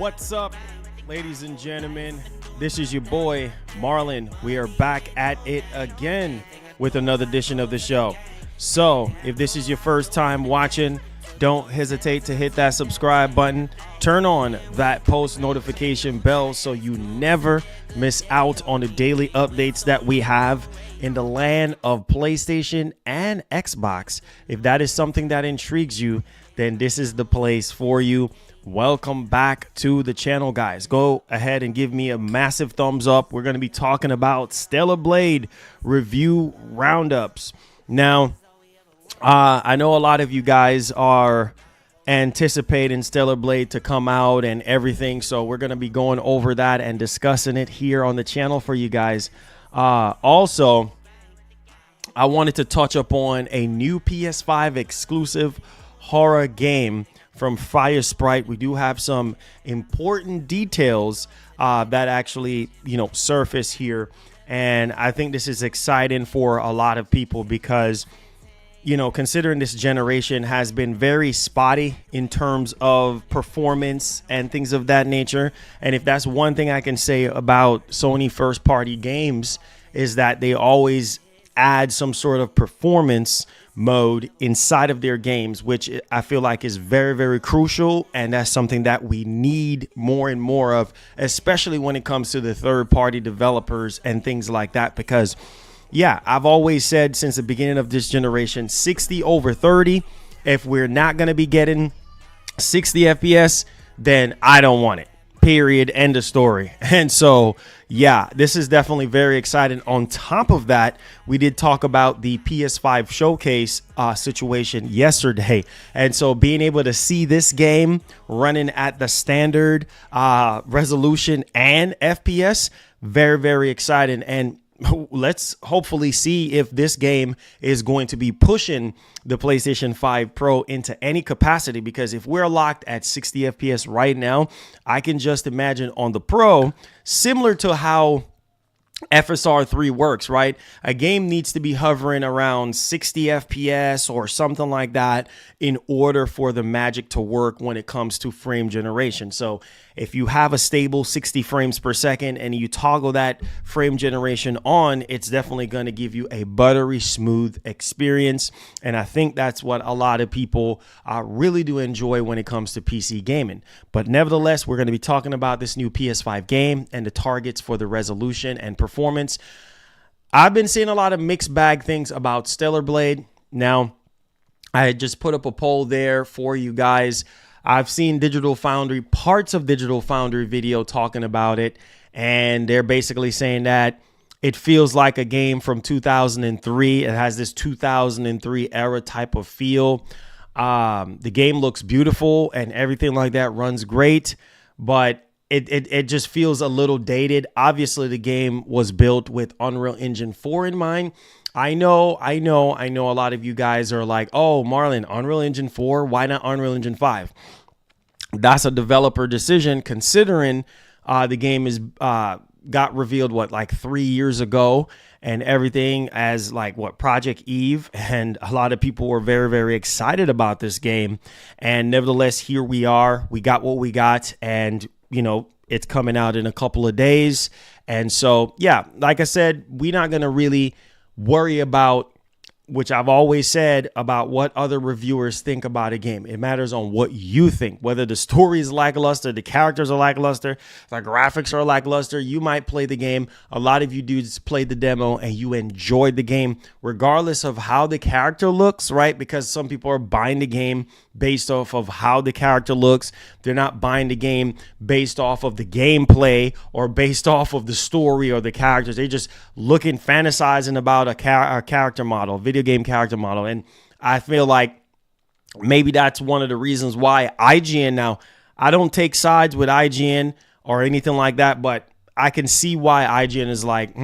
What's up, ladies and gentlemen? This is your boy, Marlon. We are back at it again with another edition of the show. So, if this is your first time watching, don't hesitate to hit that subscribe button. Turn on that post notification bell so you never miss out on the daily updates that we have in the land of PlayStation and Xbox. If that is something that intrigues you, then this is the place for you. Welcome back to the channel, guys. Go ahead and give me a massive thumbs up. We're going to be talking about Stellar Blade review roundups. Now, I know a lot of you guys are anticipating Stellar Blade to come out and everything, so we're going to be going over that and discussing it here on the channel for you guys. Also, I wanted to touch upon a new PS5 exclusive horror game from Fire Sprite. We do have some important details that actually, surface here. And I think this is exciting for a lot of people because, considering this generation has been very spotty in terms of performance and things of that nature. And if that's one thing I can say about Sony first party games is that they always add some sort of performance mode inside of their games, which I feel like is very, very crucial. And that's something that we need more and more of, especially when it comes to the third party developers and things like that. Because, yeah, I've always said since the beginning of this generation, 60 over 30. If we're not going to be getting 60 FPS, then I don't want it. Period. End of story. And so, yeah, this is definitely very exciting. On top of that, we did talk about the PS5 showcase situation yesterday. And so being able to see this game running at the standard resolution and FPS, very, very exciting. And let's hopefully see if this game is going to be pushing the PlayStation 5 Pro into any capacity, because if we're locked at 60 FPS right now, I can just imagine on the Pro, similar to how FSR 3 works, right? A game needs to be hovering around 60 FPS or something like that in order for the magic to work when it comes to frame generation. So if you have a stable 60 frames per second and you toggle that frame generation on, it's definitely going to give you a buttery smooth experience. And I think that's what a lot of people really do enjoy when it comes to PC gaming. But nevertheless, we're going to be talking about this new PS5 game and the targets for the resolution and performance. I've been seeing a lot of mixed bag things about Stellar Blade. Now, I just put up a poll there for you guys. I've seen Digital Foundry, parts of Digital Foundry video talking about it, and they're basically saying that it feels like a game from 2003. It has this 2003 era type of feel. The game looks beautiful and everything like that, runs great, but it just feels a little dated. Obviously, the game was built with Unreal Engine 4 in mind. I know a lot of you guys are like, oh, Marlon, Unreal Engine 4, why not Unreal Engine 5? That's a developer decision, considering the game is got revealed, like 3 years ago, and everything as Project Eve. And a lot of people were very, very excited about this game. And nevertheless, here we are. We got what we got, and it's coming out in a couple of days. And so, yeah, like I said, we're not going to really worry about, which I've always said, about what other reviewers think about a game. It matters on what you think, whether the story is lackluster, the characters are lackluster, the graphics are lackluster. You might play the game. A lot of you dudes played the demo and you enjoyed the game, regardless of how the character looks, right? Because some people are buying the game based off of how the character looks. They're not buying the game based off of the gameplay or based off of the story or the characters. They're just looking, fantasizing about a character model, video game character model. And I feel like maybe that's one of the reasons why IGN, now I don't take sides with IGN or anything like that, but I can see why IGN is like,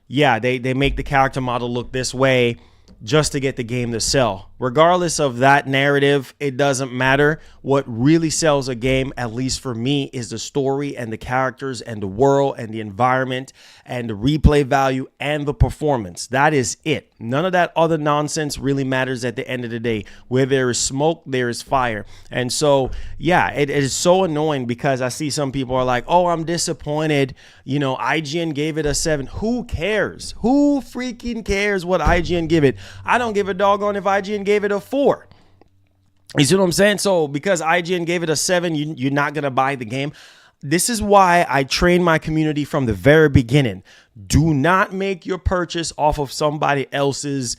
yeah, they make the character model look this way. just to get the game to sell. Regardless of that narrative, it doesn't matter. What really sells a game, at least for me, is the story and the characters and the world and the environment and the replay value and the performance. That is it. None of that other nonsense really matters at the end of the day. Where there is smoke, there is fire. And so, yeah, it is so annoying because I see some people are like, oh, I'm disappointed. You know, IGN gave it a 7. Who cares? Who freaking cares what IGN give it? I don't give a doggone if IGN gave it a 4. You see what I'm saying? So because IGN gave it a 7, you're not going to buy the game. This is why I train my community from the very beginning. Do not make your purchase off of somebody else's,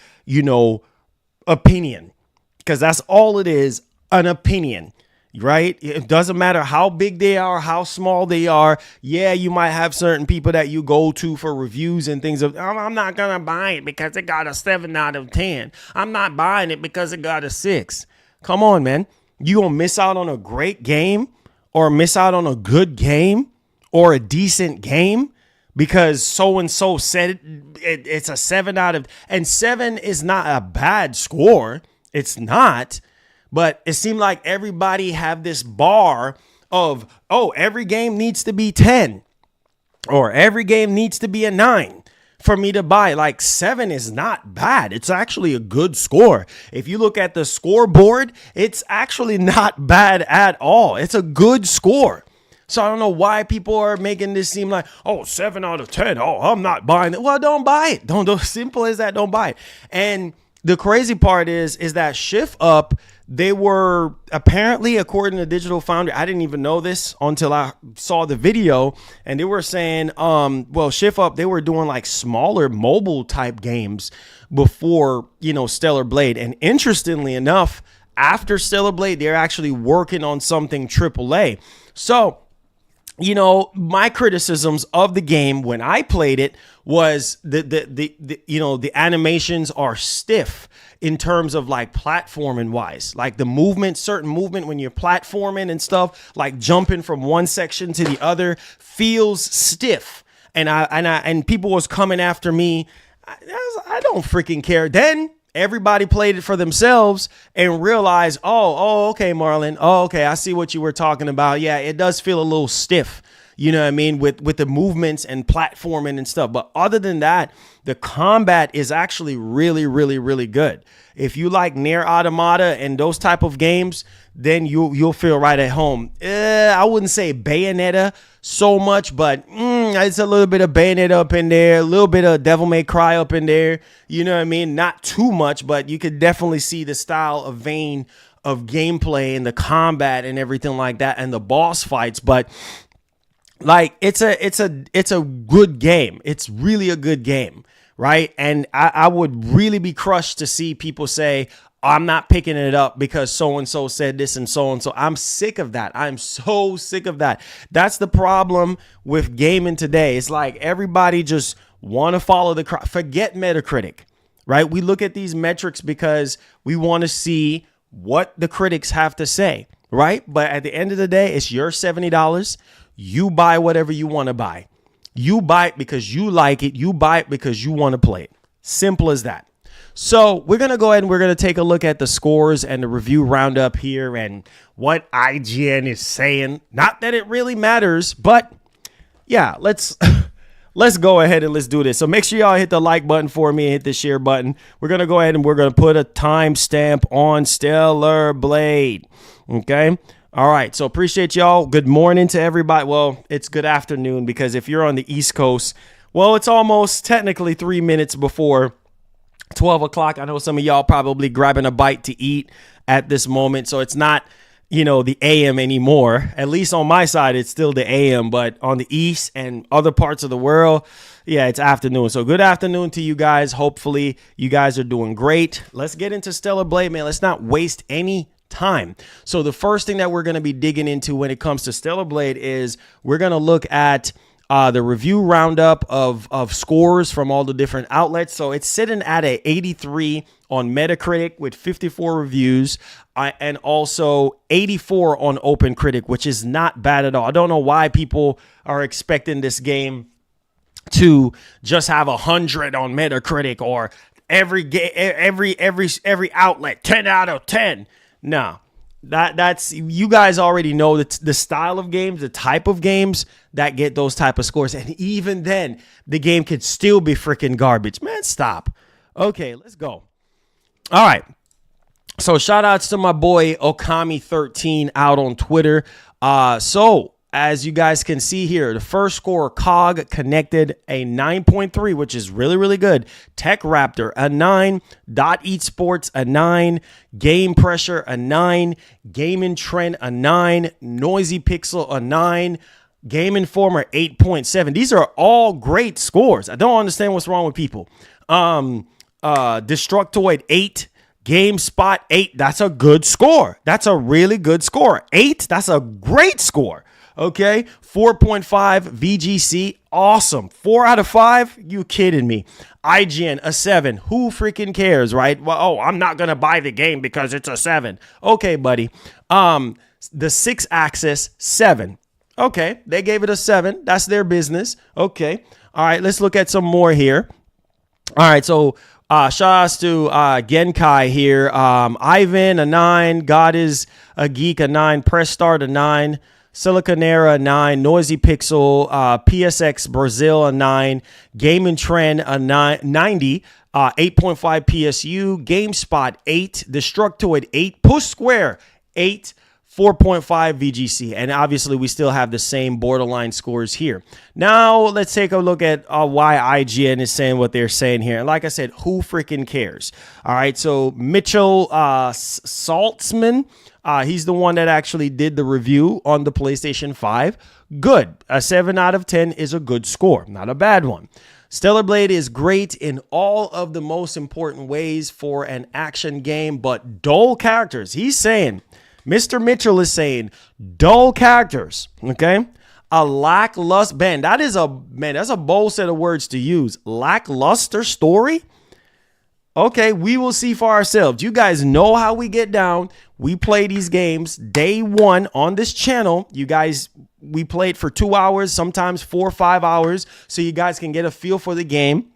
opinion, because that's all it is, an opinion. Right? It doesn't matter how big they are, how small they are. Yeah, you might have certain people that you go to for reviews and things of, I'm not going to buy it because it got a 7 out of 10. I'm not buying it because it got a 6. Come on, man. You going to miss out on a great game or miss out on a good game or a decent game because so-and-so said it's a 7 out of, and 7 is not a bad score. It's not. But it seemed like everybody have this bar of, every game needs to be 10 or every game needs to be a 9 for me to buy. Like 7 is not bad. It's actually a good score. If you look at the scoreboard, it's actually not bad at all. It's a good score. So I don't know why people are making this seem like, 7 out of 10. I'm not buying it. Well, don't buy it. Don't simple as that. Don't buy it. And the crazy part is that Shift Up, they were apparently, according to Digital Foundry, I didn't even know this until I saw the video, and they were saying, Shift Up, they were doing like smaller mobile type games before, Stellar Blade. And interestingly enough, after Stellar Blade, they're actually working on something AAA. So, my criticisms of the game when I played it was the animations are stiff in terms of like platforming wise, like the movement, certain movement when you're platforming and stuff, like jumping from one section to the other feels stiff. And people was coming after me. I don't freaking care. Then everybody played it for themselves and realized, okay, Marlon. Okay, I see what you were talking about. Yeah, it does feel a little stiff. You know what I mean? With the movements and platforming and stuff. But other than that, the combat is actually really, really, really good. If you like Nier Automata and those type of games, then you'll feel right at home. I wouldn't say Bayonetta so much, but it's a little bit of Bayonetta up in there, a little bit of Devil May Cry up in there. You know what I mean? Not too much, but you could definitely see the style of vein of gameplay and the combat and everything like that and the boss fights. But like it's a good game. It's really a good game, right? And I would really be crushed to see people say, I'm not picking it up because so-and-so said this and so-and-so. I'm sick of that. I'm so sick of that. That's the problem with gaming today. It's like everybody just want to follow the crowd. Forget Metacritic, right? We look at these metrics because we want to see what the critics have to say, right? But at the end of the day, it's your $70. You buy whatever you want to buy. You buy it because you like it. You buy it because you want to play it. Simple as that. So we're going to go ahead and we're going to take a look at the scores and the review roundup here and what IGN is saying. Not that it really matters, but yeah, let's go ahead and let's do this. So make sure y'all hit the like button for me and hit the share button. We're going to go ahead and we're going to put a timestamp on Stellar Blade. Okay. All right. So appreciate y'all. Good morning to everybody. Well, it's good afternoon because if you're on the East Coast, well, it's almost technically 3 minutes before 12 o'clock. I know some of y'all probably grabbing a bite to eat at this moment. So it's not, the AM anymore. At least on my side, it's still the AM. But on the East and other parts of the world, yeah, it's afternoon. So good afternoon to you guys. Hopefully you guys are doing great. Let's get into Stellar Blade, man. Let's not waste any time. So the first thing that we're going to be digging into when it comes to Stellar Blade is we're going to look at the review roundup of scores from all the different outlets. So it's sitting at a 83 on Metacritic with 54 reviews and also 84 on OpenCritic, which is not bad at all. I don't know why people are expecting this game to just have 100 on Metacritic or every outlet 10 out of 10. No. That's you guys already know the style of games, the type of games that get those type of scores. And even then, the game could still be freaking garbage. Man, stop. Okay, let's go. All right. So shout outs to my boy Okami13 out on Twitter. So as you guys can see here, the first score, COG connected a 9.3, which is really, really good. Tech Raptor, a 9. Dot Eat Sports, a 9. Game Pressure, a 9. Gaming Trend, a 9. Noisy Pixel, a 9. Game Informer, 8.7. These are all great scores. I don't understand what's wrong with people. Destructoid, 8. GameSpot, 8. That's a good score. That's a really good score. 8, that's a great score. Okay, 4.5 VGC, awesome. 4 out of 5, you kidding me? IGN, a 7. Who freaking cares, right? Well, I'm not gonna buy the game because it's a 7. Okay, buddy. The 6 Axis, 7. Okay, they gave it a 7. That's their business. Okay, all right. Let's look at some more here. All right, so shout outs to Genkai here. Ivan, a 9. God is a Geek, a 9. Press Start, a 9. Siliconera, a 9. Noisy Pixel, PSX Brazil, a 9. Gaming Trend, a 90. 8.5 PSU. GameSpot, 8. Destructoid, 8. Push Square, 8. 4.5 VGC. And obviously, we still have the same borderline scores here. Now, let's take a look at why IGN is saying what they're saying here. And like I said, who freaking cares? All right, so Mitchell Saltzman, he's the one that actually did the review on the PlayStation 5. Good. A 7 out of 10 is a good score. Not a bad one. Stellar Blade is great in all of the most important ways for an action game, but dull characters. He's saying... Mr. Mitchell is saying dull characters, okay? A lackluster, man, that's a bold set of words to use. Lackluster story? Okay, we will see for ourselves. You guys know how we get down. We play these games day one on this channel. You guys, we played for 2 hours, sometimes 4 or 5 hours, so you guys can get a feel for the game.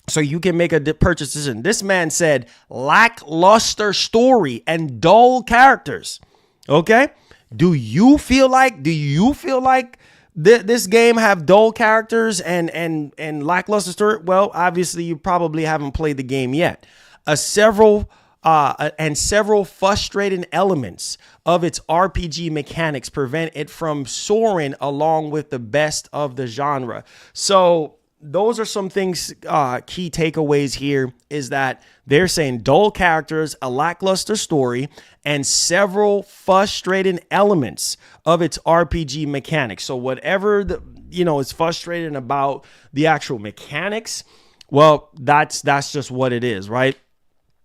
So you can make a purchase decision. This man said lackluster story and dull characters. Okay? Do you feel like this game have dull characters and lackluster story? Well, obviously you probably haven't played the game yet. Several frustrating elements of its RPG mechanics prevent it from soaring along with the best of the genre. So those are some things, key takeaways here is that they're saying dull characters, a lackluster story, and several frustrating elements of its RPG mechanics. So whatever is frustrating about the actual mechanics, well, that's just what it is, right?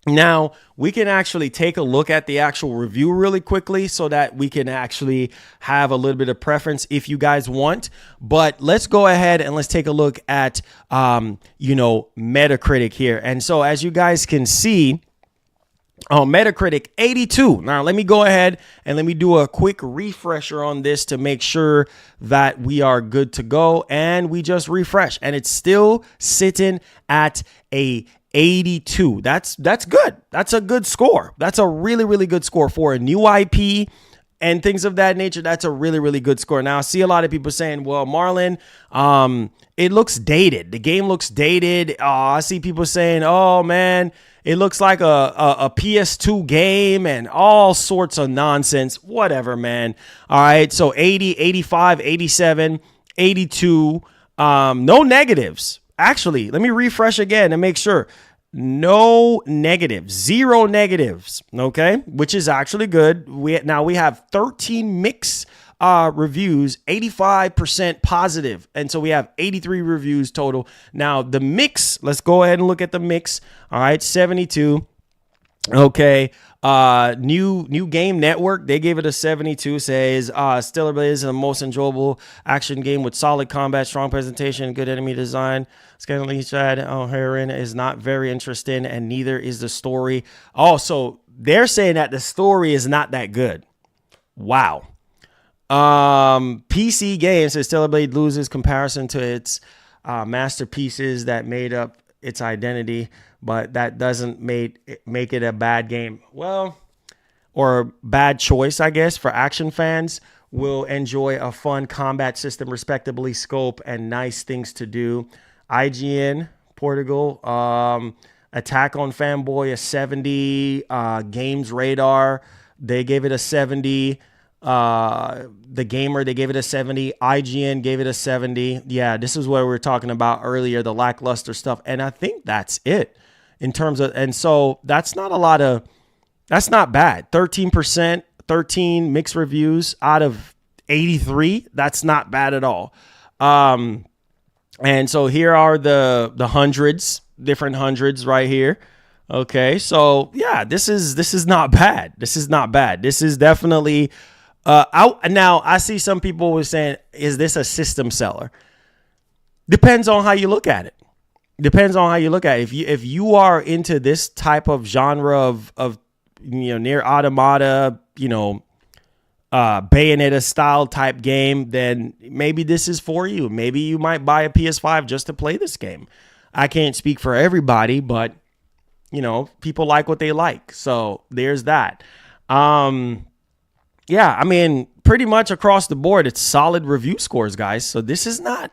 Now, we can actually take a look at the actual review really quickly so that we can actually have a little bit of preference if you guys want. But let's go ahead and let's take a look at, Metacritic here. And so as you guys can see, Metacritic 82. Now, let me go ahead and let me do a quick refresher on this to make sure that we are good to go. And we just refresh and it's still sitting at a 82. That's good. That's a good score. That's a really, really good score for a new IP and things of that nature. That's a really, really good score. Now, I see a lot of people saying, well, Marlon, it looks dated. The game looks dated. I see people saying, oh, man, it looks like a PS2 game and all sorts of nonsense. Whatever, man. All right. So 80, 85, 87, 82. No negatives. Actually, let me refresh again and make sure. No negatives, 0 negatives, okay, which is actually good. We have 13 mixed reviews, 85% positive, and so we have 83 reviews total. Now the mix, let's go ahead and look at the mix. All right, 72. Okay. New Game Network, they gave it a 72, says Stellar Blade is the most enjoyable action game with solid combat, strong presentation, good enemy design. Scantily Chad Heron is not very interesting, and neither is the story. Oh, so they're saying that the story is not that good. Wow. PC Games says Stellar Blade loses comparison to its masterpieces that made up its identity. but that doesn't make it a bad game. Well, or bad choice, I guess, for action fans. Will enjoy a fun combat system, respectably scope, and nice things to do. IGN Portugal, Attack on Fanboy a 70, Games Radar, they gave it a 70. The Gamer, they gave it a 70. IGN gave it a 70. Yeah, this is what we were talking about earlier, the lackluster stuff. And I think that's it in terms of, and so that's not bad. 13%, 13 mixed reviews out of 83. That's not bad at all. And so here are the hundreds, different hundreds right here. Okay, so yeah, this is not bad. This is not bad. This is definitely out. Now I see some people were saying, is this a system seller? Depends on how you look at it. Depends on how you look at it. If you are into this type of genre of near automata, Bayonetta style type game, then maybe this is for you. Maybe you might buy a PS5 just to play this game. I can't speak for everybody, but people like what they like. So there's that. Yeah, I mean, pretty much across the board, it's solid review scores, guys. So this is not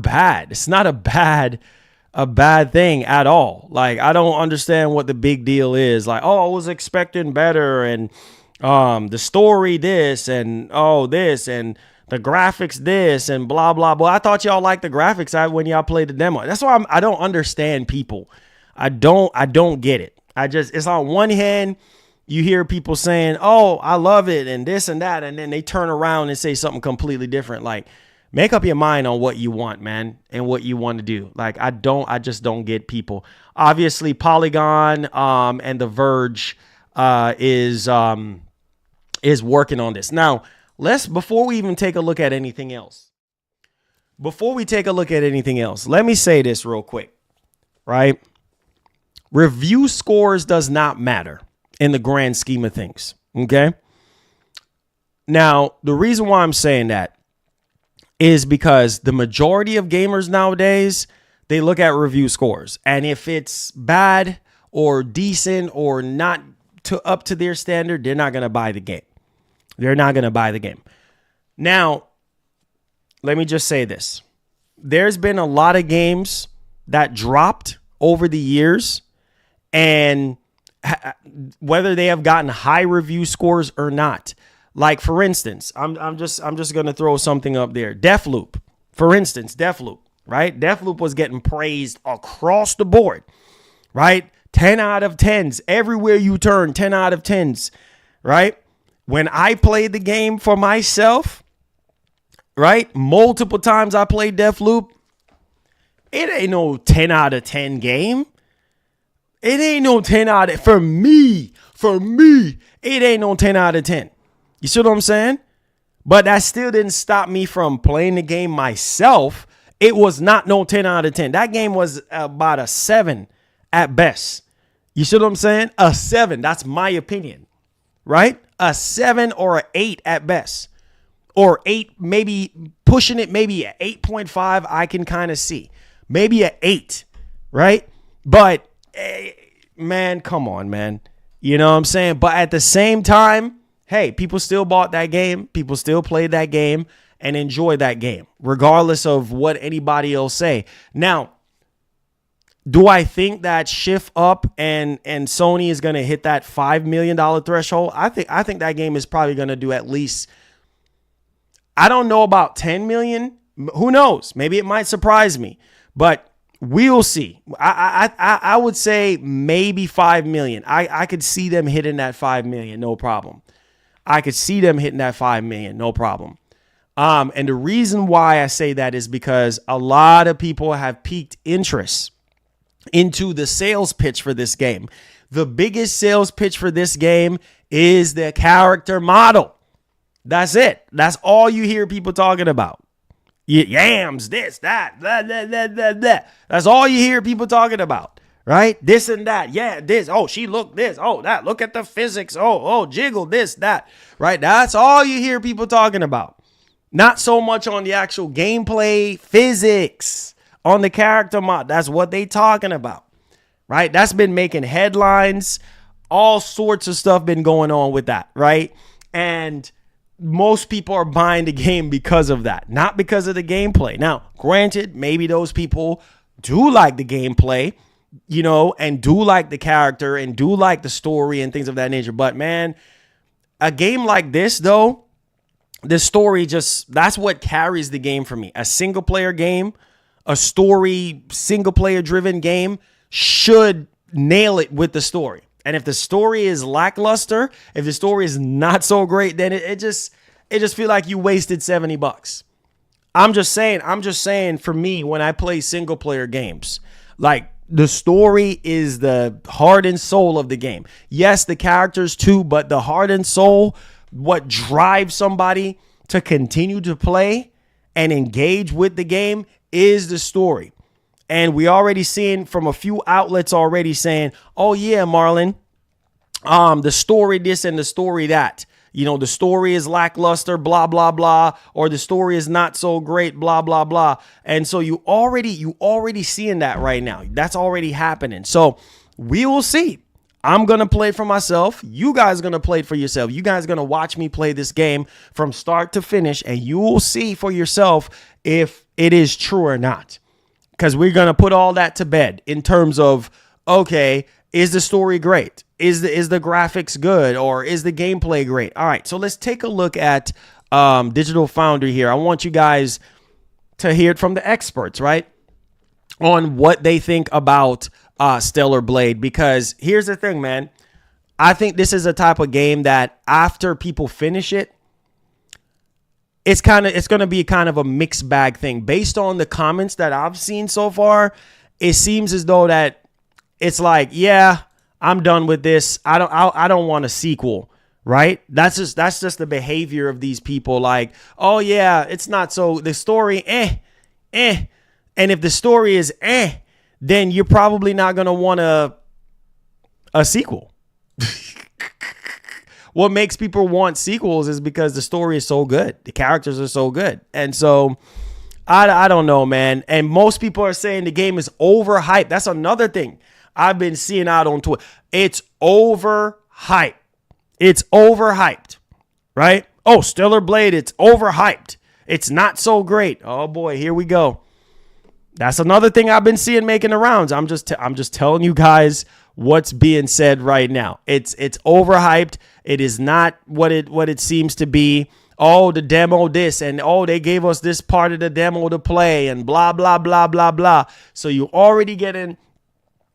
bad. It's not a bad thing at all. Like, I don't understand what the big deal is. Like, oh, I was expecting better, and the story this, and this, and the graphics this, and blah blah blah. I thought y'all liked the graphics when y'all played the demo. That's why I don't understand people. I don't get it. It's on one hand, you hear people saying, oh, I love it, and this and that, and then they turn around and say something completely different. Like, make up your mind on what you want, man, and what you want to do. Like, I just don't get people. Obviously, Polygon and The Verge is working on this. Now, before we even take a look at anything else, let me say this real quick, right? Review scores does not matter in the grand scheme of things, okay? Now, the reason why I'm saying that is because the majority of gamers nowadays, they look at review scores. And if it's bad or decent or not up to their standard, they're not going to buy the game. They're not going to buy the game. Now, let me just say this. There's been a lot of games that dropped over the years, and whether they have gotten high review scores or not. Like, for instance, I'm just going to throw something up there. Deathloop, for instance, right? Deathloop was getting praised across the board, right? 10 out of 10s. Everywhere you turn, 10 out of 10s, right? When I played the game for myself, right? Multiple times I played Deathloop. It ain't no 10 out of 10 game. It ain't no 10 out of, for me, it ain't no 10 out of 10. You see what I'm saying? But that still didn't stop me from playing the game myself. It was not no 10 out of 10. That game was about a 7 at best. You see what I'm saying? A 7. That's my opinion, right? A 7 or an 8 at best. Or 8, maybe pushing it, maybe an 8.5, I can kind of see. Maybe an 8, right? But, man, come on, man. You know what I'm saying? But at the same time, hey, people still bought that game. People still played that game and enjoyed that game, regardless of what anybody else say. Now, do I think that Shift Up and Sony is going to hit that $5 million threshold? I think that game is probably going to do at least, I don't know about 10 million. Who knows? Maybe it might surprise me, but we'll see. I would say maybe 5 million. I could see them hitting that 5 million, no problem. I could see them hitting that 5 million, no problem. And the reason why I say that is because a lot of people have piqued interest into the sales pitch for this game. The biggest sales pitch for this game is the character model. That's it. That's all you hear people talking about. Yams, this, that, blah, blah, blah, blah, blah. That's all you hear people talking about, right? This and that. Yeah, this. Oh, she looked this. Oh, that. Look at the physics. Oh, jiggle this, that, right? That's all you hear people talking about. Not so much on the actual gameplay physics, on the character mod. That's what they talking about, right? That's been making headlines. All sorts of stuff been going on with that, right? And most people are buying the game because of that, not because of the gameplay. Now, granted, maybe those people do like the gameplay, you know, and do like the character and do like the story and things of that nature. But man, a game like this, though, the story just, that's what carries the game for me. A single player game, a story, single player driven game should nail it with the story. And if the story is lackluster, if the story is not so great, then it just feel like you wasted $70. I'm just saying for me, when I play single player games, like the story is the heart and soul of the game. Yes, the characters too, but the heart and soul, what drives somebody to continue to play and engage with the game is the story. And we already seen from a few outlets already saying, oh yeah, Marlon, the story this and the story that. You know, the story is lackluster, blah, blah, blah, or the story is not so great, blah, blah, blah. And so you already seeing that right now. That's already happening. So we will see. I'm going to play for myself. You guys are going to play it for yourself. You guys are going to watch me play this game from start to finish, and you will see for yourself if it is true or not. Because we're going to put all that to bed in terms of, okay, is the story great? Is the graphics good? Or is the gameplay great? All right, so let's take a look at Digital Foundry here. I want you guys to hear it from the experts, right? On what they think about Stellar Blade. Because here's the thing, man. I think this is a type of game that after people finish it, it's going to be kind of a mixed bag thing. Based on the comments that I've seen so far, it seems as though that it's like, yeah, I'm done with this. I don't want a sequel, right? That's just the behavior of these people. Like, oh yeah, it's not so, the story, And if the story is then you're probably not going to want a sequel. What makes people want sequels is because the story is so good. The characters are so good. And so I don't know, man. And most people are saying the game is overhyped. That's another thing I've been seeing out on Twitter. It's overhyped. It's overhyped, right? Oh, Stellar Blade, it's overhyped. It's not so great. Oh boy, here we go. That's another thing I've been seeing making the rounds. I'm just telling you guys what's being said right now. It's overhyped. It is not what it seems to be. Oh, the demo this, and oh, they gave us this part of the demo to play, and blah blah blah blah blah. So you already getting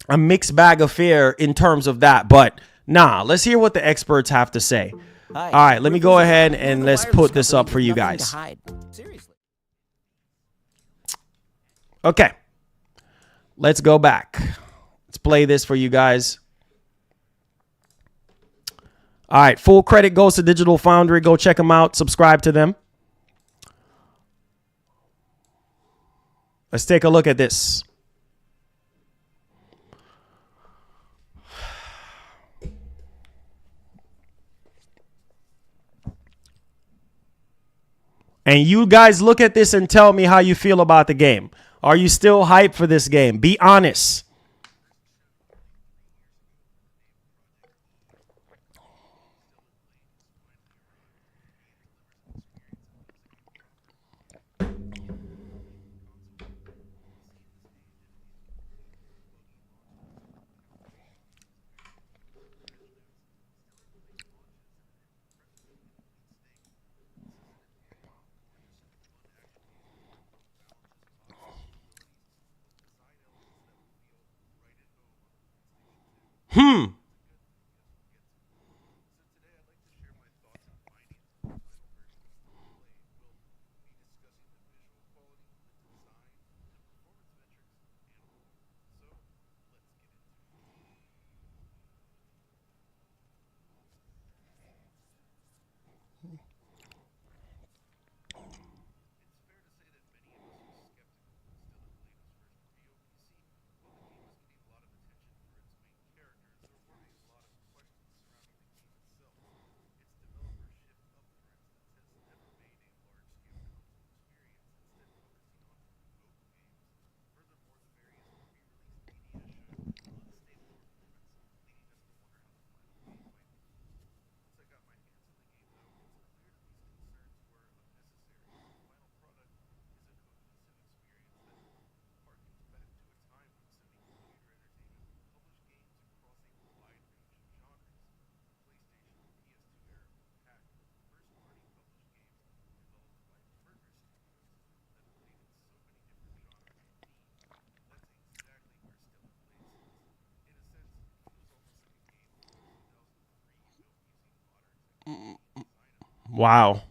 a mixed bag affair in terms of that. But nah, let's hear what the experts have to say. All right, let me go ahead and let's put this up for you guys. Okay, let's go back. Let's play this for you guys. All right, full credit goes to Digital Foundry. Go check them out. Subscribe to them. Let's take a look at this. And you guys look at this and tell me how you feel about the game. Are you still hyped for this game? Be honest. Wow.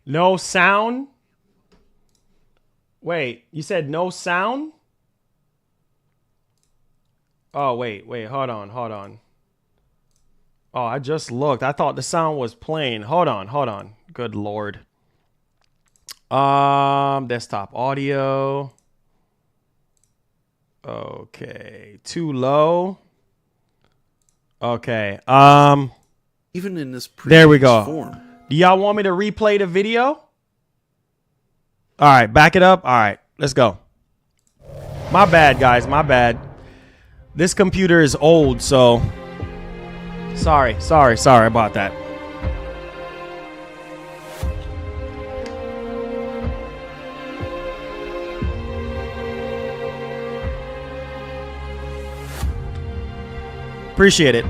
No sound? Wait, you said no sound? Oh, wait, hold on. Oh, I just looked. I thought the sound was playing. Hold on. Good Lord. Desktop audio. Okay, too low. Okay. Even in this there we go. form. Do y'all want me to replay the video? All right, back it up. All right, let's go. My bad, guys. My bad. This computer is old, so sorry about that. Appreciate it.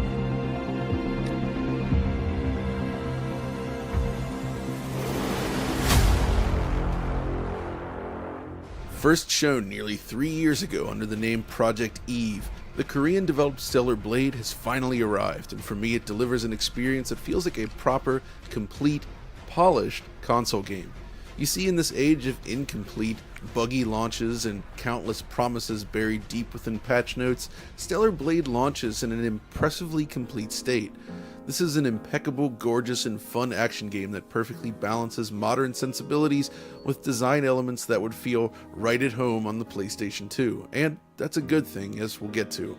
First shown nearly 3 years ago under the name Project Eve, the Korean-developed Stellar Blade has finally arrived, and for me it delivers an experience that feels like a proper, complete, polished console game. You see, in this age of incomplete, buggy launches and countless promises buried deep within patch notes, Stellar Blade launches in an impressively complete state. This is an impeccable, gorgeous, and fun action game that perfectly balances modern sensibilities with design elements that would feel right at home on the PlayStation 2, and that's a good thing, as we'll get to.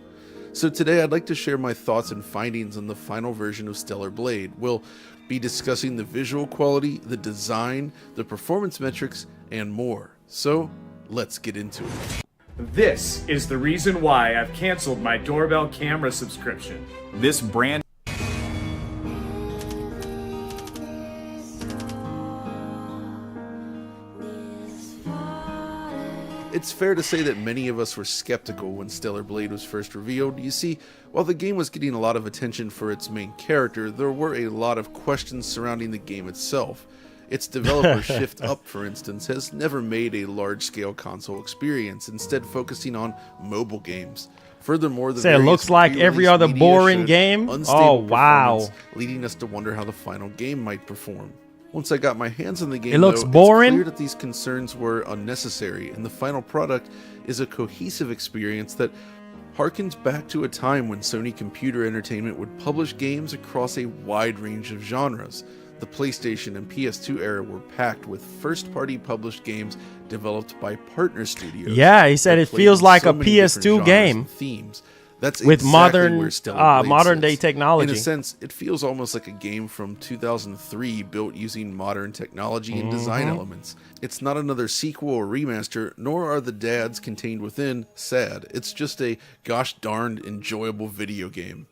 So today I'd like to share my thoughts and findings on the final version of Stellar Blade. We'll be discussing the visual quality, the design, the performance metrics, and more. So let's get into it. This is the reason why I've canceled my doorbell camera subscription. This brand It's fair to say that many of us were skeptical when Stellar Blade was first revealed. You see, while the game was getting a lot of attention for its main character, there were a lot of questions surrounding the game itself. Its developer Shift Up, for instance, has never made a large-scale console experience, instead focusing on mobile games. Furthermore, the Say it looks like every other boring game. Oh wow! Leading us to wonder how the final game might perform. Once I got my hands on the game, It looks though, boring. it's clear that these concerns were unnecessary, and the final product is a cohesive experience that harkens back to a time when Sony Computer Entertainment would publish games across a wide range of genres. The PlayStation and PS2 era were packed with first-party published games developed by partner studios. Yeah, he said it played feels in like so a many different PS2 genres game and themes. That's with exactly where Stellar Blade modern day sits. technology. In a sense, it feels almost like a game from 2003 built using modern technology and design elements. It's not another sequel or remaster, nor are the dads contained within sad. It's just a gosh darned enjoyable video game.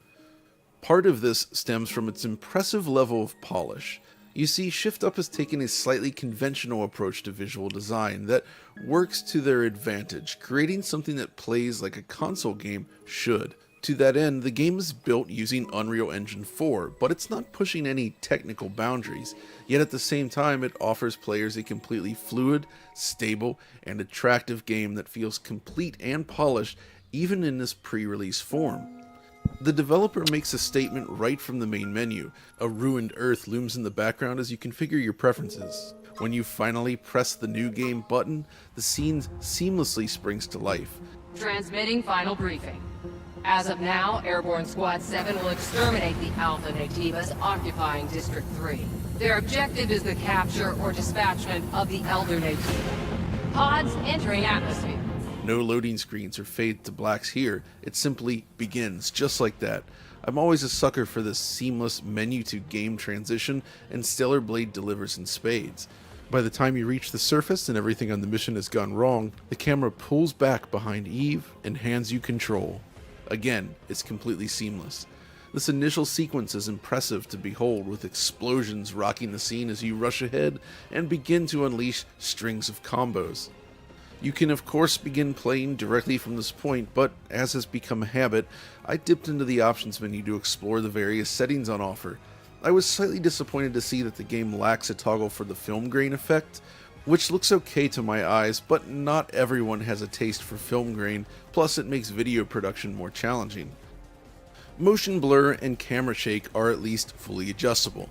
Part of this stems from its impressive level of polish. You see, Shift Up has taken a slightly conventional approach to visual design that works to their advantage, creating something that plays like a console game should. To that end, the game is built using Unreal Engine 4, but it's not pushing any technical boundaries, yet at the same time it offers players a completely fluid, stable, and attractive game that feels complete and polished even in this pre-release form. The developer makes a statement right from the main menu. A ruined Earth looms in the background as you configure your preferences. When you finally press the new game button, the scene seamlessly springs to life. Transmitting final briefing. As of now, Airborne Squad 7 will exterminate the Alpha Nativas occupying District 3. Their objective is the capture or dispatchment of the Elder Nativa. Pods entering atmosphere. No loading screens or fade to blacks here, it simply begins, just like that. I'm always a sucker for this seamless menu-to-game transition, and Stellar Blade delivers in spades. By the time you reach the surface and everything on the mission has gone wrong, the camera pulls back behind Eve and hands you control. Again, it's completely seamless. This initial sequence is impressive to behold, with explosions rocking the scene as you rush ahead and begin to unleash strings of combos. You can of course begin playing directly from this point, but as has become a habit, I dipped into the options menu to explore the various settings on offer. I was slightly disappointed to see that the game lacks a toggle for the film grain effect, which looks okay to my eyes, but not everyone has a taste for film grain, plus it makes video production more challenging. Motion blur and camera shake are at least fully adjustable.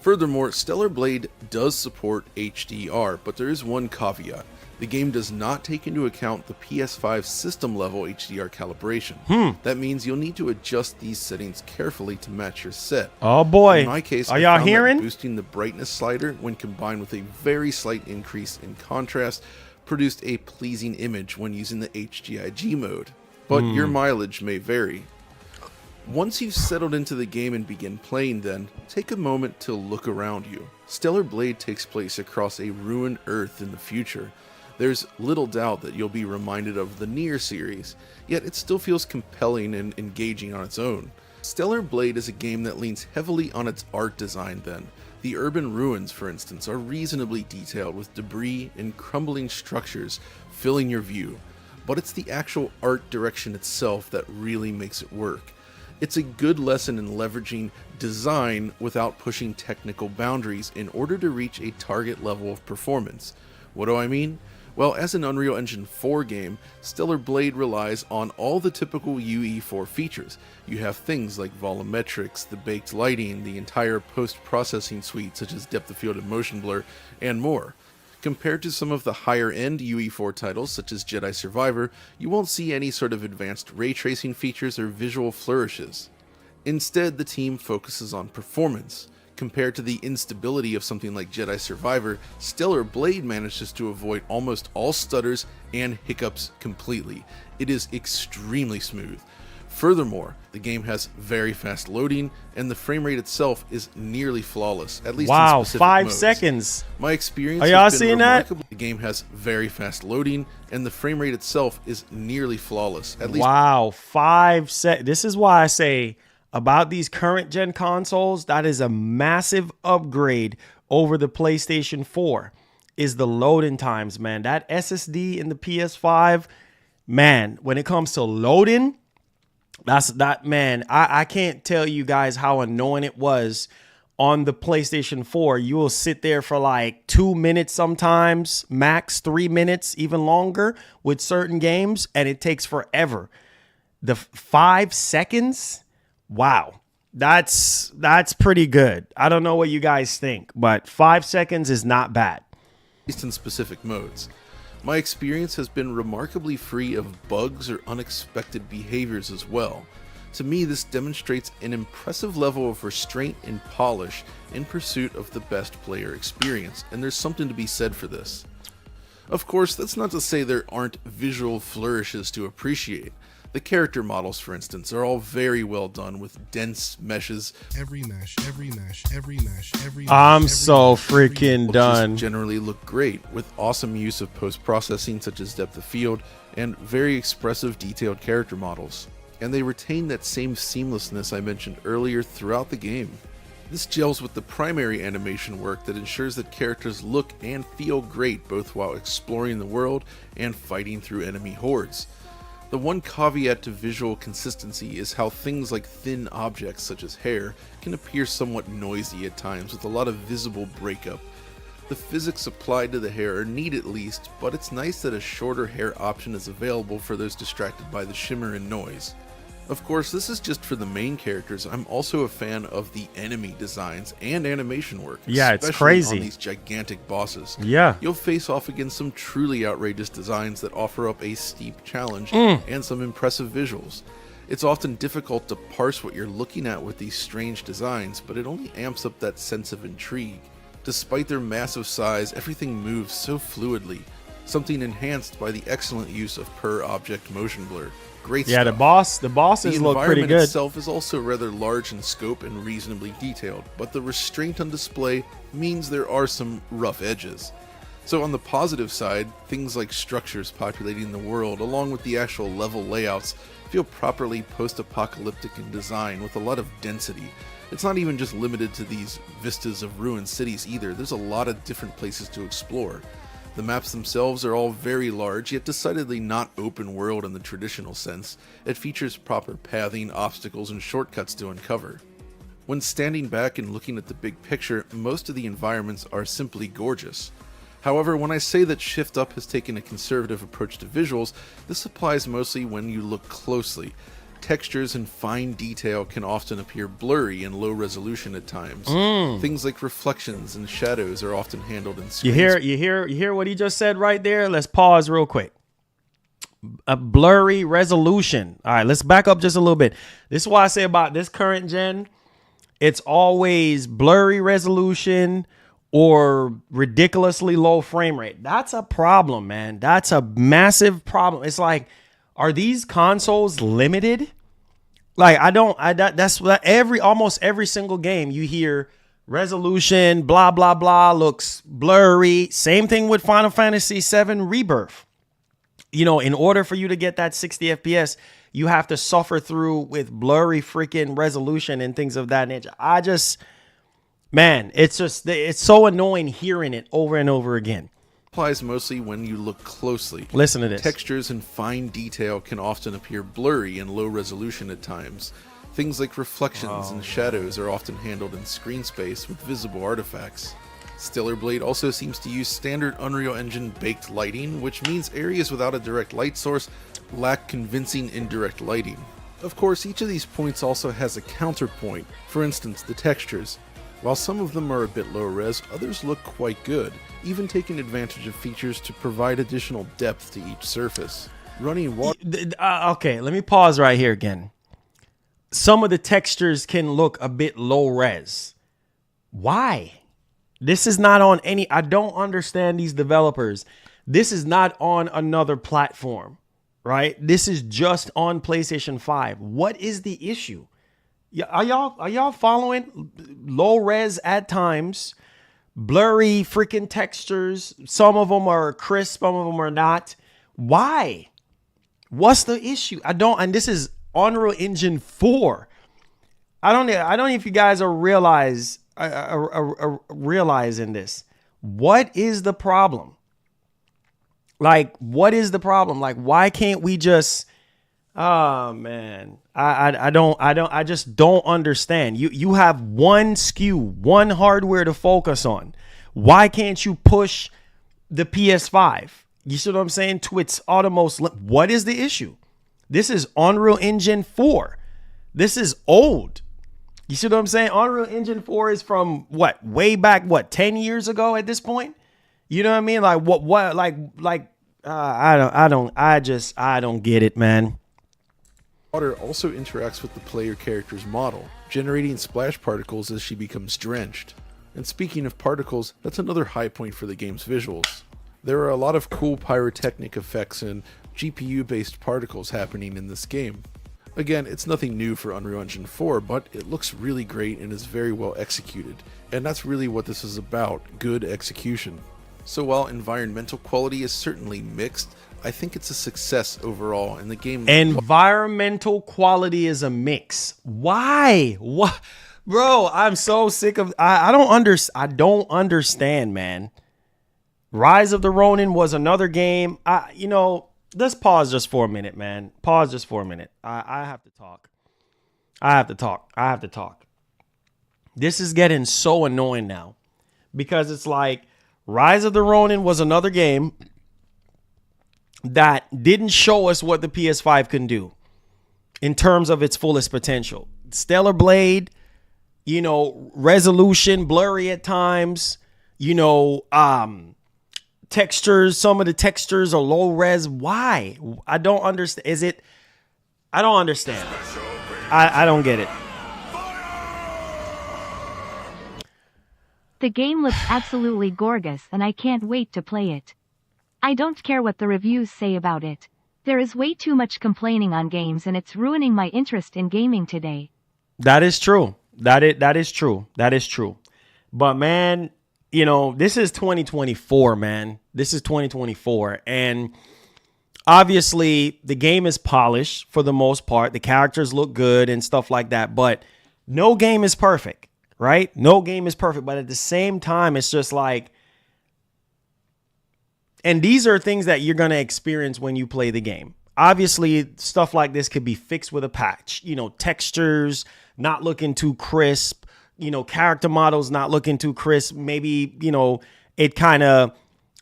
Furthermore, Stellar Blade does support HDR, but there is one caveat. The game does not take into account the PS5 system level HDR calibration. That means you'll need to adjust these settings carefully to match your set. Oh boy. In my case, are I y'all found that hearing? boosting the brightness slider when combined with a very slight increase in contrast produced a pleasing image when using the HGIG mode. But your mileage may vary. Once you've settled into the game and begin playing, then, take a moment to look around you. Stellar Blade takes place across a ruined Earth in the future. There's little doubt that you'll be reminded of the Nier series, yet it still feels compelling and engaging on its own. Stellar Blade is a game that leans heavily on its art design then. The urban ruins, for instance, are reasonably detailed with debris and crumbling structures filling your view, but it's the actual art direction itself that really makes it work. It's a good lesson in leveraging design without pushing technical boundaries in order to reach a target level of performance. What do I mean? Well, as an Unreal Engine 4 game, Stellar Blade relies on all the typical UE4 features. You have things like volumetrics, the baked lighting, the entire post-processing suite such as depth of field and motion blur, and more. Compared to some of the higher-end UE4 titles such as Jedi Survivor, you won't see any sort of advanced ray tracing features or visual flourishes. Instead, the team focuses on performance. Compared to the instability of something like Jedi Survivor, Stellar Blade manages to avoid almost all stutters and hiccups completely. It is extremely smooth. Furthermore, the game has very fast loading, and the frame rate itself is nearly flawless, at least in specific 5 modes. seconds. My experience Are y'all has been seeing that? remarkable. The game has very fast loading, and the frame rate itself is nearly flawless, at least. Wow, 5 seconds. This is why I say about these current gen consoles, that is a massive upgrade over the PlayStation 4 is the loading times, man. That SSD in the PS5, man, when it comes to loading, man, I can't tell you guys how annoying it was on the PlayStation 4. You will sit there for like 2 minutes sometimes, max 3 minutes, even longer with certain games, and it takes forever. The 5 seconds, wow, that's pretty good. I don't know what you guys think, but 5 seconds is not bad. At least in specific modes. My experience has been remarkably free of bugs or unexpected behaviors as well. To me, this demonstrates an impressive level of restraint and polish in pursuit of the best player experience, and there's something to be said for this. Of course, that's not to say there aren't visual flourishes to appreciate. The character models, for instance, are all very well done with dense meshes. I'm so freaking Just done. generally look great, with awesome use of post-processing such as depth of field, and very expressive detailed character models. And they retain that same seamlessness I mentioned earlier throughout the game. This gels with the primary animation work that ensures that characters look and feel great both while exploring the world and fighting through enemy hordes. The one caveat to visual consistency is how things like thin objects such as hair can appear somewhat noisy at times with a lot of visible breakup. The physics applied to the hair are neat at least, but it's nice that a shorter hair option is available for those distracted by the shimmer and noise. Of course, this is just for the main characters. I'm also a fan of the enemy designs and animation work. Yeah, it's especially crazy. on these gigantic bosses. Yeah. You'll face off against some truly outrageous designs that offer up a steep challenge and some impressive visuals. It's often difficult to parse what you're looking at with these strange designs, but it only amps up that sense of intrigue. Despite their massive size, everything moves so fluidly, something enhanced by the excellent use of per-object motion blur. Great Yeah, stuff. the bosses The look pretty environment good. itself is also rather large in scope and reasonably detailed, but the restraint on display means there are some rough edges. So on the positive side, things like structures populating the world, along with the actual level layouts, feel properly post-apocalyptic in design with a lot of density. It's not even just limited to these vistas of ruined cities either, there's a lot of different places to explore. The maps themselves are all very large, yet decidedly not open world in the traditional sense. It features proper pathing, obstacles, and shortcuts to uncover. When standing back and looking at the big picture, most of the environments are simply gorgeous. However, when I say that Shift Up has taken a conservative approach to visuals, this applies mostly when you look closely. Textures and fine detail can often appear blurry and low resolution at times. Things like reflections and shadows are often handled in screen. You hear what he just said right there? Let's pause real quick. A blurry resolution. All right, let's back up just a little bit. This is why I say about this current gen, it's always blurry resolution or ridiculously low frame rate. That's a problem, man. That's a massive problem. It's like, are these consoles limited? Like, that's what almost every single game you hear resolution, blah, blah, blah, looks blurry. Same thing with Final Fantasy VII Rebirth. You know, in order for you to get that 60 FPS, you have to suffer through with blurry freaking resolution and things of that nature. Man, it's so annoying hearing it over and over again. Applies mostly when you look closely. Listen to this. Textures and fine detail can often appear blurry and low resolution at times. Things like reflections and shadows are often handled in screen space with visible artifacts. Stellar Blade also seems to use standard Unreal Engine baked lighting, which means areas without a direct light source lack convincing indirect lighting. Of course, each of these points also has a counterpoint. For instance, the textures. While some of them are a bit low res, others look quite good, even taking advantage of features to provide additional depth to each surface. Running water. Okay, let me pause right here again. Some of the textures can look a bit low res. Why? This is not on any. I don't understand these developers. This is not on another platform, right? This is just on PlayStation 5. What is the issue? Are y'all following? Low res at times, blurry freaking textures. Some of them are crisp, some of them are not. Why? What's the issue? And this is Unreal Engine 4. I don't know if you guys are realizing this. What is the problem? Like, what is the problem? Like, why can't we just? Oh man, I just don't understand. You have one SKU, one hardware to focus on. Why can't you push the PS5? You see what I'm saying? To its uttermost. What is the issue? This is Unreal Engine 4. This is old. You see what I'm saying? Unreal Engine 4 is from what? Way back, 10 years ago at this point? You know what I mean? Like I don't get it, man. Water also interacts with the player character's model, generating splash particles as she becomes drenched. And speaking of particles, that's another high point for the game's visuals. There are a lot of cool pyrotechnic effects and GPU-based particles happening in this game. Again, it's nothing new for Unreal Engine 4, but it looks really great and is very well executed. And that's really what this is about, good execution. So while environmental quality is certainly mixed, I think it's a success overall, and the game. Environmental quality is a mix. Why? What, bro? I'm so sick of. I don't understand, man. Rise of the Ronin was another game. Let's pause just for a minute, man. Pause just for a minute. I have to talk. I have to talk. This is getting so annoying now because it's like Rise of the Ronin was another game that didn't show us what the PS5 can do in terms of its fullest potential. Stellar Blade, resolution, blurry at times, textures, some of the textures are low res. Why? I don't understand. I don't understand. I don't get it. The game looks absolutely gorgeous and I can't wait to play it. I don't care what the reviews say about it. There is way too much complaining on games and it's ruining my interest in gaming today. That is true. That is true. But man, you know, this is 2024, man. This is 2024. And obviously the game is polished for the most part. The characters look good and stuff like that. But no game is perfect, right? No game is perfect. But at the same time, it's just like, and these are things that you're going to experience when you play the game. Obviously, stuff like this could be fixed with a patch. You know, textures not looking too crisp. You know, character models not looking too crisp. Maybe, you know, it kind of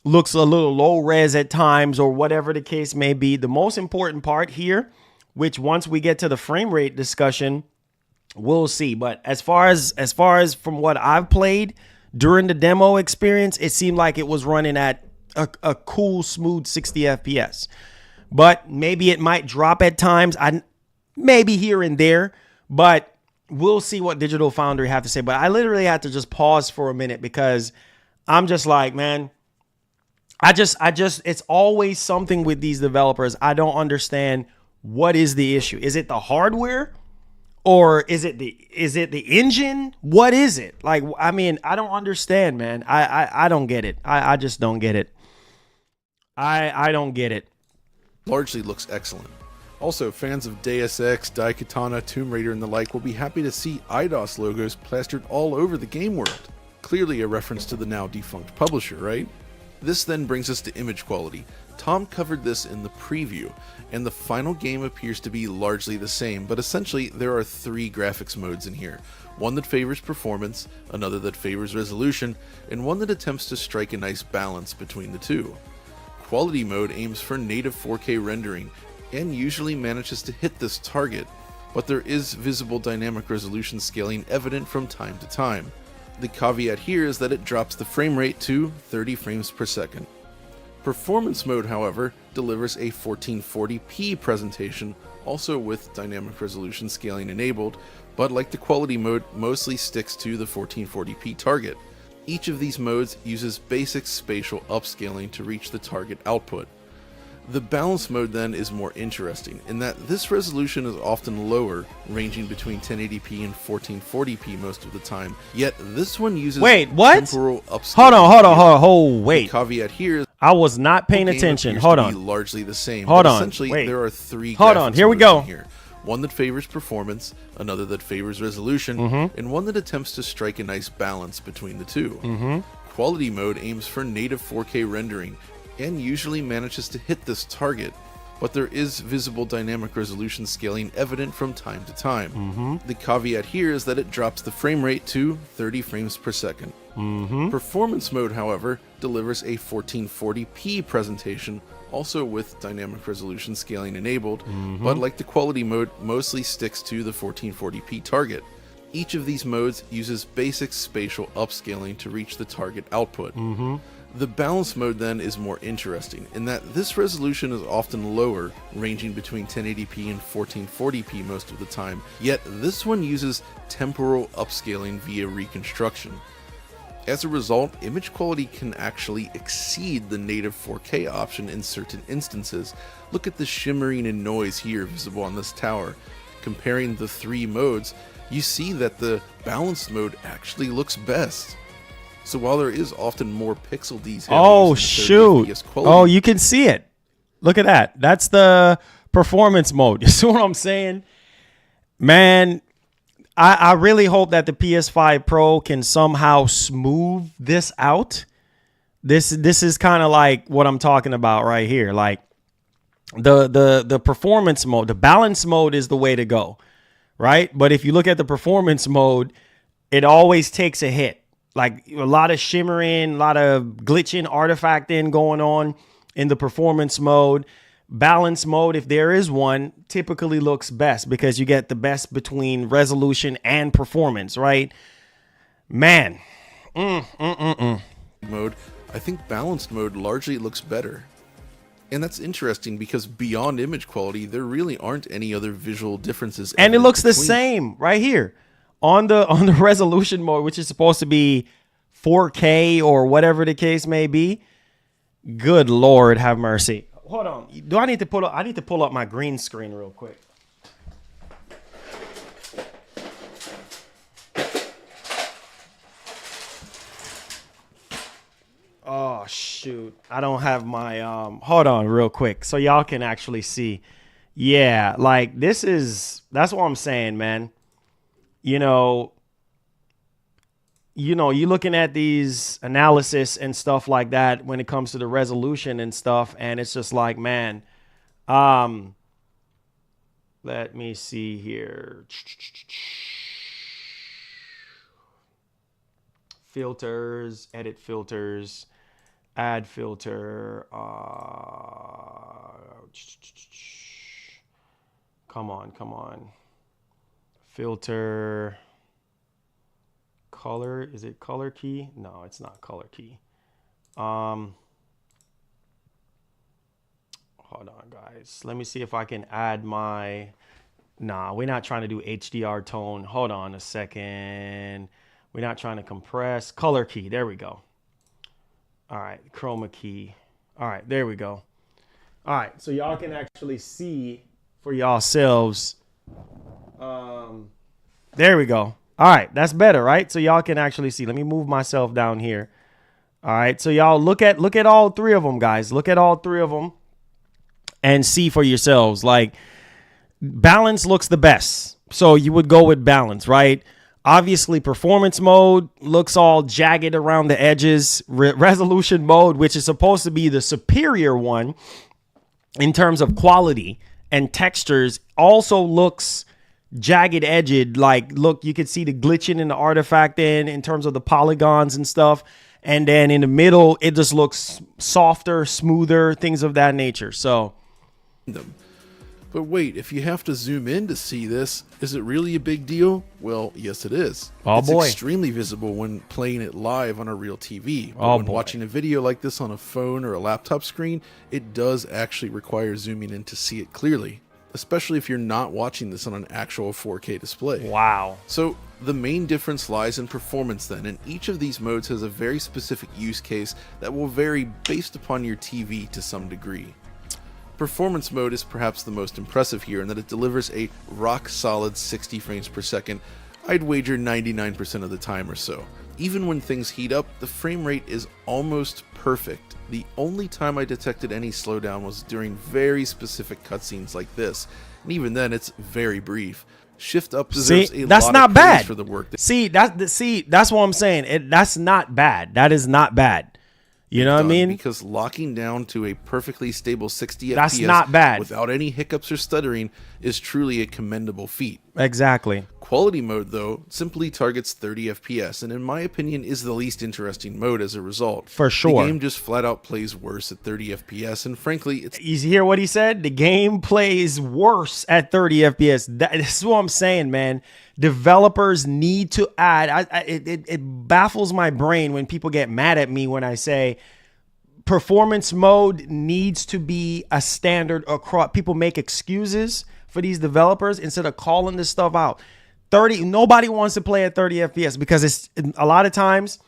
looks a little low res at times or whatever the case may be. The most important part here, which once we get to the frame rate discussion, we'll see. But as far as from what I've played during the demo experience, it seemed like it was running at a cool, smooth 60 FPS. But maybe it might drop at times. Maybe here and there, but we'll see what Digital Foundry have to say. But I literally had to just pause for a minute because I'm just like, man, I just, it's always something with these developers. I don't understand what is the issue. Is it the hardware or is it the engine? What is it? Like, I mean, I don't understand, man. I don't get it. I just don't get it. I don't get it. Largely looks excellent. Also, fans of Deus Ex, Daikatana, Tomb Raider, and the like will be happy to see IDOS logos plastered all over the game world. Clearly a reference to the now defunct publisher, right? This then brings us to image quality. Tom covered this in the preview, and the final game appears to be largely the same, but essentially there are 3 graphics modes in here. One that favors performance, another that favors resolution, and one that attempts to strike a nice balance between the two. Quality mode aims for native 4K rendering, and usually manages to hit this target, but there is visible dynamic resolution scaling evident from time to time. The caveat here is that it drops the frame rate to 30 frames per second. Performance mode, however, delivers a 1440p presentation, also with dynamic resolution scaling enabled, but like the quality mode, mostly sticks to the 1440p target. Each of these modes uses basic spatial upscaling to reach the target output. The balance mode then is more interesting, in that this resolution is often lower, ranging between 1080p and 1440p most of the time, yet this one uses temporal upscaling. Hold on, wait. The caveat here is I was not paying attention. Hold on. Largely the same. Hold on. Essentially, Wait. there are 3 Hold on. Here we go. Here. One that favors performance, another that favors resolution, and one that attempts to strike a nice balance between the two. Quality mode aims for native 4K rendering, and usually manages to hit this target, but there is visible dynamic resolution scaling evident from time to time. The caveat here is that it drops the frame rate to 30 frames per second. Performance mode, however, delivers a 1440p presentation, also with dynamic resolution scaling enabled, but like the quality mode, mostly sticks to the 1440p target. Each of these modes uses basic spatial upscaling to reach the target output. The balance mode then is more interesting, in that this resolution is often lower, ranging between 1080p and 1440p most of the time, yet this one uses temporal upscaling via reconstruction. As a result, image quality can actually exceed the native 4K option in certain instances. Look at the shimmering and noise here visible on this tower. Comparing the 3 modes, you see that the balanced mode actually looks best. So while there is often more pixel detail, oh shoot! Oh, you can see it. Look at that. That's the performance mode. You see what I'm saying, man? I really hope that the PS5 Pro can somehow smooth this out. This is kind of like what I'm talking about right here. Like the performance mode, the balance mode is the way to go, right? But if you look at the performance mode, it always takes a hit. Like a lot of shimmering, a lot of glitching, artifacting going on in the performance mode. Balance mode, if there is one, typically looks best because you get the best between resolution and performance, right? Man. Mode, I think balanced mode largely looks better. And that's interesting because beyond image quality, there really aren't any other visual differences. And it looks the same right here on the resolution mode, which is supposed to be 4K or whatever the case may be. Good Lord, have mercy. Hold on. I need to pull up my green screen real quick. Oh shoot. I don't have my hold on real quick so y'all can actually see. Yeah, like that's what I'm saying, man. You're looking at these analysis and stuff like that when it comes to the resolution and stuff, and it's just like, man, let me see here. Filters, edit filters, add filter. Come on. Filter. Color. Is it color key? No, it's not color key. Hold on, guys. Let me see if I can add my... Nah, we're not trying to do HDR tone. Hold on a second. We're not trying to compress. Color key. There we go. All right. Chroma key. All right. There we go. All right. So y'all can actually see for yourselves. There we go. All right. That's better, right? So y'all can actually see. Let me move myself down here. All right. So y'all look at all three of them, guys. Look at all three of them and see for yourselves. Like, balance looks the best. So you would go with balance, right? Obviously, performance mode looks all jagged around the edges. Resolution mode, which is supposed to be the superior one in terms of quality and textures, also looks jagged edged. Like, look, you can see the glitching in the artifact in terms of the polygons and stuff. And then in the middle, it just looks softer, smoother, things of that nature. So... But wait, if you have to zoom in to see this, is it really a big deal? Well, yes it is. Oh, it's boy. extremely visible when playing it live on a real TV. But Oh, when boy. watching a video like this on a phone or a laptop screen, it does actually require zooming in to see it clearly, especially if you're not watching this on an actual 4K display. Wow. So the main difference lies in performance then, and each of these modes has a very specific use case that will vary based upon your TV to some degree. Performance mode is perhaps the most impressive here in that it delivers a rock-solid 60 frames per second, I'd wager 99% of the time or so. Even when things heat up, the frame rate is almost perfect. The only time I detected any slowdown was during very specific cutscenes like this, and even then it's very brief. Shift Up deserves a that's lot not of praise bad for the work that that's what I'm saying. That's not bad. That is not bad. You know what I done, mean? because locking down to a perfectly stable 60 That's FPS not bad. without any hiccups or stuttering is truly a commendable feat. Exactly. Quality mode, though, simply targets 30 FPS, and in my opinion is the least interesting mode as a result. For sure. The game just flat out plays worse at 30 FPS, and frankly, it's You hear what he said? The game plays worse at 30 FPS. This is what I'm saying, man. Developers need to add. It baffles my brain when people get mad at me when I say performance mode needs to be a standard across. People make excuses for these developers instead of calling this stuff out. 30. Nobody wants to play at 30 FPS because it's a lot of times,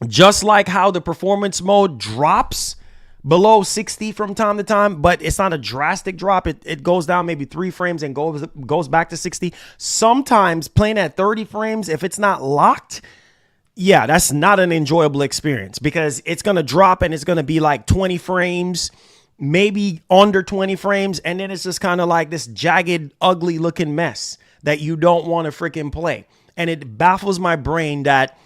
just like how the performance mode drops below 60 from time to time, but it's not a drastic drop. It goes down maybe 3 frames and goes back to 60. Sometimes playing at 30 frames, if it's not locked, yeah, that's not an enjoyable experience because it's going to drop and it's going to be like 20 frames, maybe under 20 frames. And then it's just kind of like this jagged, ugly looking mess that you don't want to freaking play. And it baffles my brain that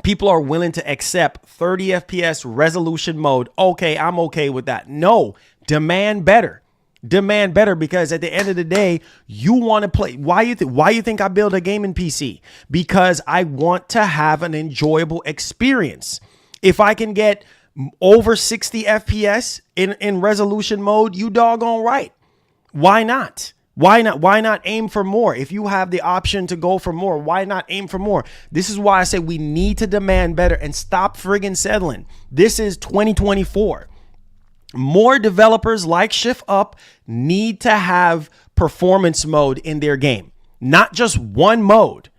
people are willing to accept 30 FPS resolution mode. Okay, I'm okay with that. No, demand better. Demand better, because at the end of the day, you want to play. Why you think I build a gaming PC? Because I want to have an enjoyable experience. If I can get over 60 FPS in resolution mode, you doggone right. Why not? Why not aim for more? If you have the option to go for more, why not aim for more? This is why I say we need to demand better and stop friggin' settling. This is 2024. More developers like Shift Up need to have performance mode in their game, not just one mode.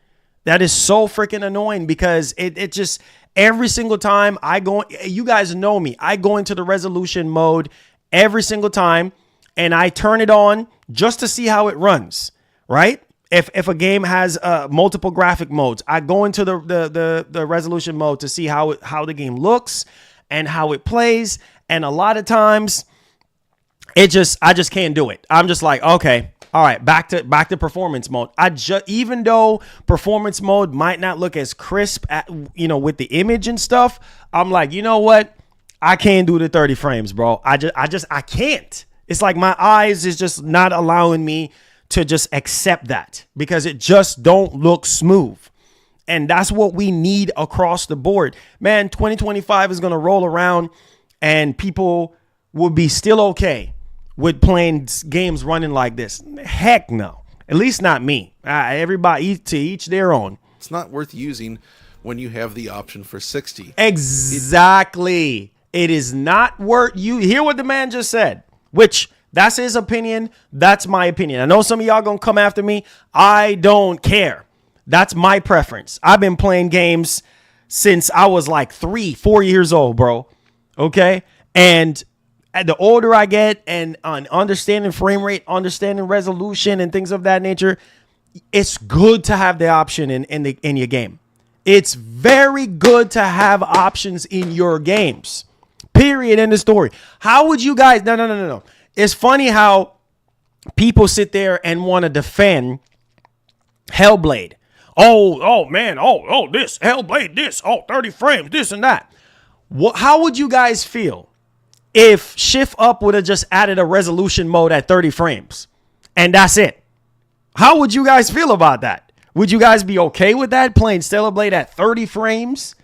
That is so freaking annoying because it just every single time I go, you guys know me, I go into the resolution mode every single time and I turn it on just to see how it runs, right? If a game has multiple graphic modes, I go into the resolution mode to see how the game looks and how it plays. And a lot of times I just can't do it. I'm just like, okay, all right, back to performance mode. Even though performance mode might not look as crisp with the image and stuff, I'm like, you know what? I can't do the 30 frames, bro. I can't. It's like my eyes is just not allowing me to just accept that because it just don't look smooth. And that's what we need across the board. Man, 2025 is going to roll around and people will be still okay with playing games running like this. Heck no. At least not me. Everybody to each their own. It's not worth using when you have the option for 60. Exactly. It is not worth you. Hear what the man just said, which that's his opinion. That's my opinion. I know some of y'all going to come after me. I don't care. That's my preference. I've been playing games since I was like 3-4 years old, bro. Okay. And the older I get and on understanding frame rate, understanding resolution and things of that nature, it's good to have the option in your game. It's very good to have options in your games. Period. End of story. How would you guys? No. It's funny how people sit there and want to defend Hellblade. Oh man. Oh, this Hellblade, this. Oh, 30 frames, this and that. How would you guys feel if Shift Up would have just added a resolution mode at 30 frames and that's it? How would you guys feel about that? Would you guys be okay with that, playing Stellar Blade at 30 frames?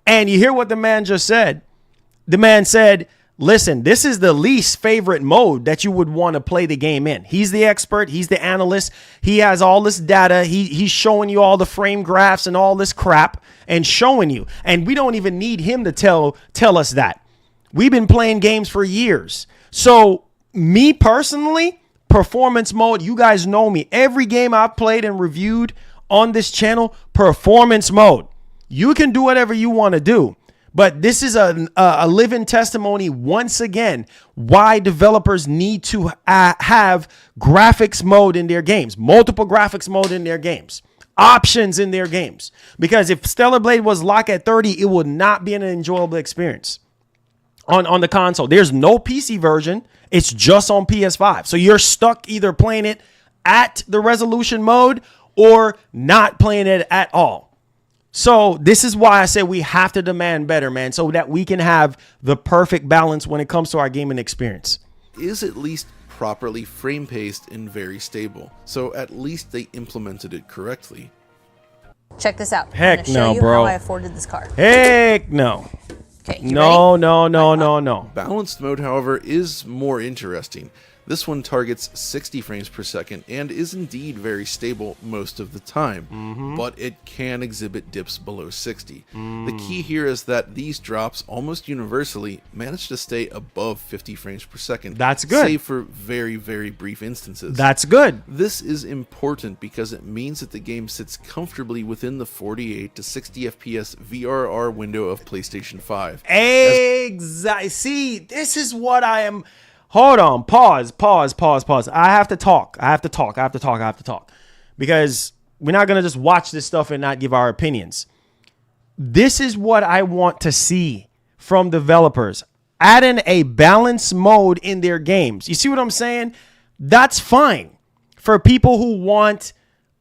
And you hear what the man just said. The man said, listen, this is the least favorite mode that you would want to play the game in. He's the expert. He's the analyst. He has all this data. He's showing you all the frame graphs and all this crap and showing you. And we don't even need him to tell us that. We've been playing games for years. So me personally, performance mode, you guys know me. Every game I've played and reviewed on this channel, performance mode. You can do whatever you want to do. But this is a living testimony once again why developers need to have graphics mode in their games, multiple graphics mode in their games, options in their games. Because if Stellar Blade was locked at 30, it would not be an enjoyable experience on the console. There's no PC version. It's just on PS5. So you're stuck either playing it at the resolution mode or not playing it at all. So this is why I say we have to demand better, man, so that we can have the perfect balance when it comes to our gaming experience. Is at least properly frame paced and very stable. So at least they implemented it correctly. Check this out. Heck I'm gonna show no, you bro. how I afforded this car. Heck no. Okay, you No, ready? no. Balanced mode, however, is more interesting. This one targets 60 frames per second and is indeed very stable most of the time, but it can exhibit dips below 60. The key here is that these drops almost universally manage to stay above 50 frames per second. That's good. Save for very, very brief instances. That's good. This is important because it means that the game sits comfortably within the 48 to 60 FPS VRR window of PlayStation 5. Exactly. See, this is what I am. Hold on. Pause. I have to talk. Because we're not going to just watch this stuff and not give our opinions. This is what I want to see from developers. Adding a balance mode in their games. You see what I'm saying? That's fine for people who want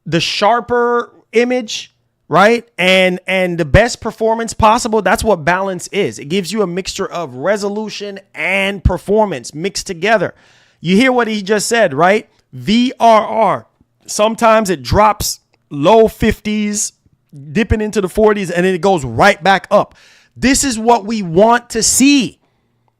the sharper image, right? And the best performance possible. That's what balance is. It gives you a mixture of resolution and performance mixed together. You hear what he just said, right? VRR. Sometimes it drops low 50s, dipping into the 40s, and then it goes right back up. This is what we want to see.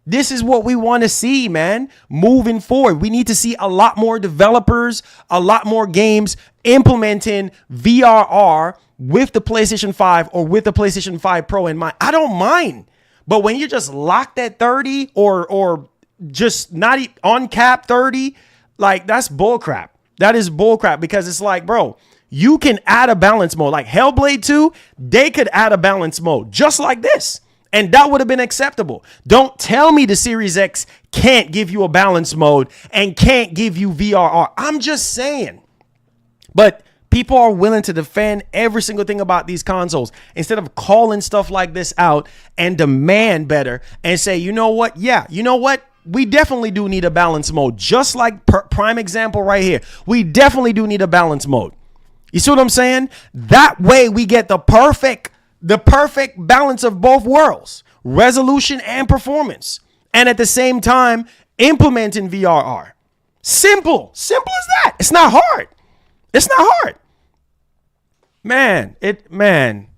This is what we want to see, man, moving forward. We need to see a lot more developers, a lot more games implementing VRR with the PlayStation 5 or with the PlayStation 5 Pro in mind. I don't mind. But when you're just locked at 30 or just not on cap 30, like that's bullcrap. That is bullcrap because it's like, bro, you can add a balance mode. Like Hellblade 2, they could add a balance mode just like this. And that would have been acceptable. Don't tell me the Series X can't give you a balance mode and can't give you VRR. I'm just saying. But People are willing to defend every single thing about these consoles instead of calling stuff like this out and demand better and say, you know what? Yeah, you know what? We definitely do need a balance mode. Just like prime example right here. We definitely do need a balance mode. You see what I'm saying? That way we get the perfect balance of both worlds, resolution and performance. And at the same time, implementing VRR. Simple as that. It's not hard. It's not hard. Man,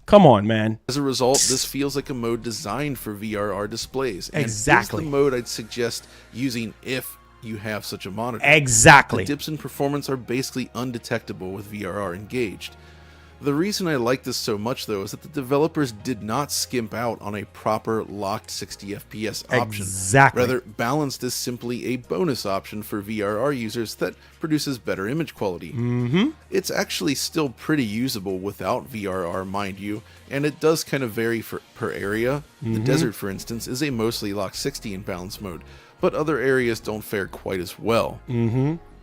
come on, man. As a result, this feels like a mode designed for VRR displays. And Exactly. It's the mode I'd suggest using if you have such a monitor. Exactly. The dips in performance are basically undetectable with VRR engaged. The reason I like this so much, though, is that the developers did not skimp out on a proper locked 60 FPS option. Exactly. Rather, balanced is simply a bonus option for VRR users that produces better image quality. It's actually still pretty usable without VRR, mind you, and it does kind of vary per area. The desert, for instance, is a mostly locked 60 in balance mode, but other areas don't fare quite as well.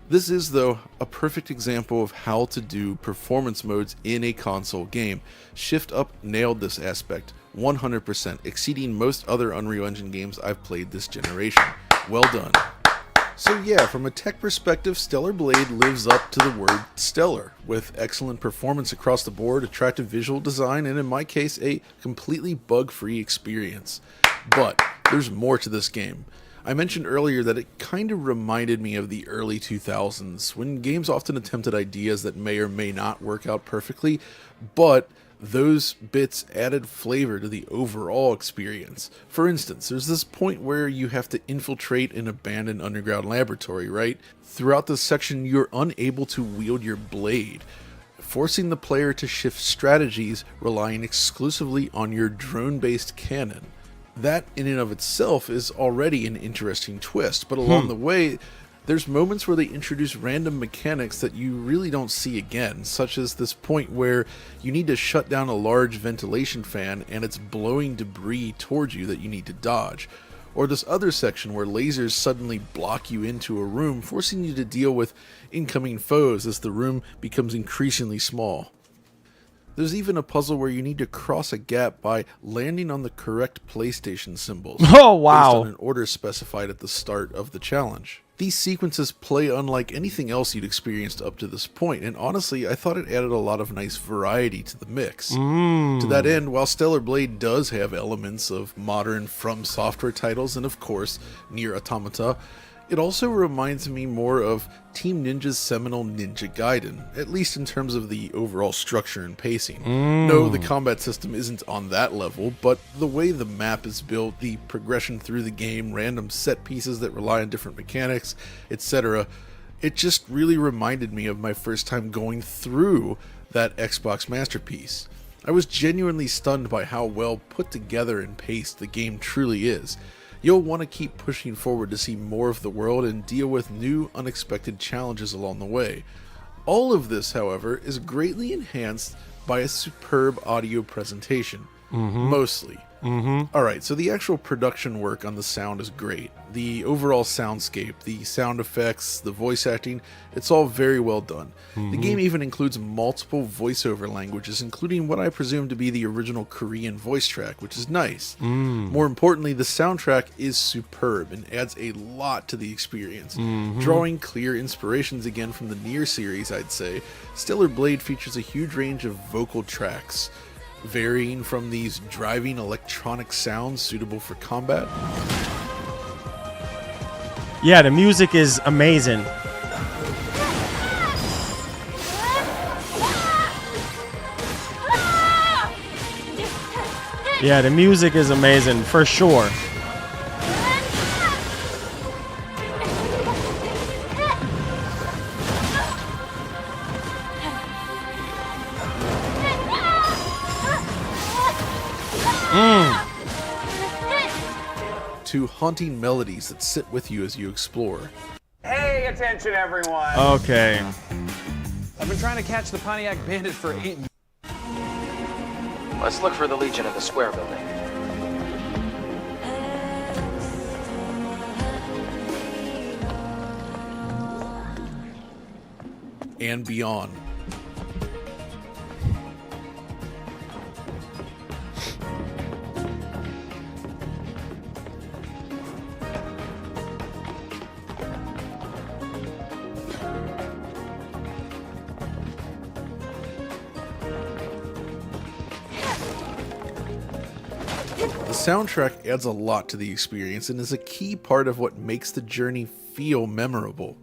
This is, though, a perfect example of how to do performance modes in a console game. Shift Up nailed this aspect 100%, exceeding most other Unreal Engine games I've played this generation. Well done. So yeah, from a tech perspective, Stellar Blade lives up to the word stellar, with excellent performance across the board, attractive visual design, and in my case, a completely bug-free experience. But there's more to this game. I mentioned earlier that it kind of reminded me of the early 2000s, when games often attempted ideas that may or may not work out perfectly, but those bits added flavor to the overall experience. For instance, there's this point where you have to infiltrate an abandoned underground laboratory, right? Throughout this section, you're unable to wield your blade, forcing the player to shift strategies relying exclusively on your drone-based cannon. That in and of itself is already an interesting twist, but along the way, there's moments where they introduce random mechanics that you really don't see again, such as this point where you need to shut down a large ventilation fan and it's blowing debris towards you that you need to dodge. Or this other section where lasers suddenly block you into a room, forcing you to deal with incoming foes as the room becomes increasingly small. There's even a puzzle where you need to cross a gap by landing on the correct PlayStation symbols. Oh, wow. Based on an order specified at the start of the challenge. These sequences play unlike anything else you'd experienced up to this point, and honestly, I thought it added a lot of nice variety to the mix. To that end, while Stellar Blade does have elements of modern From Software titles and of course, Nier Automata, it also reminds me more of Team Ninja's seminal Ninja Gaiden, at least in terms of the overall structure and pacing. No, the combat system isn't on that level, but the way the map is built, the progression through the game, random set pieces that rely on different mechanics, etc., it just really reminded me of my first time going through that Xbox masterpiece. I was genuinely stunned by how well put together and paced the game truly is. You'll want to keep pushing forward to see more of the world and deal with new, unexpected challenges along the way. All of this, however, is greatly enhanced by a superb audio presentation. Mostly. Alright, so the actual production work on the sound is great. The overall soundscape, the sound effects, the voice acting, it's all very well done. The game even includes multiple voiceover languages, including what I presume to be the original Korean voice track, which is nice. More importantly, the soundtrack is superb and adds a lot to the experience. Drawing clear inspirations again from the Nier series, I'd say, Stellar Blade features a huge range of vocal tracks, varying from these driving electronic sounds suitable for combat. Yeah, the music is amazing. Yeah, the music is amazing for sure. To haunting melodies that sit with you as you explore. Hey, attention everyone! Okay. I've been trying to catch the Pontiac Bandit for 8 years. Let's look for the Legion of the Square building. And beyond. The soundtrack adds a lot to the experience and is a key part of what makes the journey feel memorable.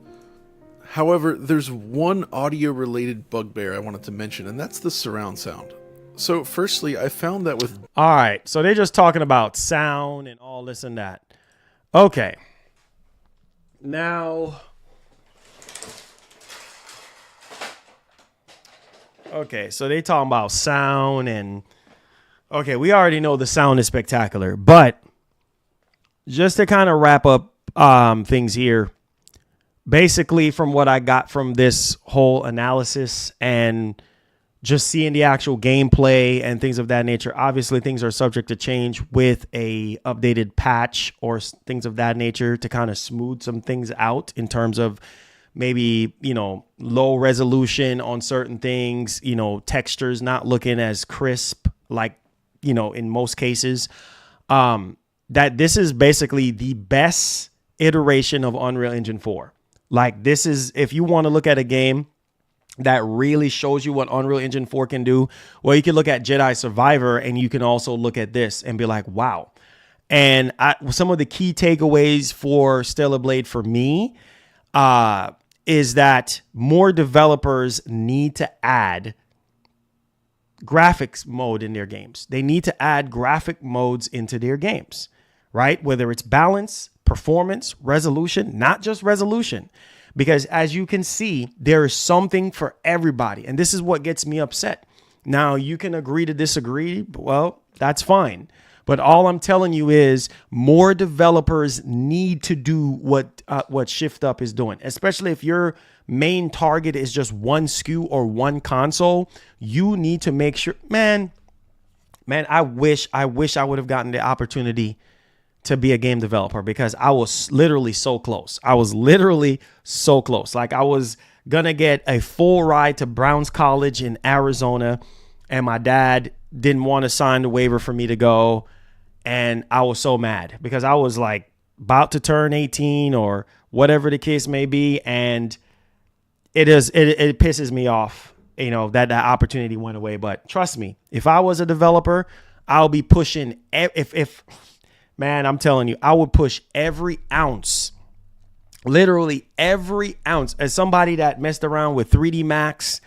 However, there's one audio-related bugbear I wanted to mention, and that's the surround sound. So firstly, I found that with... All right, so they're just talking about sound and all this and that. Okay. Now... Okay, so they talking about sound and... Okay, we already know the sound is spectacular, but just to kind of wrap up things here, basically from what I got from this whole analysis and just seeing the actual gameplay and things of that nature, obviously things are subject to change with a updated patch or things of that nature to kind of smooth some things out in terms of maybe, you know, low resolution on certain things, you know, textures not looking as crisp, like, you know, in most cases, that this is basically the best iteration of Unreal Engine 4. Like, this is, if you want to look at a game that really shows you what Unreal Engine 4 can do, well, you can look at Jedi Survivor and you can also look at this and be like, wow. And some of the key takeaways for Stellar Blade for me is that more developers need to add graphics mode in their games. They need to add graphic modes into their games, right? Whether it's balance, performance, resolution, not just resolution. Because as you can see, there is something for everybody. And this is what gets me upset. Now, you can agree to disagree. Well, that's fine. But all I'm telling you is more developers need to do what Shift Up is doing, especially if your main target is just one SKU or one console. You need to make sure, man, I wish I would have gotten the opportunity to be a game developer, because I was literally so close. Like, I was going to get a full ride to Browns College in Arizona, and my dad didn't want to sign the waiver for me to go. And I was so mad because I was like about to turn 18 or whatever the case may be. And it pisses me off, you know, that opportunity went away. But trust me, if I was a developer, I'll be pushing man, I'm telling you, I would push every ounce, literally every ounce. As somebody that messed around with 3D Max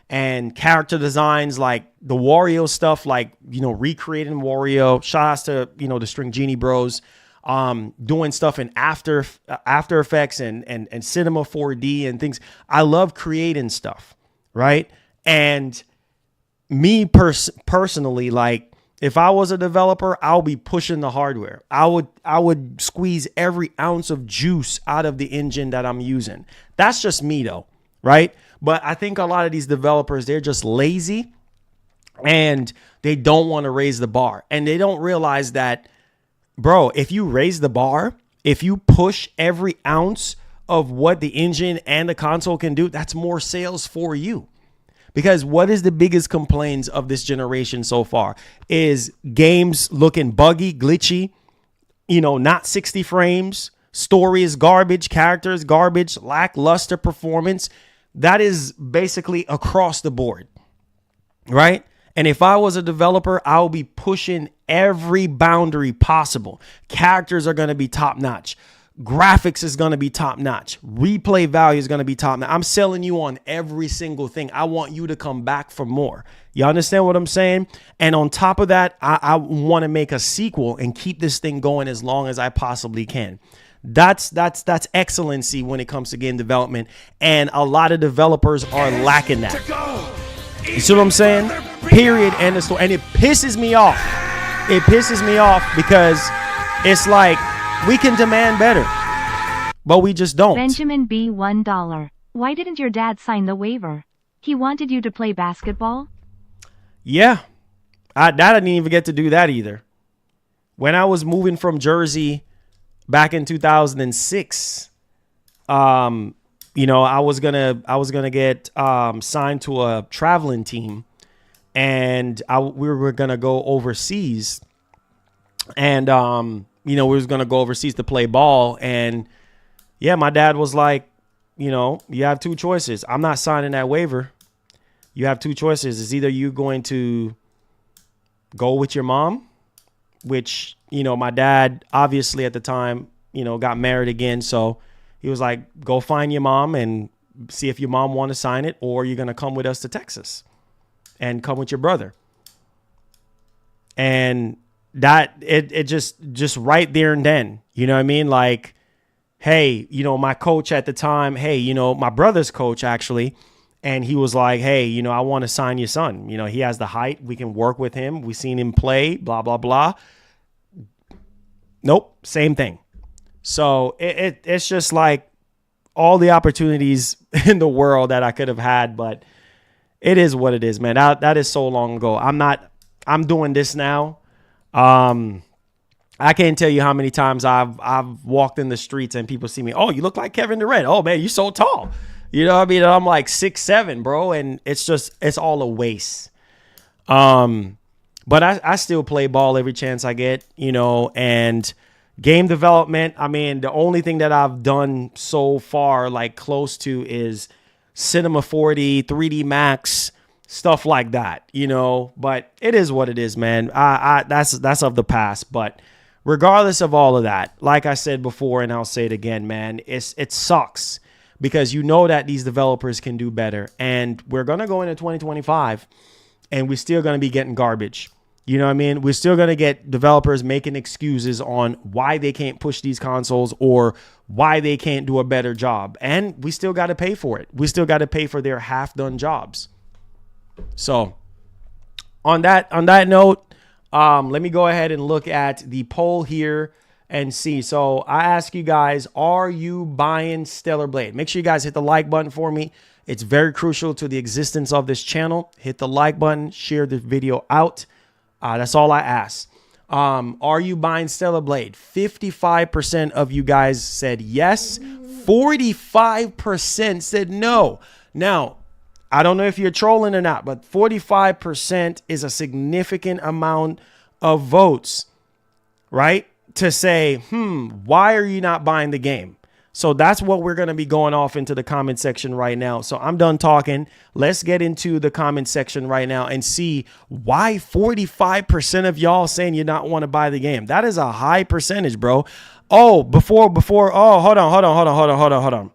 and character designs, like the Wario stuff, like, you know, recreating Wario, shout outs to, you know, the String Genie Bros, doing stuff in After Effects and Cinema 4D and things. I love creating stuff, right? And me personally, like, if I was a developer, I'll be pushing the hardware. I would squeeze every ounce of juice out of the engine that I'm using. That's just me though, right? But I think a lot of these developers, they're just lazy and they don't want to raise the bar. And they don't realize that, bro, if you raise the bar, if you push every ounce of what the engine and the console can do, that's more sales for you. Because what is the biggest complaints of this generation so far is games looking buggy, glitchy, you know, not 60 frames, story is garbage, characters garbage, lackluster performance. That is basically across the board, right? And if I was a developer, I'll be pushing every boundary possible. Characters are going to be top notch. Graphics is going to be top notch. Replay value is going to be top notch. I'm selling you on every single thing. I want you to come back for more. You understand what I'm saying? And on top of that, I want to make a sequel and keep this thing going as long as I possibly can. That's excellency when it comes to game development. And a lot of developers are lacking that. You see what I'm saying? Period. End of story. And it pisses me off. It pisses me off because it's like, we can demand better, but we just don't. Benjamin B. $1. Why didn't your dad sign the waiver? He wanted you to play basketball? Yeah. I didn't even get to do that either. When I was moving from Jersey back in 2006, you know, I was gonna get signed to a traveling team, and we were gonna go overseas, and you know, we was going to go overseas to play ball. And yeah, my dad was like, you know, you have two choices. I'm not signing that waiver. You have two choices. It's either you going to go with your mom which, you know, my dad obviously at the time, you know, got married again. So he was like, go find your mom and see if your mom want to sign it, or you're going to come with us to Texas and come with your brother. And that it just right there and then, you know what I mean? Like, hey, you know, my coach at the time, hey, you know, my brother's coach actually, and he was like, hey, you know, I want to sign your son. You know, he has the height. We can work with him. We seen him play, blah, blah, blah. Nope. Same thing. So it's just like all the opportunities in the world that I could have had, but it is what it is, man. That is so long ago. I'm doing this now. I can't tell you how many times I've walked in the streets and people see me. Oh, you look like Kevin Durant. Oh man, you're so tall. You know what I mean? And I'm like 6'7", bro. And it's all a waste. But I still play ball every chance I get, you know, and game development. I mean, the only thing that I've done so far, like close to, is Cinema 4D, 3D Max, stuff like that, you know, but it is what it is, man. That's of the past. But regardless of all of that, like I said before, and I'll say it again, man, it sucks because you know that these developers can do better. And we're going to go into 2025 and we're still going to be getting garbage. You know what I mean? We're still going to get developers making excuses on why they can't push these consoles or why they can't do a better job. And we still got to pay for it. We still got to pay for their half-done jobs. So on that note, let me go ahead and look at the poll here and see. So I ask you guys, are you buying Stellar Blade? Make sure you guys hit the like button for me. It's very crucial to the existence of this channel. Hit the like button, share the video out. That's all I ask. Are you buying Stellar Blade? 55% of you guys said yes. 45% said no. Now, I don't know if you're trolling or not, but 45% is a significant amount of votes, right? To say, why are you not buying the game? So that's what we're going to be going off into the comment section right now. So I'm done talking. Let's get into the comment section right now and see why 45% of y'all saying you not want to buy the game. That is a high percentage, bro. Oh, hold on.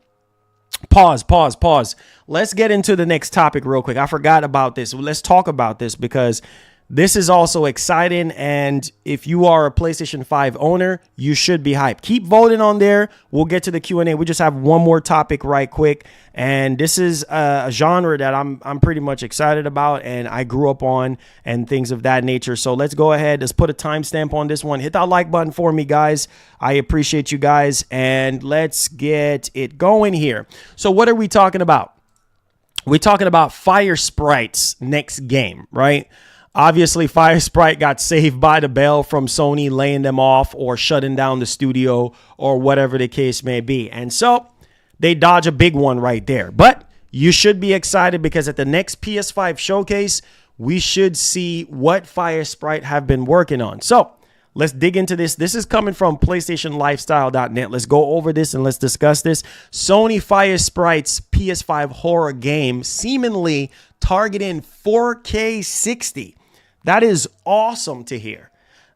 Pause. Let's get into the next topic real quick. I forgot about this. Let's talk about this because this is also exciting. And if you are a PlayStation 5 owner, you should be hyped. Keep voting on there. We'll get to the Q&A. We just have one more topic right quick. And this is a genre that I'm pretty much excited about and I grew up on and things of that nature. So let's go ahead. Let's put a timestamp on this one. Hit that like button for me, guys. I appreciate you guys. And let's get it going here. So what are we talking about? We're talking about Fire Sprite's next game, right? Obviously, Fire Sprite got saved by the bell from Sony laying them off or shutting down the studio or whatever the case may be. And so they dodge a big one right there. But you should be excited because at the next PS5 showcase, we should see what Fire Sprite have been working on. So let's dig into this. This is coming from PlayStationLifestyle.net. Let's go over this and let's discuss this. Sony Fire Sprite's PS5 horror game seemingly targeting 4K 60. That is awesome to hear.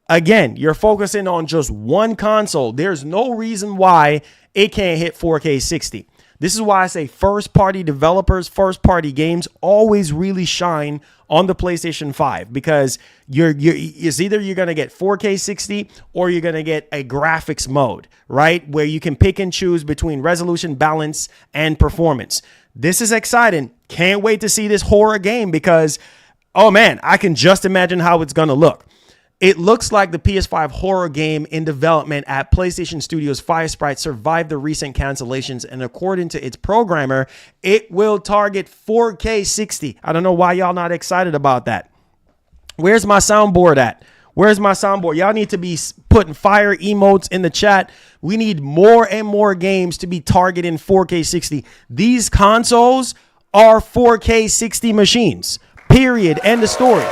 Again, you're focusing on just one console. There's no reason why it can't hit 4K 60. This is why I say first-party developers, first-party games always really shine on the PlayStation 5 because it's either you're going to get 4K 60 or you're going to get a graphics mode, right? Where you can pick and choose between resolution, balance, and performance. This is exciting. Can't wait to see this horror game because, oh man, I can just imagine how it's going to look. It looks like the PS5 horror game in development at PlayStation Studios Fire Sprite survived the recent cancellations, and according to its programmer, it will target 4K 60. I don't know why y'all not excited about that. Where's my soundboard at? Where's my soundboard? Y'all need to be putting fire emotes in the chat. We need more and more games to be targeting 4K 60. These consoles are 4K 60 machines. Period. End of story.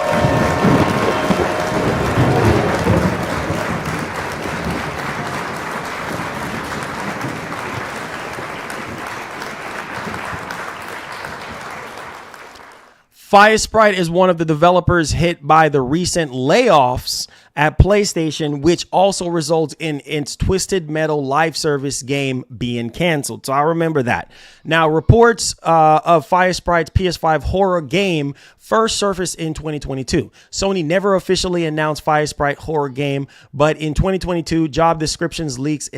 Firesprite is one of the developers hit by the recent layoffs at PlayStation, which also results in its Twisted Metal live service game being canceled. So I remember that. Now, reports of Firesprite's PS5 horror game first surfaced in 2022. Sony never officially announced Firesprite horror game, but in 2022, job descriptions leaks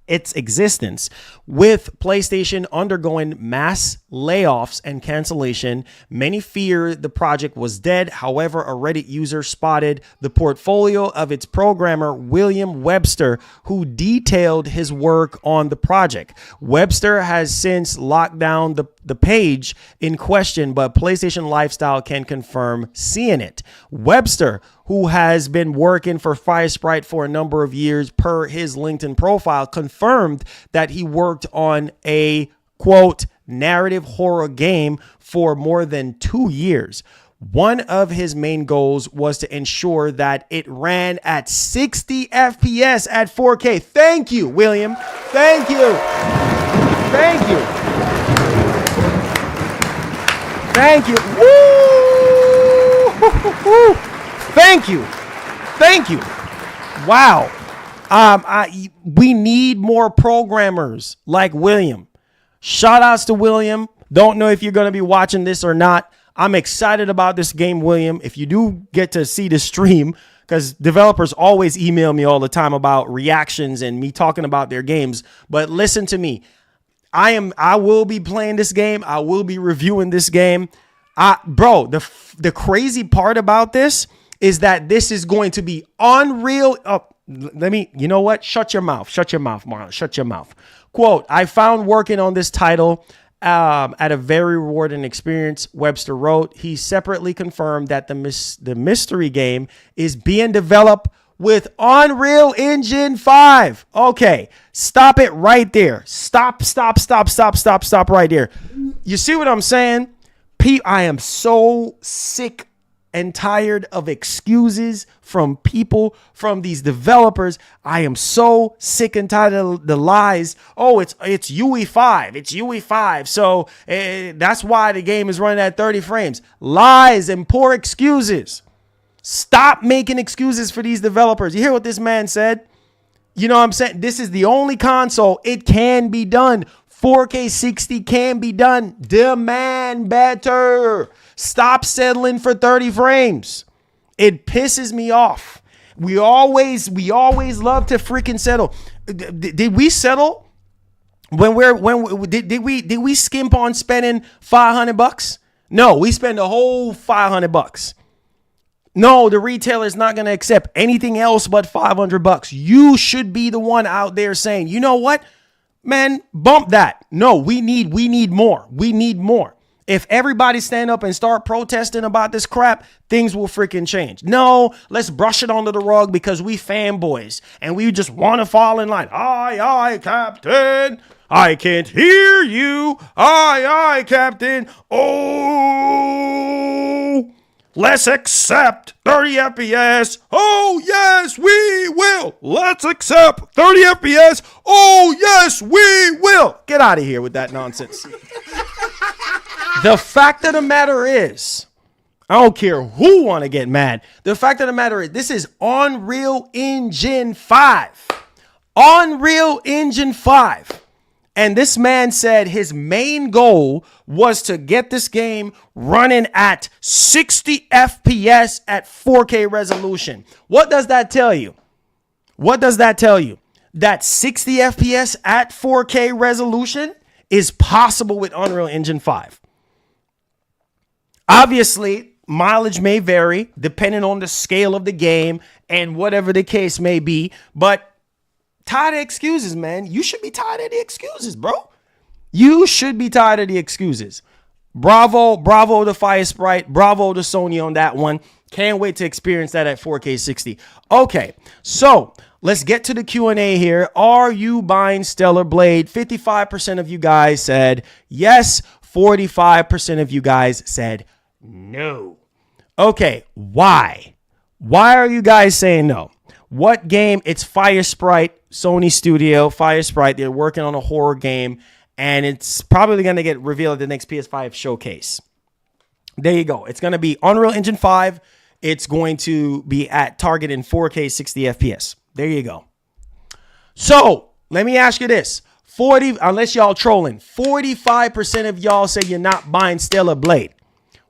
its existence. With PlayStation undergoing mass layoffs and cancellation, many fear the project was dead. However, a Reddit user spotted the portfolio of its programmer, William Webster, who detailed his work on the project. Webster has since locked down the page in question, but PlayStation Lifestyle can confirm seeing it. Webster, who has been working for Firesprite for a number of years per his LinkedIn profile, confirmed that he worked on a, quote, narrative horror game for more than 2 years. One of his main goals was to ensure that it ran at 60 FPS at 4K. Thank you, William. Thank you. Thank you. Thank you. Woo! Thank you. Thank you. Wow. We need more programmers like William. Shout outs to William. Don't know if you're going to be watching this or not. I'm excited about this game, William. If you do get to see the stream, because developers always email me all the time about reactions and me talking about their games. But listen to me. I will be playing this game. I will be reviewing this game. Bro, the crazy part about this is that this is going to be Unreal. You know what? Shut your mouth. Shut your mouth, Marlon. Shut your mouth. Quote, I found working on this title at a very rewarding experience, Webster wrote. He separately confirmed that the mystery game is being developed with Unreal Engine 5. Okay, stop it right there. Stop right there. You see what I'm saying? I am so sick and tired of excuses from people, from these developers. I am so sick and tired of the lies. Oh, it's UE5. It's UE5. So that's why the game is running at 30 frames. Lies and poor excuses. Stop making excuses for these developers. You hear what this man said? You know what I'm saying? This is the only console. It can be done. 4K 60 can be done. Demand better. Stop settling for 30 frames. It pisses me off. We always love to freaking settle. Did we settle did we skimp on spending $500? No, we spend a whole $500. No, the retailer's not going to accept anything else but $500. You should be the one out there saying, you know what, man, bump that. No, we need more. We need more. If everybody stand up and start protesting about this crap, things will freaking change. No, let's brush it under the rug because we fanboys and we just want to fall in line. Aye, aye, Captain. I can't hear you. Aye, aye, Captain. Oh, let's accept 30 FPS. Oh, yes, we will. Let's accept 30 FPS. Oh, yes, we will. Get out of here with that nonsense. The fact of the matter is, I don't care who want to get mad. The fact of the matter is, this is Unreal Engine 5. Unreal Engine 5. And this man said his main goal was to get this game running at 60 FPS at 4K resolution. What does that tell you? What does that tell you? That 60 FPS at 4K resolution is possible with Unreal Engine 5. Obviously, mileage may vary depending on the scale of the game and whatever the case may be, but tired of excuses, man. You should be tired of the excuses, bro. You should be tired of the excuses. Bravo to Firesprite. Bravo to Sony on that one. Can't wait to experience that at 4K 60. Okay, so let's get to the Q&A here. Are you buying Stellar Blade? 55% of you guys said yes. 45% of you guys said no. Okay, why? Why are you guys saying no? What game? It's Firesprite, Sony Studio, Firesprite. They're working on a horror game, and it's probably going to get revealed at the next PS5 showcase. There you go. It's going to be Unreal Engine 5. It's going to be at targeting 4K 60 FPS. There you go. So let me ask you this. Unless y'all trolling, 45% of y'all say you're not buying Stellar Blade.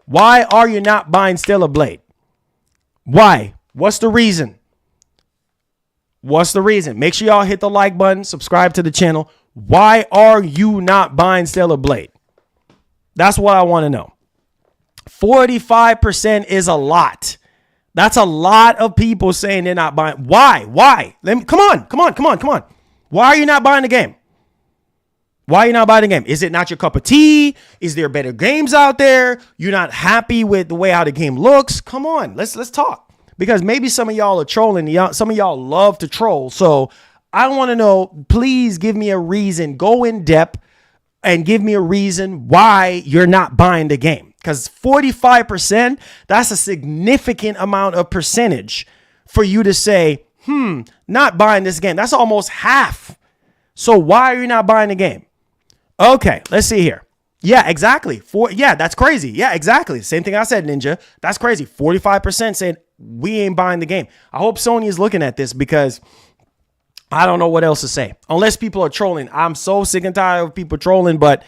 Why are you not buying Stellar Blade? Why? What's the reason? What's the reason? Make sure y'all hit the like button, subscribe to the channel. Why are you not buying Stellar Blade? That's what I want to know. 45% is a lot. That's a lot of people saying they're not buying. Why? Come on. Why are you not buying the game? Why are you not buying the game? Is it not your cup of tea? Is there better games out there? You're not happy with the way how the game looks? Come on, let's talk. Because maybe some of y'all are trolling. Some of y'all love to troll. So I want to know, please give me a reason. Go in depth and give me a reason why you're not buying the game. Because 45%, that's a significant amount of percentage for you to say, not buying this game. That's almost half. So why are you not buying the game? Okay, let's see here. Yeah, exactly. That's crazy. Yeah, exactly. Same thing I said, Ninja. That's crazy. 45% said we ain't buying the game. I hope Sony is looking at this because I don't know what else to say. Unless people are trolling. I'm so sick and tired of people trolling, but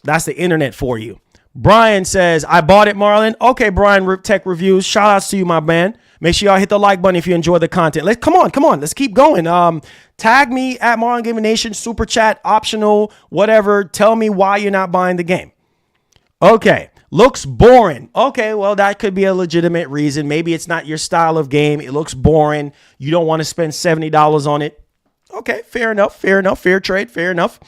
that's the internet for you. Brian says, I bought it, Marlon. Okay, Brian, Tech Reviews. Shout outs to you, my man. Make sure y'all hit the like button if you enjoy the content. Come on. Let's keep going. Tag me at Marlon Gaming Nation, super chat, optional, whatever. Tell me why you're not buying the game. Okay. Looks boring. Okay, well, that could be a legitimate reason. Maybe it's not your style of game. It looks boring. You don't want to spend $70 on it. Okay, fair enough. Fair trade. Fair enough.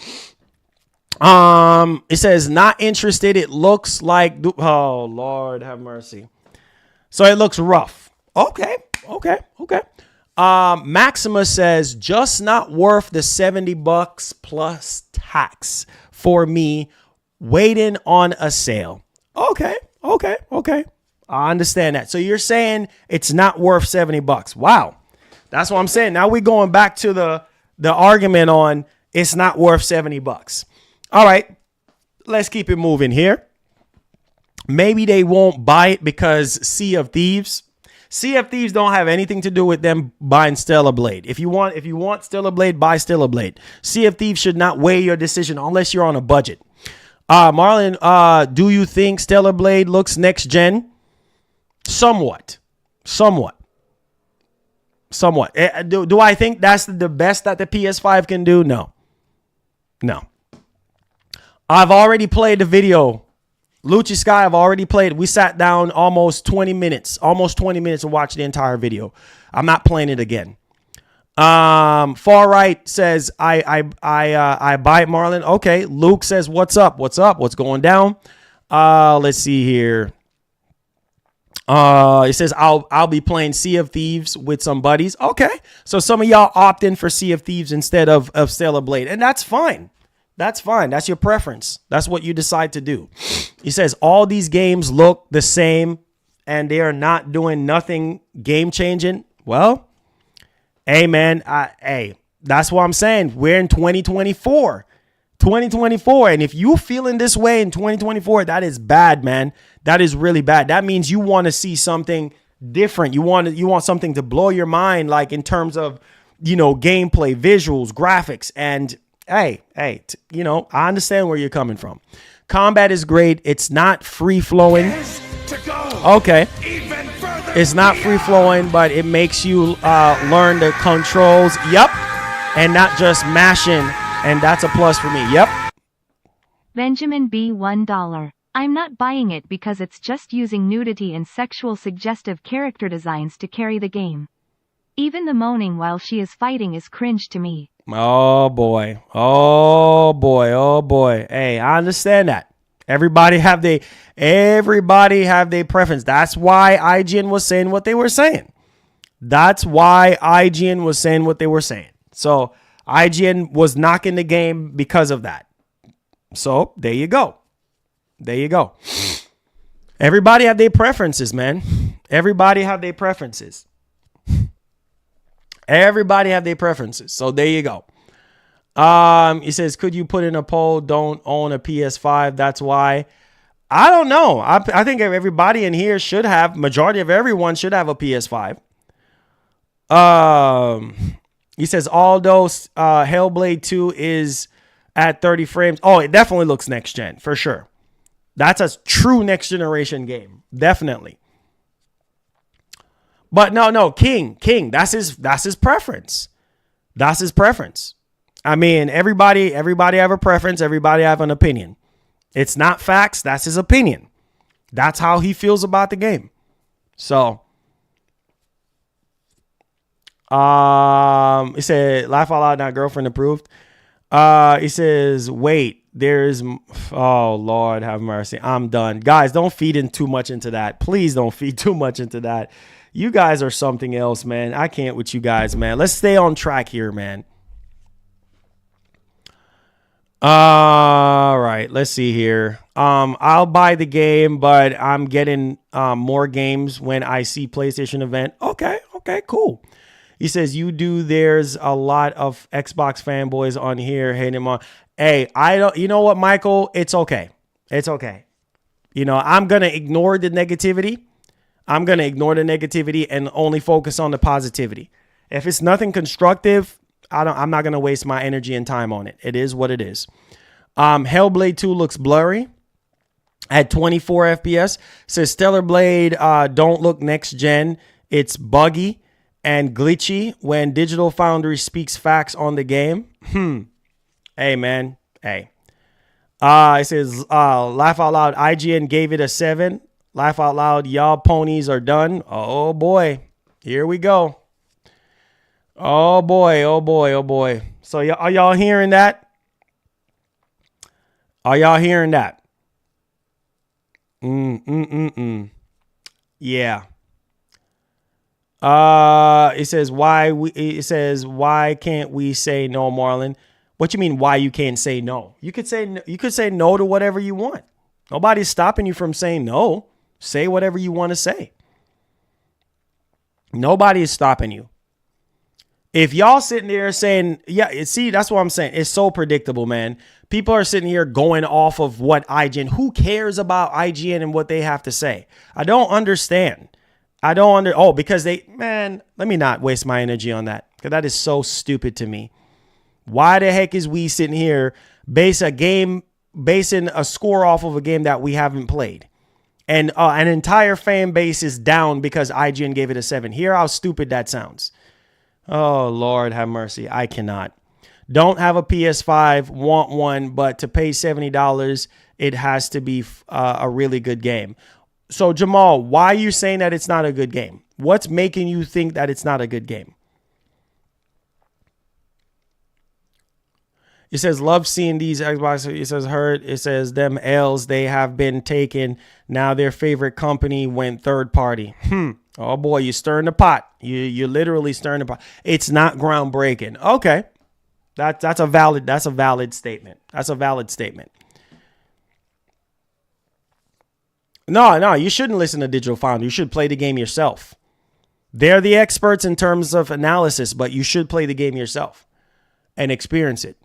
It says not interested. It looks like, oh, Lord have mercy. So it looks rough. Okay. Maximus says just not worth the $70 plus tax for me waiting on a sale. Okay. I understand that. So you're saying it's not worth $70. Wow. That's what I'm saying. Now we're going back to the argument on it's not worth $70. All right. Let's keep it moving here. Maybe they won't buy it because Sea of Thieves don't have anything to do with them buying Stellar Blade. If you want Stellar Blade, buy Stellar Blade. Sea of Thieves should not weigh your decision unless you're on a budget. Marlon, do you think Stellar Blade looks next gen? Somewhat. Do I think that's the best that the PS5 can do? No. I've already played the video. Lucci Sky, I've already played. We sat down almost 20 minutes to watch the entire video. I'm not playing it again. Far Right says, I buy it, Marlon. Okay. Luke says, what's up? What's going down? Let's see here. It says, I'll be playing Sea of Thieves with some buddies. Okay. So some of y'all opt in for Sea of Thieves instead of Stellar Blade. And that's fine. That's your preference. That's what you decide to do. He says all these games look the same and they are not doing nothing game changing. Well, hey man, that's what I'm saying. We're in 2024. And if you feeling this way in 2024, that is bad, man. That is really bad. That means you want to see something different. You want something to blow your mind, like in terms of, gameplay, visuals, graphics, and Hey, I understand where you're coming from. Combat is great. It's not free flowing. Okay. It's not free flowing, but it makes you learn the controls. Yep. And not just mashing. And that's a plus for me. Yep. Benjamin B. $1. I'm not buying it because it's just using nudity and sexual suggestive character designs to carry the game. Even the moaning while she is fighting is cringe to me. Oh boy. Hey, I understand that. Everybody have their preference. That's why IGN was saying what they were saying. So IGN was knocking the game because of that. So there you go. Everybody have their preferences, man. Everybody have their preferences. So there you go. He says, could you put in a poll? Don't own a PS5. That's why. I don't know. I think everybody in here should have, majority of everyone should have a PS5. He says, although Hellblade 2 is at 30 frames. Oh, it definitely looks next gen for sure. That's a true next generation game. Definitely. But no, King, that's his preference. That's his preference. I mean, everybody have a preference. Everybody have an opinion. It's not facts. That's his opinion. That's how he feels about the game. So, he said, laugh out loud, not girlfriend approved. He says, wait, oh Lord, have mercy. I'm done. Guys, don't feed in too much into that. Please don't feed too much into that. You guys are something else, man. I can't with you guys, man. Let's stay on track here, man. All right, let's see here. I'll buy the game, but I'm getting more games when I see PlayStation event. Okay, cool. He says, you do. There's a lot of Xbox fanboys on here hating him on. Hey, you know what, Michael? It's okay. It's okay. You know, I'm going to ignore the negativity. And only focus on the positivity. If it's nothing constructive, I'm not going to waste my energy and time on it. It is what it is. Hellblade 2 looks blurry at 24 FPS. Says Stellar Blade don't look next gen. It's buggy and glitchy when Digital Foundry speaks facts on the game. Hey, man. Hey. It says, laugh out loud. IGN gave it a 7. Laugh out loud. Y'all ponies are done. Oh, boy. Here we go. Oh, boy. So, are y'all hearing that? Are y'all hearing that? Yeah. It says, why can't we say no, Marlon? What you mean, why you can't say no? You could say no to whatever you want. Nobody's stopping you from saying no. Say whatever you want to say. Nobody is stopping you. If y'all sitting there saying, yeah, see, that's what I'm saying. It's so predictable, man. People are sitting here going off of what IGN. Who cares about IGN and what they have to say? I don't understand. Because let me not waste my energy on that. Because that is so stupid to me. Why the heck is we sitting here basing a score off of a game that we haven't played? And an entire fan base is down because IGN gave it a 7. Hear how stupid that sounds. Oh, Lord, have mercy. I cannot. Don't have a PS5, want one, but to pay $70, it has to be a really good game. So, Jamal, why are you saying that it's not a good game? What's making you think that it's not a good game? It says, love seeing these Xbox. It says, heard. It says, them L's, they have been taken. Now their favorite company went third party. Oh, boy, you're stirring the pot. You're literally stirring the pot. It's not groundbreaking. Okay. That's a valid statement. That's a valid statement. No, you shouldn't listen to Digital Foundry. You should play the game yourself. They're the experts in terms of analysis, but you should play the game yourself and experience it.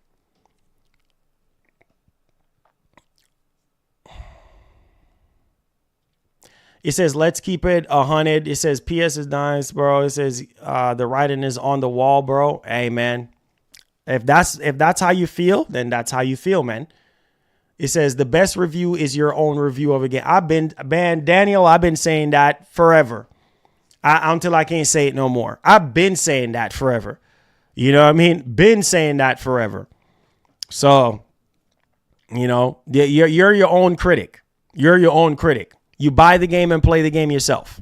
It says, let's keep it 100. It says, PS is nice, bro. It says, the writing is on the wall, bro. Hey, man. If that's how you feel, then that's how you feel, man. It says, the best review is your own review of a game. Daniel, I've been saying that forever. Until I can't say it no more. I've been saying that forever. You know what I mean? Been saying that forever. So, you know, you're your own critic. You're your own critic. You buy the game and play the game yourself.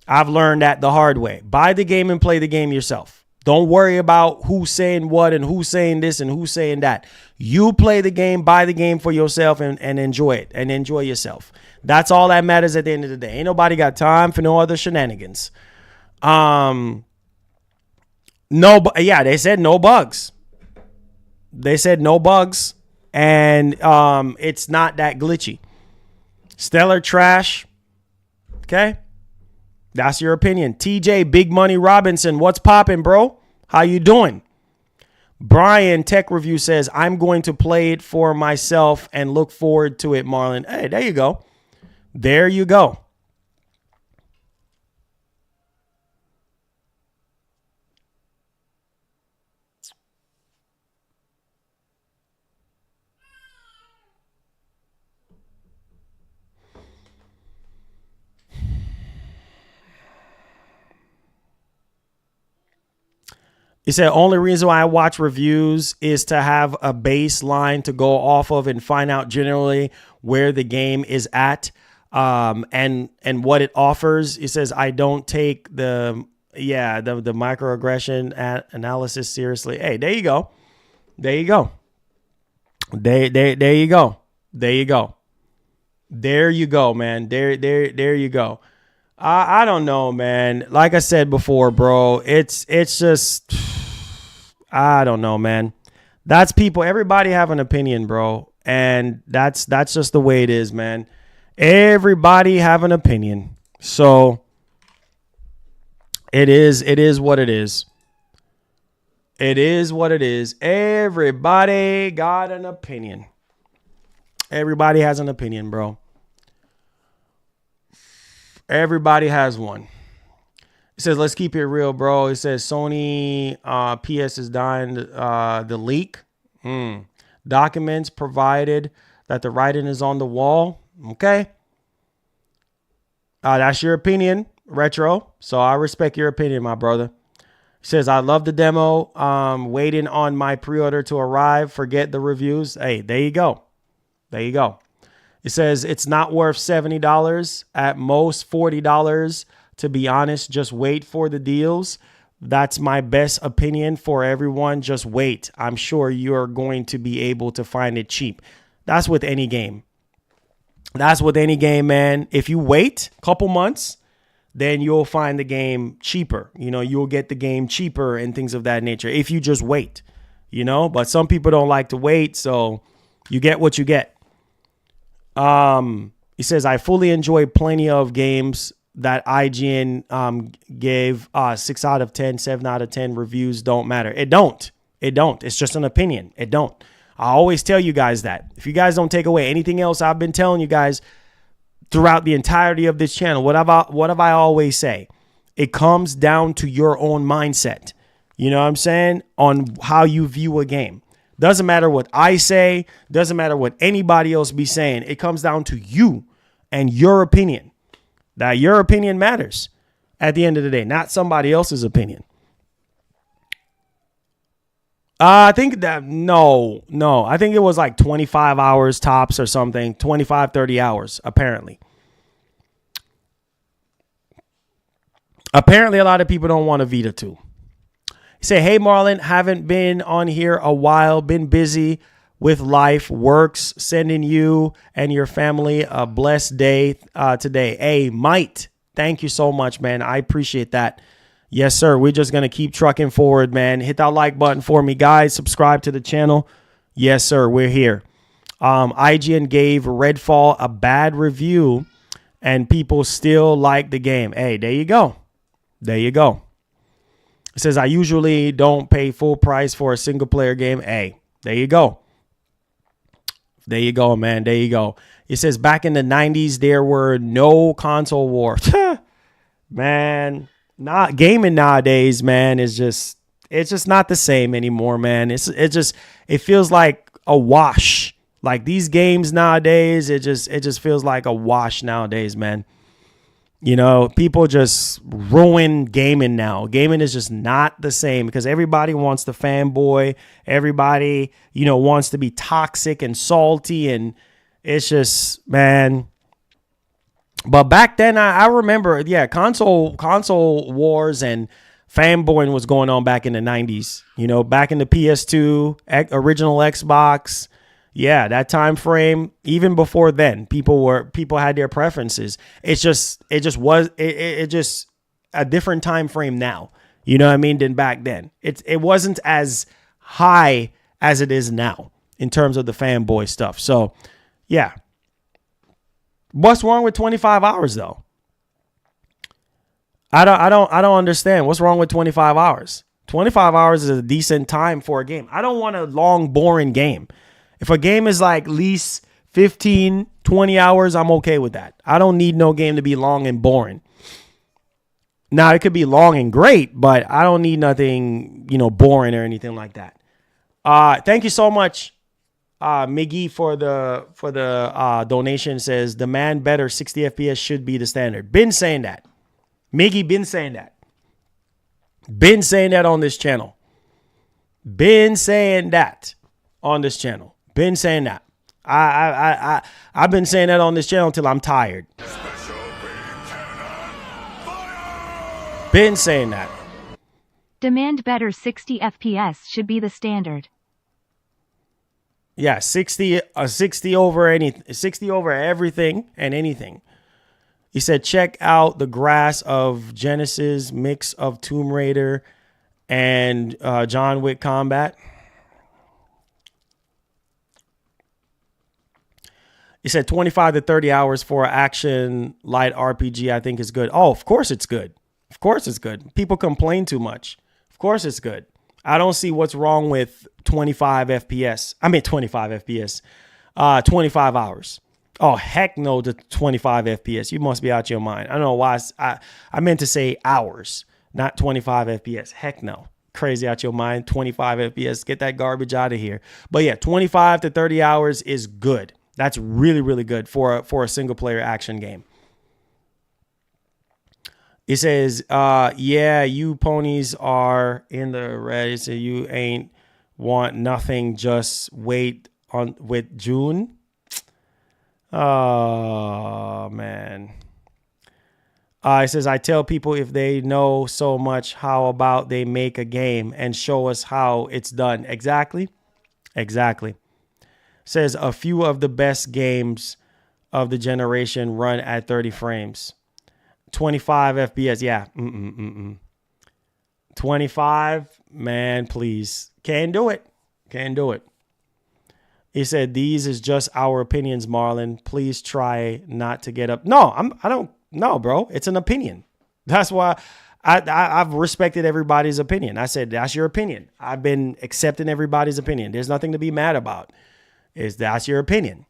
I've learned that the hard way. Buy the game and play the game yourself. Don't worry about who's saying what and who's saying this and who's saying that. You play the game, buy the game for yourself and enjoy it and enjoy yourself. That's all that matters at the end of the day. Ain't nobody got time for no other shenanigans. They said no bugs. They said no bugs and it's not that glitchy. Stellar trash. Okay. That's your opinion. TJ Big Money Robinson. What's popping, bro? How you doing? Brian Tech Review says, I'm going to play it for myself and look forward to it, Marlon. Hey, there you go. There you go. He said, only reason why I watch reviews is to have a baseline to go off of and find out generally where the game is at, and what it offers. He says, I don't take the microaggression analysis seriously. Hey, there you go. There you go. There you go. There you go. There you go, man. There you go. I don't know, man. Like I said before, bro, it's just, I don't know, man. That's people. Everybody have an opinion, bro. And that's just the way it is, man. Everybody have an opinion. So it is what it is. It is what it is. Everybody got an opinion. Everybody has an opinion, bro. Everybody has one. It says, let's keep it real, bro. It says Sony PS is dying the leak. Documents provided that the writing is on the wall. Okay. That's your opinion, Retro. So I respect your opinion, my brother. It says, I love the demo. Waiting on my pre-order to arrive. Forget the reviews. Hey, there you go. There you go. It says it's not worth $70, at most $40. To be honest, just wait for the deals. That's my best opinion for everyone. Just wait. I'm sure you're going to be able to find it cheap. That's with any game. That's with any game, man. If you wait a couple months, then you'll find the game cheaper. You know, you'll get the game cheaper and things of that nature if you just wait, you know. But some people don't like to wait, so you get what you get. He says, I fully enjoy plenty of games that IGN gave 6 out of 10, 7 out of 10 reviews don't matter. It don't. It's just an opinion. It don't. I always tell you guys that. If you guys don't take away anything else I've been telling you guys throughout the entirety of this channel, what have I always say? It comes down to your own mindset. You know what I'm saying? On how you view a game. Doesn't matter what I say. Doesn't matter what anybody else be saying. It comes down to you and your opinion. That your opinion matters at the end of the day, not somebody else's opinion. I think that, no. I think it was like 25 hours tops or something. 25, 30 hours, apparently. Apparently, a lot of people don't want a Vita 2. Say, hey, Marlon, haven't been on here a while. Been busy with life, works. Sending you and your family a blessed day today. Hey, Might, thank you so much, man. I appreciate that. Yes, sir. We're just going to keep trucking forward, man. Hit that like button for me, guys. Subscribe to the channel. Yes, sir. We're here. IGN gave Redfall a bad review, and people still like the game. Hey, there you go. There you go. It says, I usually don't pay full price for a single player game. Hey, there you go. There you go, man. There you go. It says, back in the 90s, there were no console wars. Man, not gaming nowadays, man, it's just not the same anymore, man. It feels like a wash. Like these games nowadays, it just feels like a wash nowadays, man. You know, people just ruin gaming now. Gaming is just not the same because everybody wants to fanboy. Everybody, you know, wants to be toxic and salty. And it's just, man. But back then, I remember, yeah, console wars and fanboying was going on back in the 90s. You know, back in the PS2, original Xbox. Yeah, that time frame, even before then, people had their preferences. It just a different time frame now. You know what I mean? Than back then. It wasn't as high as it is now in terms of the fanboy stuff. So, yeah. What's wrong with 25 hours though? I don't understand. What's wrong with 25 hours? 25 hours is a decent time for a game. I don't want a long, boring game. If a game is like at least 15, 20 hours, I'm okay with that. I don't need no game to be long and boring. Now, it could be long and great, but I don't need nothing, boring or anything like that. Thank you so much, Miggy, for the donation. Says demand better 60 FPS should be the standard. Been saying that. Miggy been saying that. Been saying that on this channel. Been saying that on this channel. Been saying that. I've been saying that on this channel until I'm tired. Been saying that. Demand better 60 FPS should be the standard. Yeah, 60 over 60 over everything and anything. He said, check out the grass of Genesis, mix of Tomb Raider and John Wick combat. He said 25 to 30 hours for an action light RPG, I think is good. Oh, of course it's good. Of course it's good. People complain too much. Of course it's good. I don't see what's wrong with 25 FPS. I mean 25 FPS. 25 hours. Oh, heck no to 25 FPS. You must be out your mind. I don't know why. I meant to say hours, not 25 FPS. Heck no. Crazy out your mind. 25 FPS. Get that garbage out of here. But yeah, 25 to 30 hours is good. That's really, really good for a single player action game. It says, yeah, you ponies are in the red. It says you ain't want nothing. Just wait on with June. Oh, man. It says, I tell people if they know so much, how about they make a game and show us how it's done? Exactly. Exactly. Says a few of the best games of the generation run at 30 frames. 25 FPS. Yeah. 25. Man, please. Can't do it. Can't do it. He said, these is just our opinions, Marlon. Please try not to get up. No, I don't know, bro. It's an opinion. That's why I've respected everybody's opinion. I said, that's your opinion. I've been accepting everybody's opinion. There's nothing to be mad about. That's your opinion.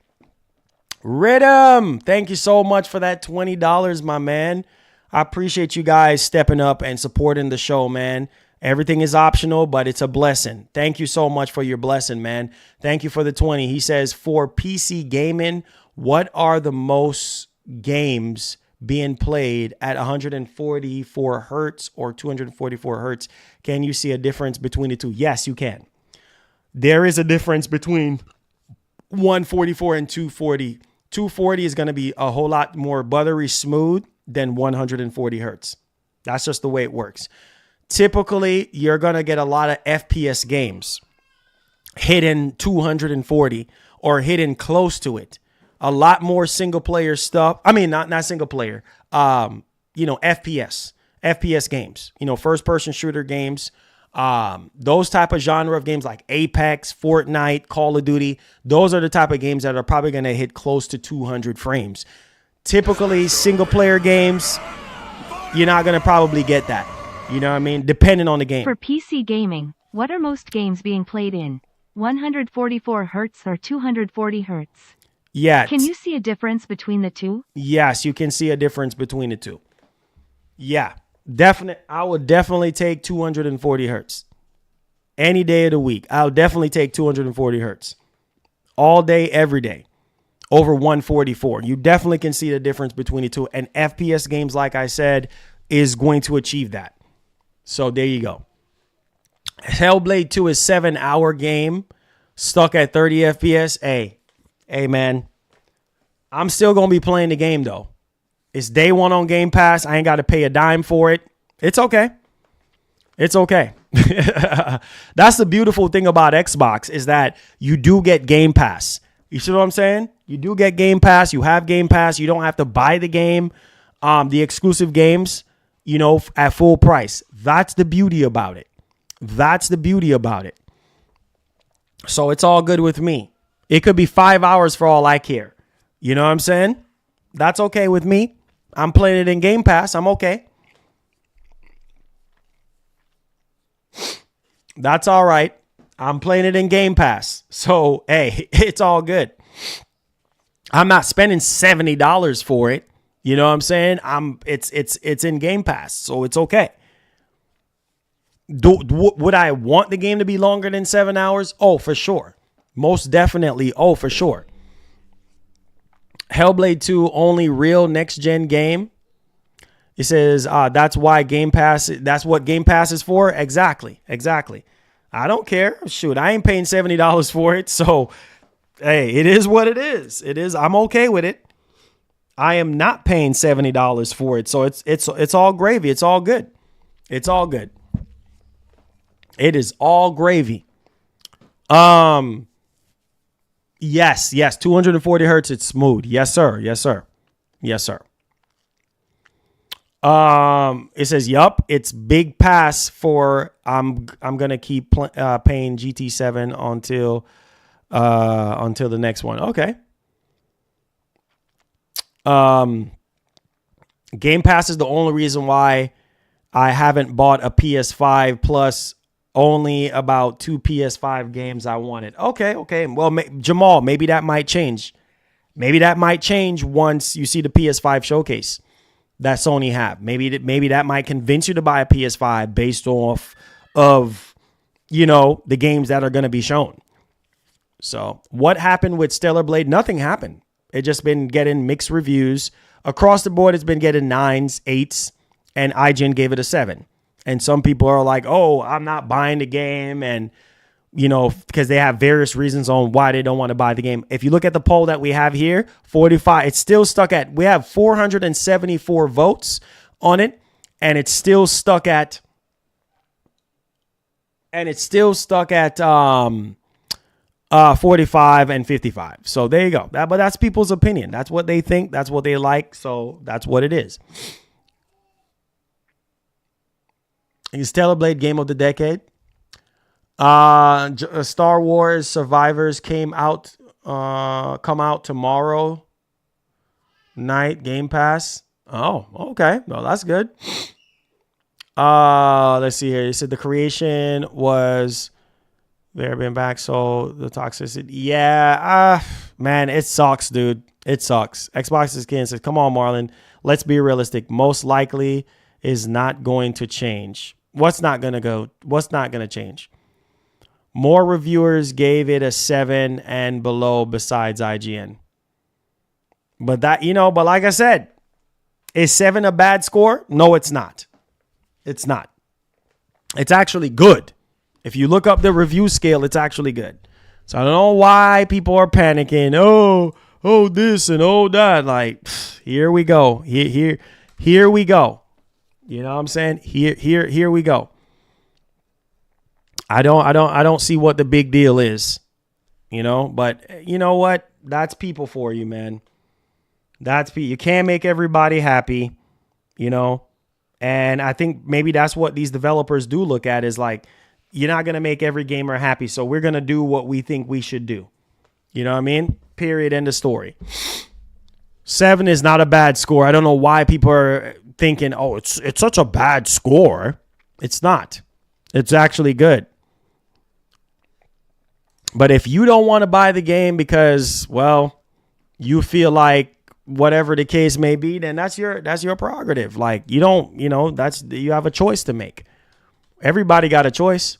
Rhythm, thank you so much for that $20, my man. I appreciate you guys stepping up and supporting the show, man. Everything is optional, but it's a blessing. Thank you so much for your blessing, man. Thank you for the 20. He says, for PC gaming, what are the most games being played at 144 hertz or 244 hertz? Can you see a difference between the two? Yes, you can. There is a difference between 144 and 240. 240 is going to be a whole lot more buttery smooth than 140 hertz. That's just the way it works. Typically, you're going to get a lot of FPS games hitting 240 or hitting close to it. A lot more single player stuff. I mean, not single player, FPS games, first person shooter games. Those type of genre of games like Apex, Fortnite, Call of Duty, those are the type of games that are probably going to hit close to 200 frames. Typically, single player games, you're not going to probably get that. You know what I mean? Depending on the game. For PC gaming, what are most games being played in? 144 hertz or 240 hertz? Yeah. Can you see a difference between the two? Yes, you can see a difference between the two. Yeah. I would definitely take 240 hertz any day of the week. I'll definitely take 240 hertz all day, every day over 144. You definitely can see the difference between the two. And FPS games, like I said, is going to achieve that. So there you go. Hellblade 2 is 7-hour game stuck at 30 FPS. Hey, man, I'm still going to be playing the game, though. It's day one on Game Pass. I ain't got to pay a dime for it. It's okay. It's okay. That's the beautiful thing about Xbox is that you do get Game Pass. You see what I'm saying? You do get Game Pass. You have Game Pass. You don't have to buy the game, the exclusive games, at full price. That's the beauty about it. That's the beauty about it. So it's all good with me. It could be 5 hours for all I care. You know what I'm saying? That's okay with me. I'm playing it in Game Pass. I'm okay. That's all right. I'm playing it in Game Pass. So, hey, it's all good. I'm not spending $70 for it. You know what I'm saying? It's in Game Pass, so it's okay. Would I want the game to be longer than 7 hours? Oh, for sure. Most definitely. Oh, for sure. Hellblade 2 only real next gen game. It says that's why Game Pass. That's what Game Pass is for. Exactly. I don't care. Shoot, I ain't paying $70 for it. So, hey, it is what it is. It is. I'm okay with it. I am not paying $70 for it. So it's all gravy. It's all good. It's all good. It is all gravy. Yes, 240 hertz. It's smooth. Yes, sir. It says, yup, it's big pass for I'm gonna keep paying GT7 until the next one. Okay. Game Pass is the only reason why I haven't bought a PS5 Plus. Only about 2 PS5 games I wanted. Okay. Well, Jamal, maybe that might change. Maybe that might change once you see the PS5 showcase that Sony have. Maybe that might convince you to buy a PS5 based off of, the games that are going to be shown. So what happened with Stellar Blade? Nothing happened. It just been getting mixed reviews. Across the board, it's been getting 9s, 8s, and IGN gave it a 7. And some people are like, oh, I'm not buying the game. And, because they have various reasons on why they don't want to buy the game. If you look at the poll that we have here, 45, it's still stuck at, we have 474 votes on it. And it's still stuck at, 45 and 55. So there you go. But that's people's opinion. That's what they think. That's what they like. So that's what it is. Stellar Blade Game of the Decade. Star Wars Survivors come out tomorrow night. Game Pass. Oh, okay. Well, that's good. Let's see here. You said the creation was there, been back. So the toxicity. Yeah. Man, it sucks, dude. It sucks. Xbox's skin says, come on, Marlon. Let's be realistic. Most likely is not going to change. What's not going to change? More reviewers gave it a 7 and below besides IGN. But but like I said, is 7 a bad score? No, it's not. It's not. It's actually good. If you look up the review scale, it's actually good. So I don't know why people are panicking. Oh, this and oh that. Like, here we go. Here we go. You know what I'm saying? Here we go. I don't see what the big deal is, but you know what? That's people for you, man. You can't make everybody happy, and I think maybe that's what these developers do look at is like, you're not going to make every gamer happy. So we're going to do what we think we should do. You know what I mean? Period. End of story. 7 is not a bad score. I don't know why people are thinking, oh, it's such a bad score. It's not. It's actually good. But if you don't want to buy the game because, well, you feel like whatever the case may be, then that's your prerogative. Like, you don't, you have a choice to make. Everybody got a choice.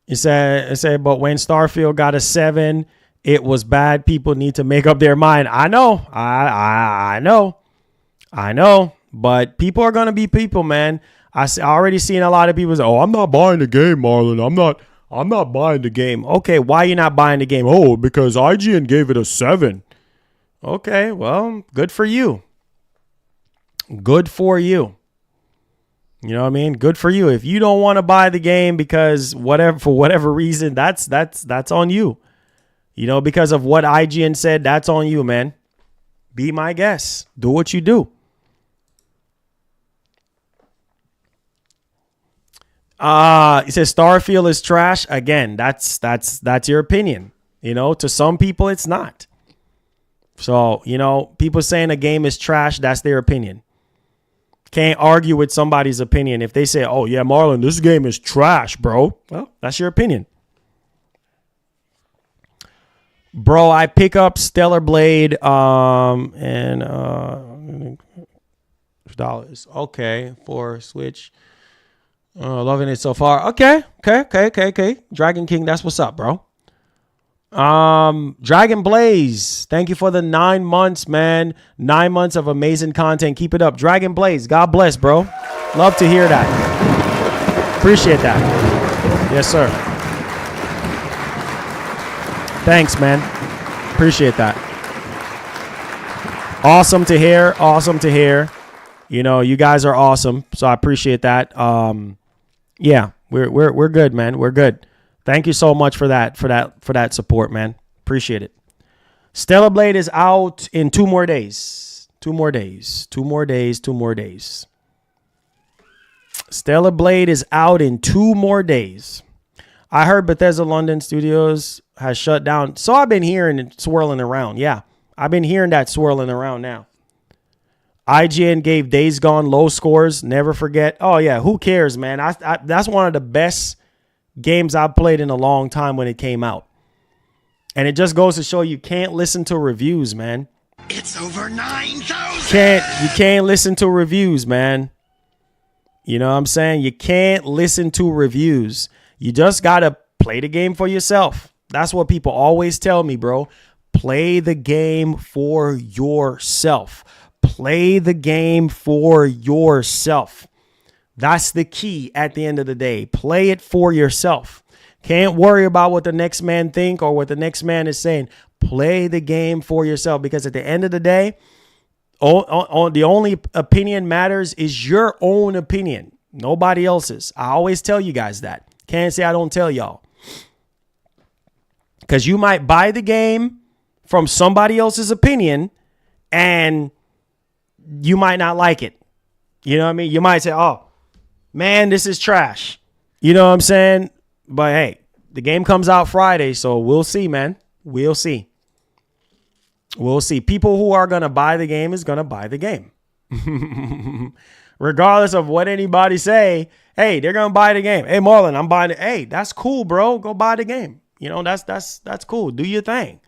It said, but when Starfield got a 7, it was bad. People need to make up their mind. I know. I know. But people are going to be people, man. I already seen a lot of people say, oh, I'm not buying the game, Marlon. I'm not buying the game. Okay, why are you not buying the game? Oh, because IGN gave it a 7. Okay, well, good for you. Good for you. You know what I mean? Good for you. If you don't want to buy the game because for whatever reason, that's on you. Because of what IGN said, that's on you, man. Be my guest. Do what you do. He says Starfield is trash. Again, that's your opinion. You know, to some people it's not. So, you know, people saying a game is trash, that's their opinion. Can't argue with somebody's opinion. If they say, oh yeah, Marlon, this game is trash, bro. Well, that's your opinion. Bro, I pick up Stellar Blade and $. Okay, for Switch. Loving it so far. Okay. Dragon King, that's what's up, bro. Dragon Blaze, thank you for the 9 months, man. 9 months of amazing content. Keep it up. Dragon Blaze, God bless, bro. Love to hear that. Appreciate that. Yes, sir. Thanks, man. Appreciate that. Awesome to hear. Awesome to hear. You know, you guys are awesome, so I appreciate that. Yeah, we're good, man. We're good. Thank you so much for that support, man. Appreciate it. Stellar Blade is out in 2 more days. 2 more days. 2 more days. 2 more days. Stellar Blade is out in 2 more days. I heard Bethesda London Studios has shut down. So I've been hearing it swirling around. Yeah, I've been hearing that swirling around now. IGN gave Days Gone low scores. Never forget. Oh, yeah. Who cares, man? That's one of the best games I've played in a long time when it came out. And it just goes to show you can't listen to reviews, man. It's over 9,000. You can't listen to reviews, man. You know what I'm saying? You can't listen to reviews. You just got to play the game for yourself. That's what people always tell me, bro. Play the game for yourself. Play the game for yourself. That's the key at the end of the day. Play it for yourself. Can't worry about what the next man think or what the next man is saying. Play the game for yourself, because at the end of the day, the only opinion matters is your own opinion. Nobody else's. I always tell you guys that. Can't say I don't tell y'all. Because you might buy the game from somebody else's opinion and you might not like it. You know what I mean? You might say, oh, man, this is trash. You know what I'm saying? But hey, the game comes out Friday, so we'll see, man. We'll see. We'll see. People who are going to buy the game is going to buy the game. Regardless of what anybody say, hey, they're going to buy the game. Hey, Marlon, I'm buying it. Hey, that's cool, bro. Go buy the game. You know, that's cool. Do your thing.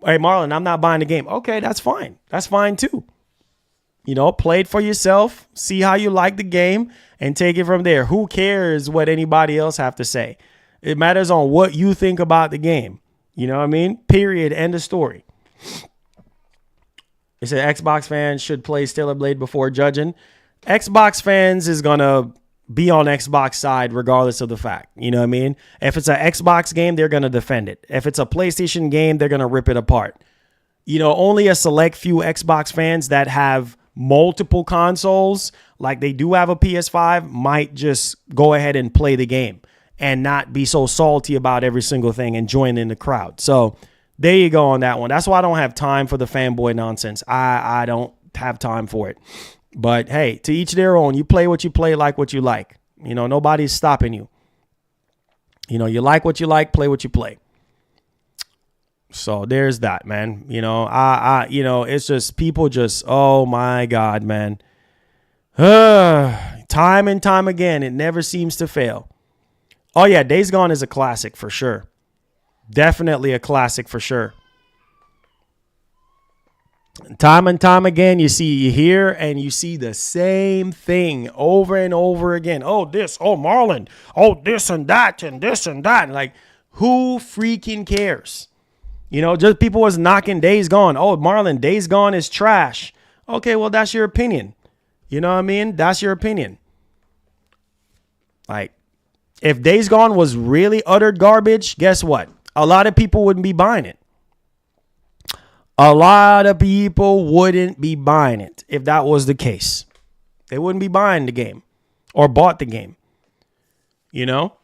Hey, Marlon, I'm not buying the game. Okay, that's fine. That's fine too. You know, play it for yourself, see how you like the game, and take it from there. Who cares what anybody else have to say? It matters on what you think about the game. You know what I mean? Period. End of story. It said Xbox fans should play Stellar Blade before judging. Xbox fans is going to be on Xbox side regardless of the fact. You know what I mean? If it's an Xbox game, they're going to defend it. If it's a PlayStation game, they're going to rip it apart. You know, only a select few Xbox fans that have multiple consoles, like they do have a PS5, might just go ahead and play the game and not be so salty about every single thing and join in the crowd. So there you go on that one. That's why I don't have time for the fanboy nonsense. I don't have time for it. But hey, to each their own. You play what you play, like what you like. You know, nobody's stopping you. You know, you like what you like, play what you play. So there's that, man. You know, you know, it's just people just, oh my God, man. Time and time again, it never seems to fail. Oh yeah, Days Gone is a classic for sure. Definitely a classic for sure. Time and time again, you hear and you see the same thing over and over again. Oh, this, oh, Marlon, oh, this and that and this and that. Like, who freaking cares? You know, just people was knocking Days Gone. Oh, Marlon, Days Gone is trash. Okay, well, that's your opinion. You know what I mean? That's your opinion. Like, if Days Gone was really utter garbage, guess what? A lot of people wouldn't be buying it. A lot of people wouldn't be buying it if that was the case. They wouldn't be buying the game or bought the game, you know,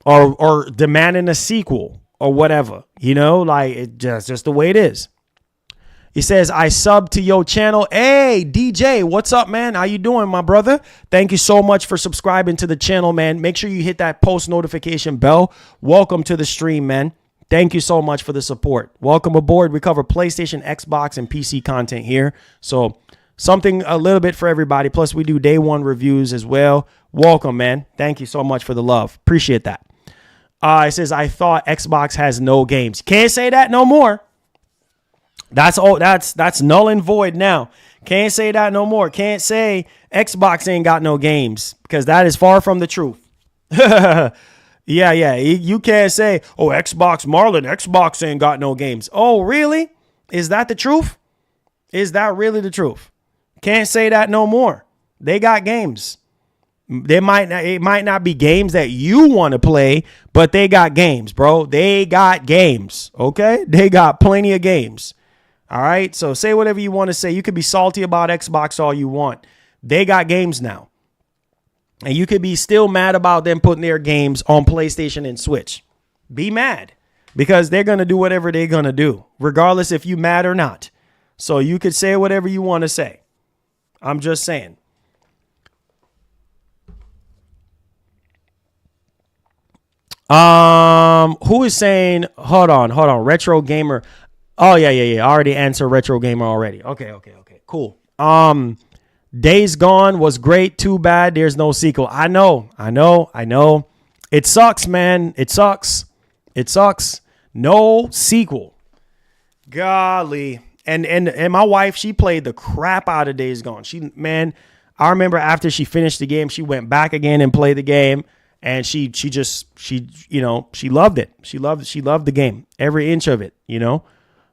or demanding a sequel or whatever, you know, like it just the way it is. He says, I sub to your channel. Hey, DJ, what's up, man? How you doing, my brother? Thank you so much for subscribing to the channel, man. Make sure you hit that post notification bell. Welcome to the stream, man. Thank you so much for the support. Welcome aboard. We cover PlayStation, Xbox, and PC content here. So something a little bit for everybody. Plus, we do day one reviews as well. Welcome, man. Thank you so much for the love. Appreciate that. It says, I thought Xbox has no games. Can't say that no more. That's null and void now. Can't say that no more. Can't say Xbox ain't got no games because that is far from the truth. Yeah. You can't say, oh, Xbox ain't got no games. Oh, really? Is that the truth? Is that really the truth? Can't say that no more. They got games. It might not be games that you want to play, but they got games, bro. They got games. Okay? They got plenty of games. All right. So say whatever you want to say. You could be salty about Xbox all you want. They got games now. And you could be still mad about them putting their games on PlayStation and Switch. Be mad because they're going to do whatever they're going to do, regardless if you mad or not. So you could say whatever you want to say. I'm just saying. Who is saying, hold on. Retro Gamer. Oh, yeah. I already answered Retro Gamer already. Okay. Cool. Days Gone was great. Too bad there's no sequel. I know. It sucks, man. It sucks. No sequel. Golly. And my wife, she played the crap out of Days Gone. I remember after she finished the game, she went back again and played the game. And she loved it. She loved the game, every inch of it,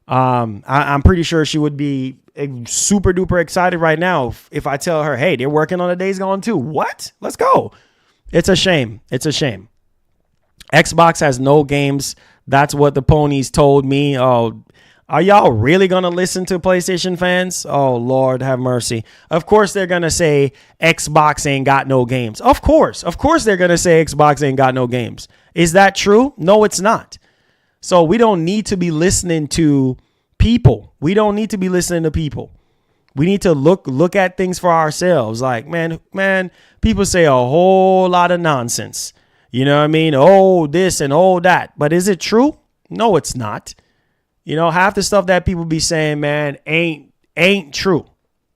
I'm pretty sure she would be super duper excited right now if I tell her, hey, they're working on a Days Gone 2. What? Let's go. It's a shame. Xbox has no games. That's what the ponies told me. Oh, are y'all really going to listen to PlayStation fans? Oh, Lord, have mercy. Of course, they're going to say Xbox ain't got no games. Of course, they're going to say Xbox ain't got no games. Is that true? No, it's not. So we don't need to be listening to people. We need to look at things for ourselves. Like, man, people say a whole lot of nonsense. You know what I mean? Oh, this and oh, that. But is it true? No, it's not. Half the stuff that people be saying, man, ain't true.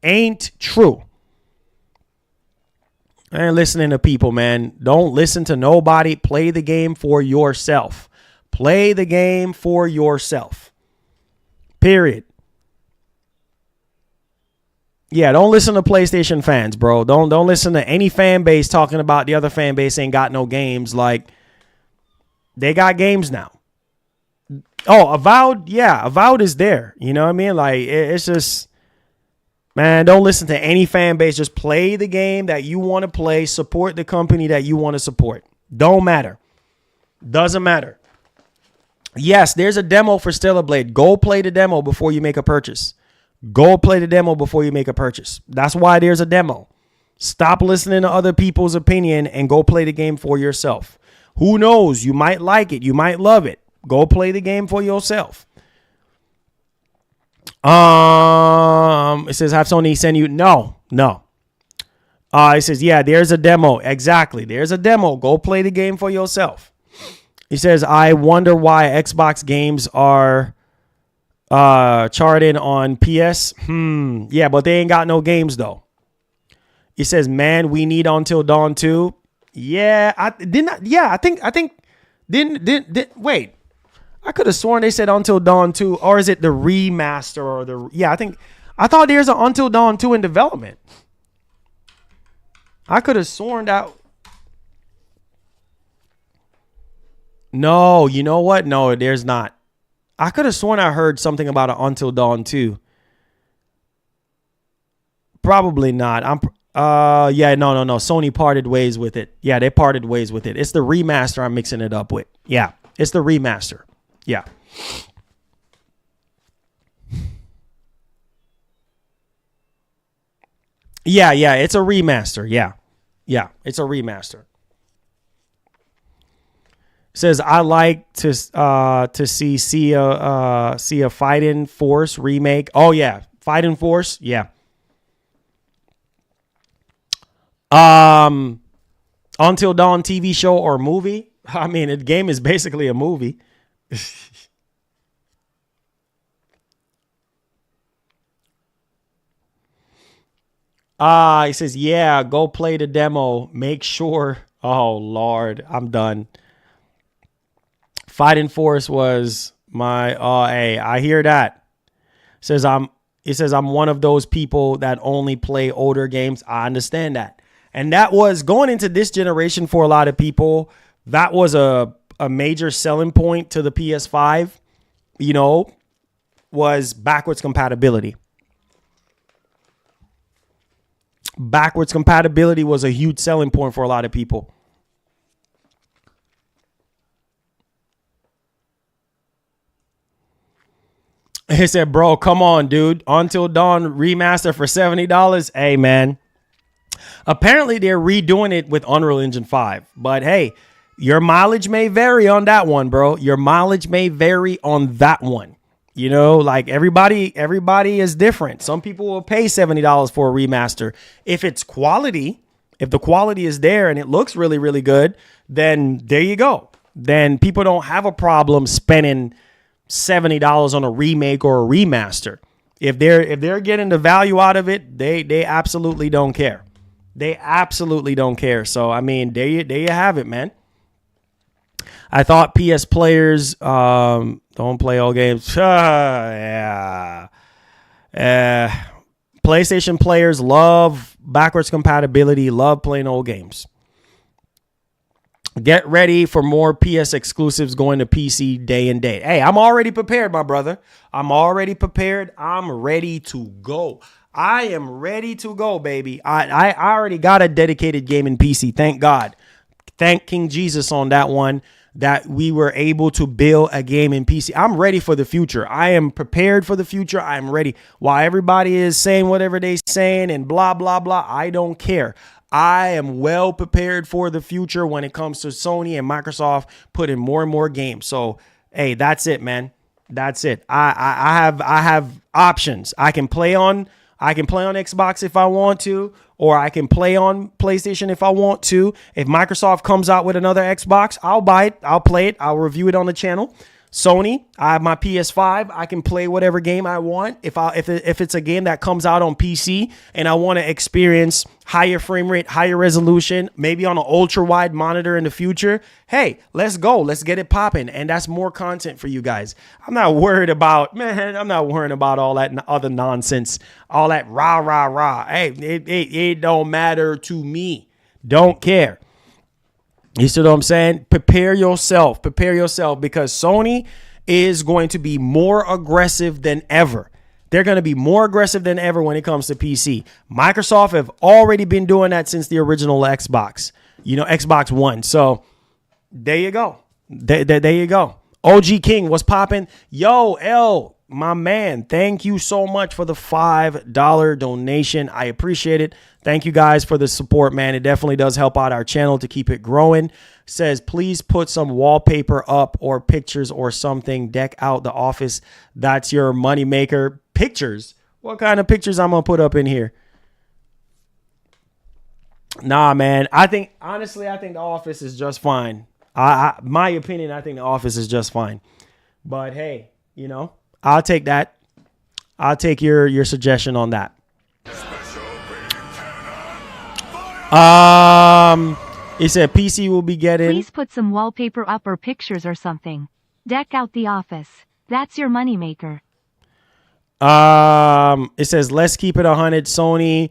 Ain't true. I ain't listening to people, man. Don't listen to nobody. Play the game for yourself. Play the game for yourself. Period. Yeah, don't listen to PlayStation fans, bro. Don't listen to any fan base talking about the other fan base ain't got no games. Like, they got games now. Oh, Avowed, yeah, Avowed is there. You know what I mean? Like, it's just, man, don't listen to any fan base. Just play the game that you want to play. Support the company that you want to support. Don't matter. Doesn't matter. Yes, there's a demo for Stellar Blade. Go play the demo before you make a purchase. That's why there's a demo. Stop listening to other people's opinion and go play the game for yourself. Who knows? You might like it. You might love it. Go play the game for yourself. It says, have Sony send you? No. It says, yeah, there's a demo. Exactly. There's a demo. Go play the game for yourself. He says, I wonder why Xbox games are charting on PS. Yeah, but they ain't got no games though. He says, man, we need Until Dawn 2. Yeah, wait. I could have sworn they said Until Dawn 2, or is it the remaster or I thought there's an Until Dawn 2 in development. I could have sworn that. No, you know what? No, there's not. I could have sworn I heard something about an Until Dawn 2. Probably not. No. Sony parted ways with it. Yeah, they parted ways with it. It's the remaster I'm mixing it up with. Yeah, it's the remaster. Yeah. Yeah, it's a remaster. Yeah, it's a remaster. Says I like to see a Fighting Force remake. Oh yeah, Fighting Force. Yeah. Until Dawn TV show or movie. I mean, the game is basically a movie. He says, yeah, go play the demo. Make sure. Oh, Lord, I'm done. Fighting Force was my, hey, I hear that. It says I'm one of those people that only play older games. I understand that. And that was going into this generation for a lot of people. That was a major selling point to the PS5, you know, was backwards compatibility. Backwards compatibility was a huge selling point for a lot of people. He said, bro, come on, dude. Until Dawn remaster for $70. Hey, man. Apparently, they're redoing it with Unreal Engine 5. But, hey, your mileage may vary on that one, bro. Your mileage may vary on that one. You know, like everybody is different. Some people will pay $70 for a remaster. If it's quality, if the quality is there and it looks really, really good, then there you go. Then people don't have a problem spending $70 on a remake or a remaster. If they're getting the value out of it, they absolutely don't care. They absolutely don't care. So I mean, there you have it, man. I thought PS players don't play all games. Yeah. PlayStation players love backwards compatibility, love playing old games. Get ready for more PS exclusives going to PC day and date. Hey, I'm already prepared, my brother. I'm already prepared. I'm ready to go. I am ready to go, baby. I already got a dedicated gaming PC. Thank God. Thank King Jesus on that one, that we were able to build a gaming PC. I'm ready for the future. I am prepared for the future. I'm ready. While everybody is saying whatever they're saying and blah, blah, blah, I don't care. I am well prepared for the future when it comes to Sony and Microsoft putting more and more games. So, hey, that's it, man. That's it. I have options. I can play on Xbox if I want to, or I can play on PlayStation if I want to. If Microsoft comes out with another Xbox, I'll buy it. I'll play it. I'll review it on the channel. Sony, I have my PS5. I can play whatever game I want. If it's a game that comes out on PC and I want to experience higher frame rate, higher resolution, maybe on an ultra wide monitor in the future, hey, let's go. Let's get it popping. And that's more content for you guys. I'm not worried about all that other nonsense, all that rah, rah, rah. Hey, it don't matter to me. Don't care. You see what I'm saying? Prepare yourself because Sony is going to be more aggressive than ever. They're going to be more aggressive than ever when it comes to PC. Microsoft have already been doing that since the original Xbox, Xbox One. So there you go. There you go. OG King was popping. Yo, L, my man, thank you so much for the $5 donation. I appreciate it. Thank you guys for the support, man. It definitely does help out our channel to keep it growing. Says, please put some wallpaper up or pictures or something. Deck out the office. That's your moneymaker. Pictures? What kind of pictures I'm going to put up in here? Nah, man. Honestly, I think the office is just fine. My opinion, I think the office is just fine. But hey, I'll take that. I'll take your suggestion on that. He said PC will be getting. Please put some wallpaper up or pictures or something. Deck out the office. That's your moneymaker. It says let's keep it 100. Sony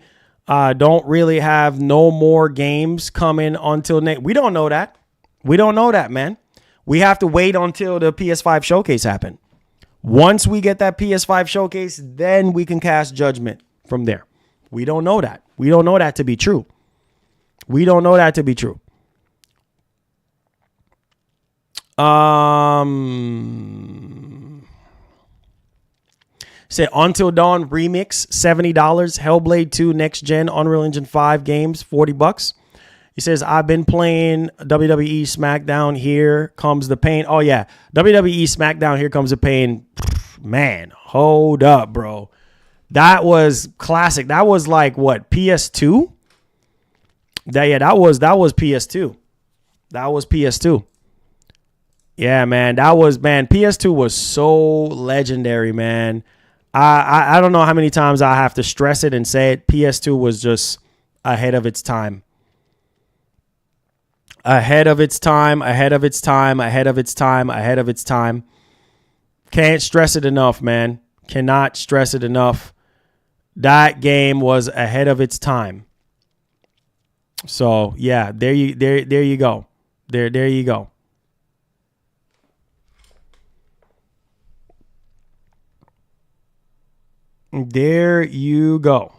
don't really have no more games coming until next. We don't know that. We don't know that, man. We have to wait until the PS5 showcase happen. Once we get that PS5 showcase, then we can cast judgment from there. We don't know that. We don't know that to be true. We don't know that to be true. Say Until Dawn remix, $70. Hellblade 2 next gen Unreal Engine 5 games, $40. He says, I've been playing WWE SmackDown. Here comes the pain. Oh, yeah. WWE SmackDown. Here comes the pain. Man, hold up, bro. That was classic. That was like, what, PS2? That was PS2. That was PS2. Yeah, man. PS2 was so legendary, man. I don't know how many times I have to stress it and say it. PS2 was just ahead of its time. Ahead of its time, ahead of its time, ahead of its time, ahead of its time. Can't stress it enough, man. Cannot stress it enough. That game was ahead of its time. So, yeah, there you go. There you go. There you go.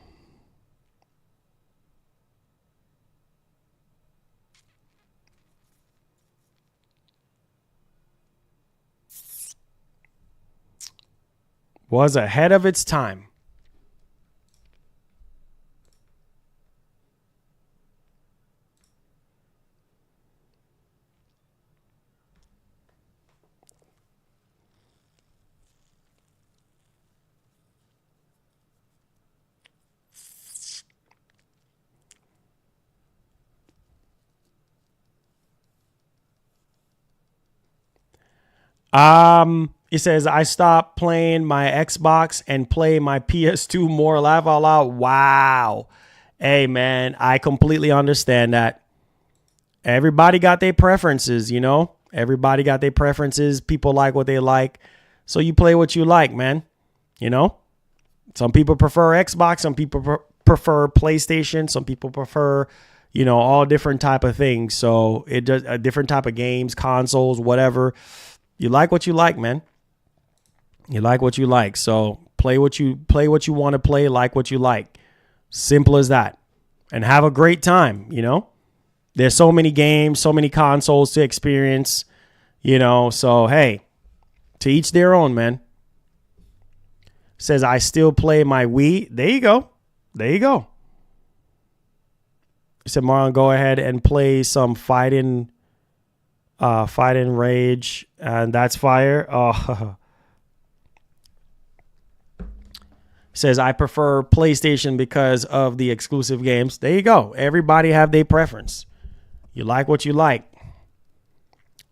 Was ahead of its time. It says, I stopped playing my Xbox and play my PS2 more. Laugh out loud. Wow. Hey, man, I completely understand that. Everybody got their preferences, you know? Everybody got their preferences. People like what they like. So you play what you like, man. You know? Some people prefer Xbox. Some people prefer PlayStation. Some people prefer, you know, all different type of things. So it does a different type of games, consoles, whatever. You like what you like, man. You like what you like. So play what you want to play, like what you like. Simple as that. And have a great time, you know? There's so many games, so many consoles to experience, you know? So, hey, to each their own, man. Says, I still play my Wii. There you go. There you go. He said, Marlon, go ahead and play some fighting rage. And that's fire. Oh, says, I prefer PlayStation because of the exclusive games. There you go. Everybody have their preference. You like what you like.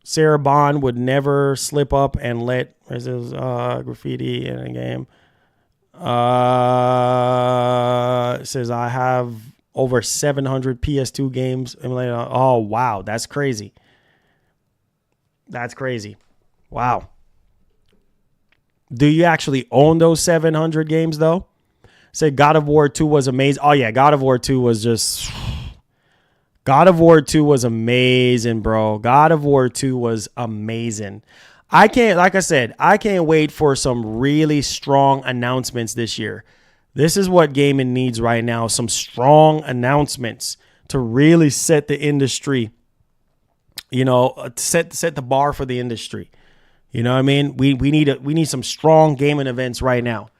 Sarah Bond would never slip up and let graffiti in a game. Says, I have over 700 PS2 games emulated. Oh, wow. That's crazy. That's crazy. Wow. Do you actually own those 700 games, though? Said God of War 2 was amazing. Oh, yeah. God of War 2 was just... God of War 2 was amazing, bro. God of War 2 was amazing. Like I said, I can't wait for some really strong announcements this year. This is what gaming needs right now. Some strong announcements to really set the industry, you know, set the bar for the industry. You know what I mean? We need some strong gaming events right now.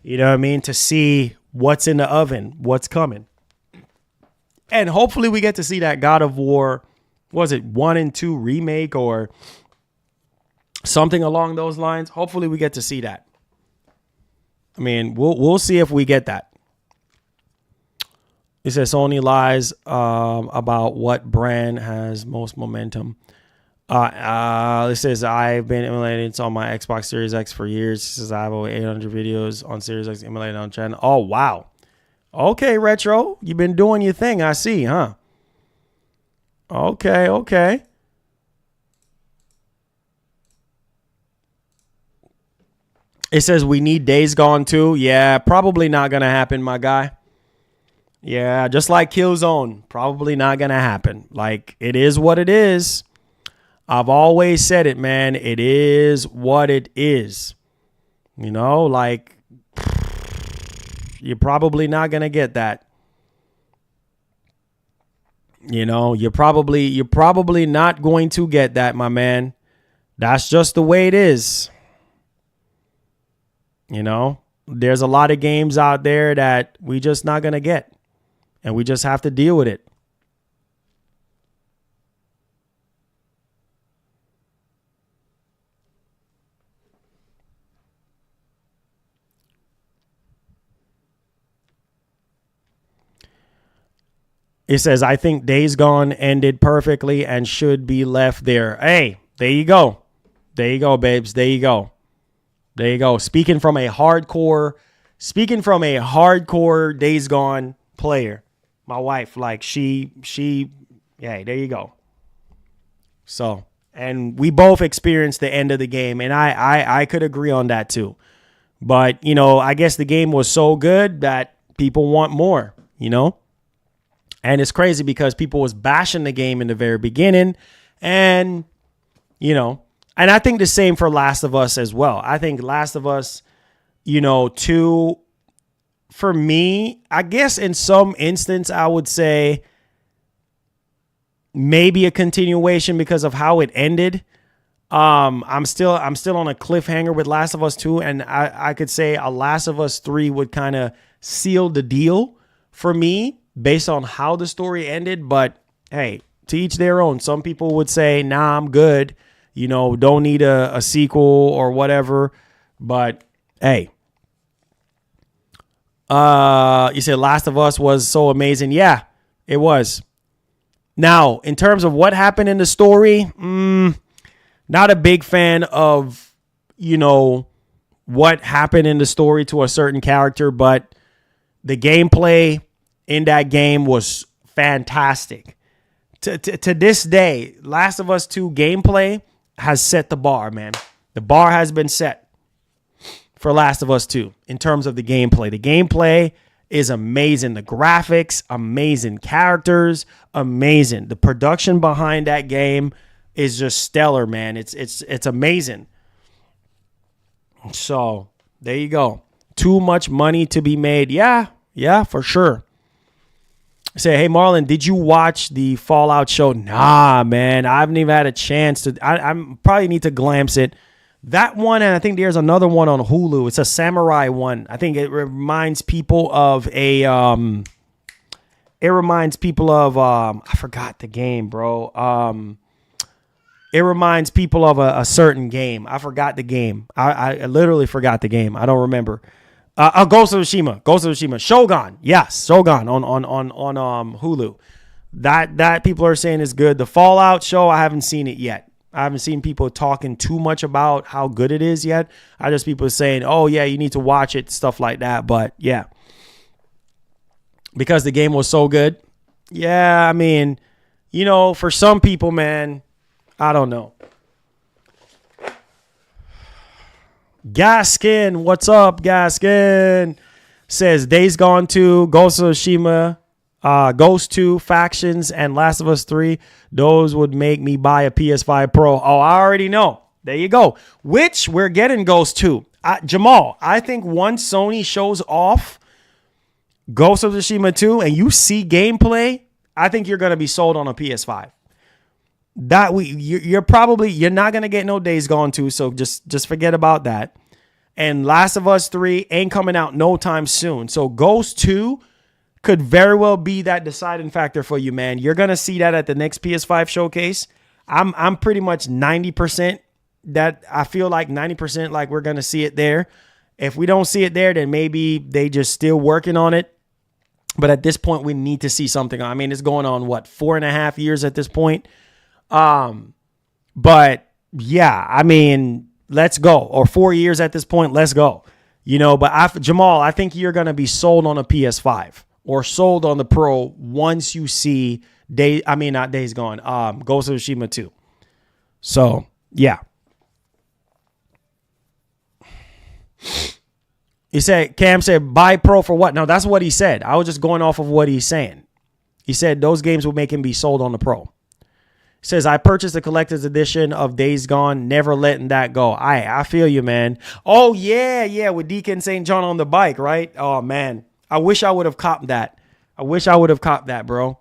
You know what I mean? To see what's in the oven, what's coming. And hopefully we get to see that God of War, was it 1 and 2 remake or something along those lines? Hopefully we get to see that. I mean, we'll see if we get that. It says Sony lies about what brand has most momentum. It says I've been emulating it on my Xbox Series X for years. It says I have over 800 videos on Series X emulated on channel. Oh, wow. Okay, Retro. You've been doing your thing, I see, huh? Okay. It says we need Days Gone too. Yeah, probably not going to happen, my guy. Yeah, just like Killzone. Probably not going to happen. Like, it is what it is. I've always said it, man. It is what it is. You know, like, you're probably not going to get that. You know, you're probably not going to get that, my man. That's just the way it is. You know, there's a lot of games out there that we just not going to get. And we just have to deal with it. It says, I think Days Gone ended perfectly and should be left there. Hey, there you go. There you go, babes. There you go. There you go. Speaking from a hardcore Days Gone player. My wife, like she, yeah, there you go. So, and we both experienced the end of the game, and I could agree on that too. But, you know, I guess the game was so good that people want more, you know? And it's crazy because people was bashing the game in the very beginning, and, you know, and I think the same for Last of Us as well. I think Last of Us, you know, 2, for me, I guess in some instance, I would say maybe a continuation because of how it ended. I'm still on a cliffhanger with Last of Us 2, and I could say a Last of Us 3 would kind of seal the deal for me based on how the story ended. But hey, to each their own. Some people would say, nah, I'm good. You know, don't need a sequel or whatever. But hey, you said Last of Us was so amazing. Yeah, it was. Now, in terms of what happened in the story, not a big fan of, you know, what happened in the story to a certain character, but the gameplay in that game was fantastic. To this day, Last of Us 2 gameplay has set the bar, man. The bar has been set for Last of Us 2 in terms of the gameplay. The gameplay is amazing. The graphics, amazing. Characters, amazing. The production behind that game is just stellar, man. It's amazing. So there you go. Too much money to be made. Yeah, for sure. Say, hey, Marlon, did you watch the Fallout show? Nah, man. I haven't even had a chance to. I probably need to glance it. That one, and I think there's another one on Hulu. It's a samurai one. I think it reminds people of a. It reminds people of. I forgot the game, bro. It reminds people of a certain game. I forgot the game. I literally forgot the game. I don't remember. Ghost of Tsushima. Shogun. Yes, Shogun on Hulu. That people are saying is good. The Fallout show, I haven't seen it yet. I haven't seen people talking too much about how good it is yet. I just people saying, oh yeah, you need to watch it, stuff like that. But yeah, because the game was so good. Yeah, I mean, you know, for some people, man, I don't know. Gaskin, what's up, Gaskin? Says Days Gone 2, Ghost of Tsushima, Ghost 2, Factions, and Last of Us 3. Those would make me buy a PS5 Pro. Oh, I already know. There you go. Which we're getting Ghost 2. Jamal, I think once Sony shows off Ghost of Tsushima 2 and you see gameplay, I think you're going to be sold on a PS5. You're not gonna get no Days Gone 2, so just forget about that. And Last of Us 3 ain't coming out no time soon. So Ghost 2 could very well be that deciding factor for you, man. You're gonna see that at the next PS5 showcase. I'm pretty much 90% that I feel like 90% like we're gonna see it there. If we don't see it there, then maybe they just still working on it. But at this point, we need to see something. I mean, it's going on 4.5 years at this point. But yeah, I mean, let's go. Or 4 years at this point, let's go. You know, but Jamal, I think you're going to be sold on a PS5 or sold on the Pro once you see not Days Gone, Ghost of Tsushima 2. So, yeah. Cam said, buy Pro for what? No, that's what he said. I was just going off of what he's saying. He said those games would make him be sold on the Pro. Says, I purchased the collector's edition of Days Gone, never letting that go. I feel you, man. Oh, yeah, with Deacon St. John on the bike, right? Oh, man. I wish I would have copped that. Bro.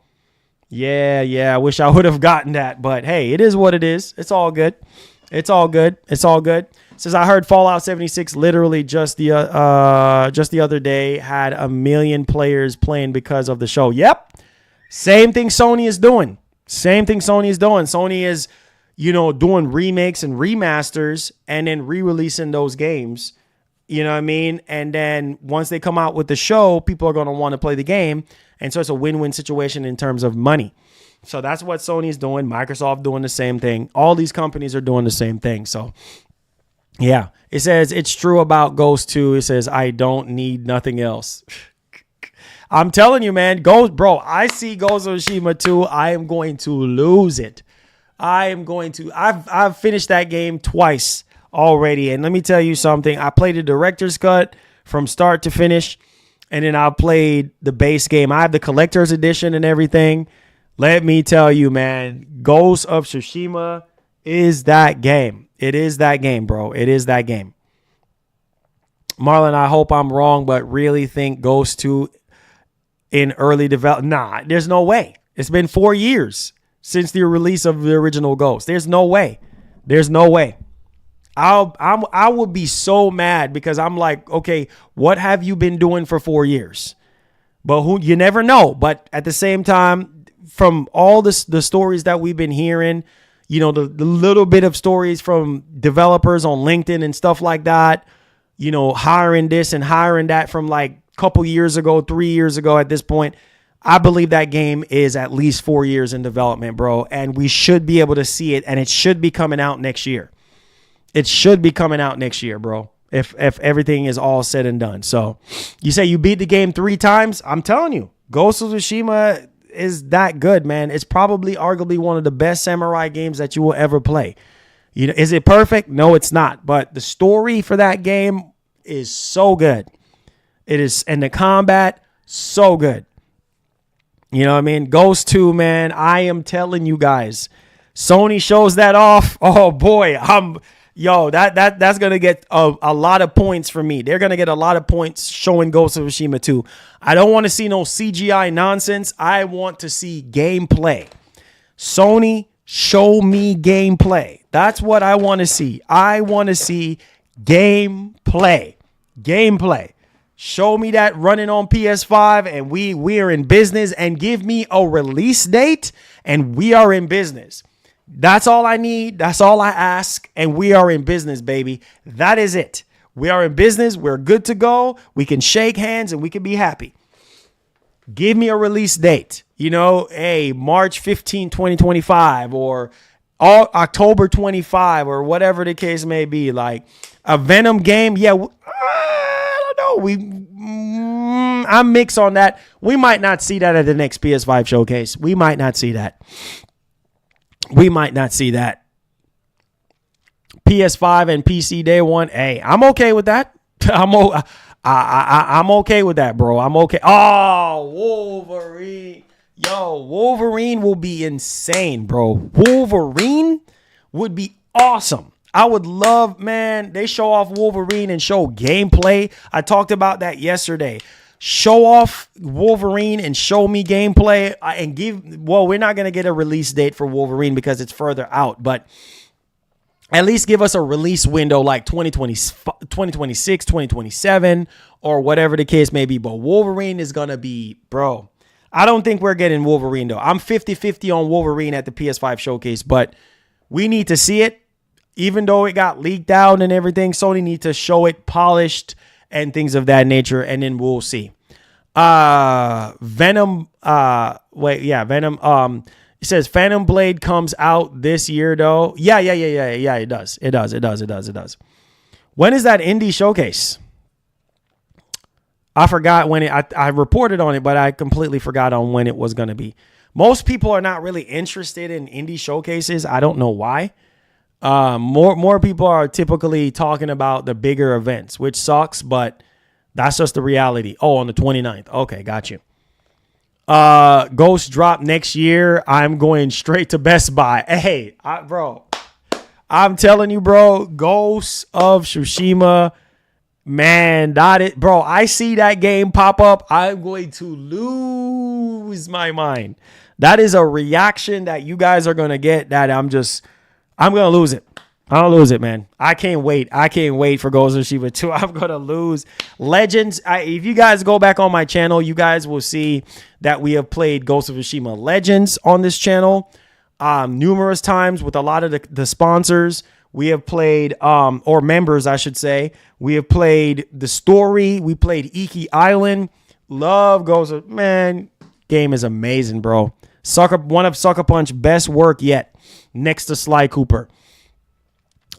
Yeah, I wish I would have gotten that. But, hey, it is what it is. It's all good. Says, I heard Fallout 76 literally just the other day had 1 million players playing because of the show. Yep. Same thing Sony is doing. Sony is, doing remakes and remasters and then re-releasing those games. You know what I mean? And then once they come out with the show, people are going to want to play the game. And so it's a win-win situation in terms of money. So that's what Sony's doing. Microsoft doing the same thing. All these companies are doing the same thing. So yeah, it says it's true about Ghost 2. It says, I don't need nothing else. I'm telling you, man, bro, I see Ghost of Tsushima 2. I am going to lose it. I've finished that game twice already. And let me tell you something. I played the director's cut from start to finish. And then I played the base game. I have the collector's edition and everything. Let me tell you, man, Ghost of Tsushima is that game. It is that game, bro. It is that game. Marlon, I hope I'm wrong, but really think Ghost 2 in early development. Nah, there's no way. It's been 4 years since the release of the original Ghost. There's no way. There's no way. I would be so mad because I'm like, okay, what have you been doing for 4 years? But you never know. But at the same time, from all the stories that we've been hearing, you know, the little bit of stories from developers on LinkedIn and stuff like that, you know, hiring this and hiring that from like a couple years ago, 3 years ago at this point, I believe that game is at least 4 years in development, bro. And we should be able to see it, and it should be coming out next year. It should be coming out next year, bro, if everything is all said and done. So you say you beat the game 3 times? I'm telling you, Ghost of Tsushima is that good, man. It's probably arguably one of the best samurai games that you will ever play. You know, is it perfect? No, it's not. But the story for that game is so good. It is, and the combat, so good. You know what I mean? Ghost 2, man, I am telling you guys, Sony shows that off. Oh boy, that's gonna get a lot of points for me. They're gonna get a lot of points showing Ghost of Tsushima 2. I don't want to see no CGI nonsense. I want to see gameplay. Sony, show me gameplay. That's what I want to see. I want to see gameplay. Gameplay. Show me that running on PS5 and we are in business, and give me a release date and we are in business. That's all I need. That's all I ask. And we are in business, baby. That is it. We are in business. We're good to go. We can shake hands and we can be happy. Give me a release date. You know, hey, March 15, 2025 or October 25 or whatever the case may be. Like a Venom game. Yeah, I don't know. I'm mixed on that. We might not see that at the next PS5 showcase. We might not see that. We might not see that. PS5 and PC day one. Hey, I'm okay with that. I'm okay with that, bro. I'm okay. Oh, Wolverine. Yo, Wolverine will be insane, bro. Wolverine would be awesome. I would love, man, they show off Wolverine and show gameplay. I talked about that yesterday. Show off Wolverine and show me gameplay and we're not going to get a release date for Wolverine because it's further out, but at least give us a release window like 2026, 2027, or whatever the case may be. But Wolverine is going to be, bro, I don't think we're getting Wolverine though. I'm 50-50 on Wolverine at the PS5 showcase, but we need to see it. Even though it got leaked out and everything, Sony needs to show it polished and things of that nature, and then we'll see. Venom, Venom, it says Phantom Blade comes out this year though. Yeah, it does. It does. When is that indie showcase? I forgot when I reported on it, but I completely forgot on when it was going to be. Most people are not really interested in indie showcases. I don't know why. More people are typically talking about the bigger events, which sucks, but that's just the reality. Oh, on the 29th. Okay, got you. Ghost drop next year. I'm going straight to Best Buy. Hey, bro, I'm telling you, bro, Ghost of Tsushima, man, bro, I see that game pop up. I'm going to lose my mind. That is a reaction that you guys are going to get that I'm going to lose it. I'll lose it, man. I can't wait. For Ghost of Tsushima 2. I'm going to lose. Legends. If you guys go back on my channel, you guys will see that we have played Ghost of Tsushima Legends on this channel numerous times with a lot of the sponsors. We have played, or members, I should say. We have played the story. We played Iki Island. Love Ghost of, man. game is amazing, bro. One of Sucker Punch's best work yet, next to Sly Cooper.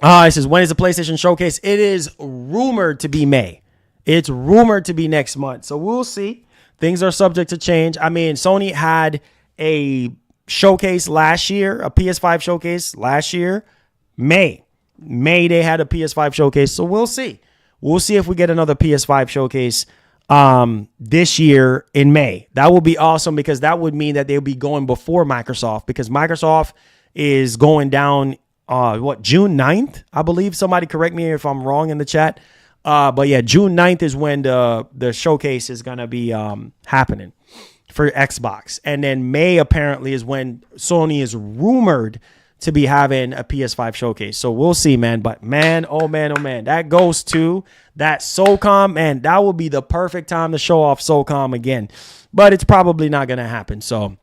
It says, when is the PlayStation Showcase? It is rumored to be May. It's rumored to be next month. So we'll see. Things are subject to change. I mean, Sony had a showcase last year, a PS5 showcase last year. May they had a PS5 showcase. So we'll see. We'll see if we get another PS5 showcase this year in May. That would be awesome, because that would mean that they'll be going before Microsoft, because Microsoft is going down June 9th, I believe. Somebody correct me if I'm wrong in the chat. But yeah, June 9th is when the showcase is going to be happening for Xbox. And then May apparently is when Sony is rumored to be having a PS5 showcase. So we'll see, man. But man, oh man, that goes to that SOCOM, man. That will be the perfect time to show off SOCOM again. But it's probably not going to happen. So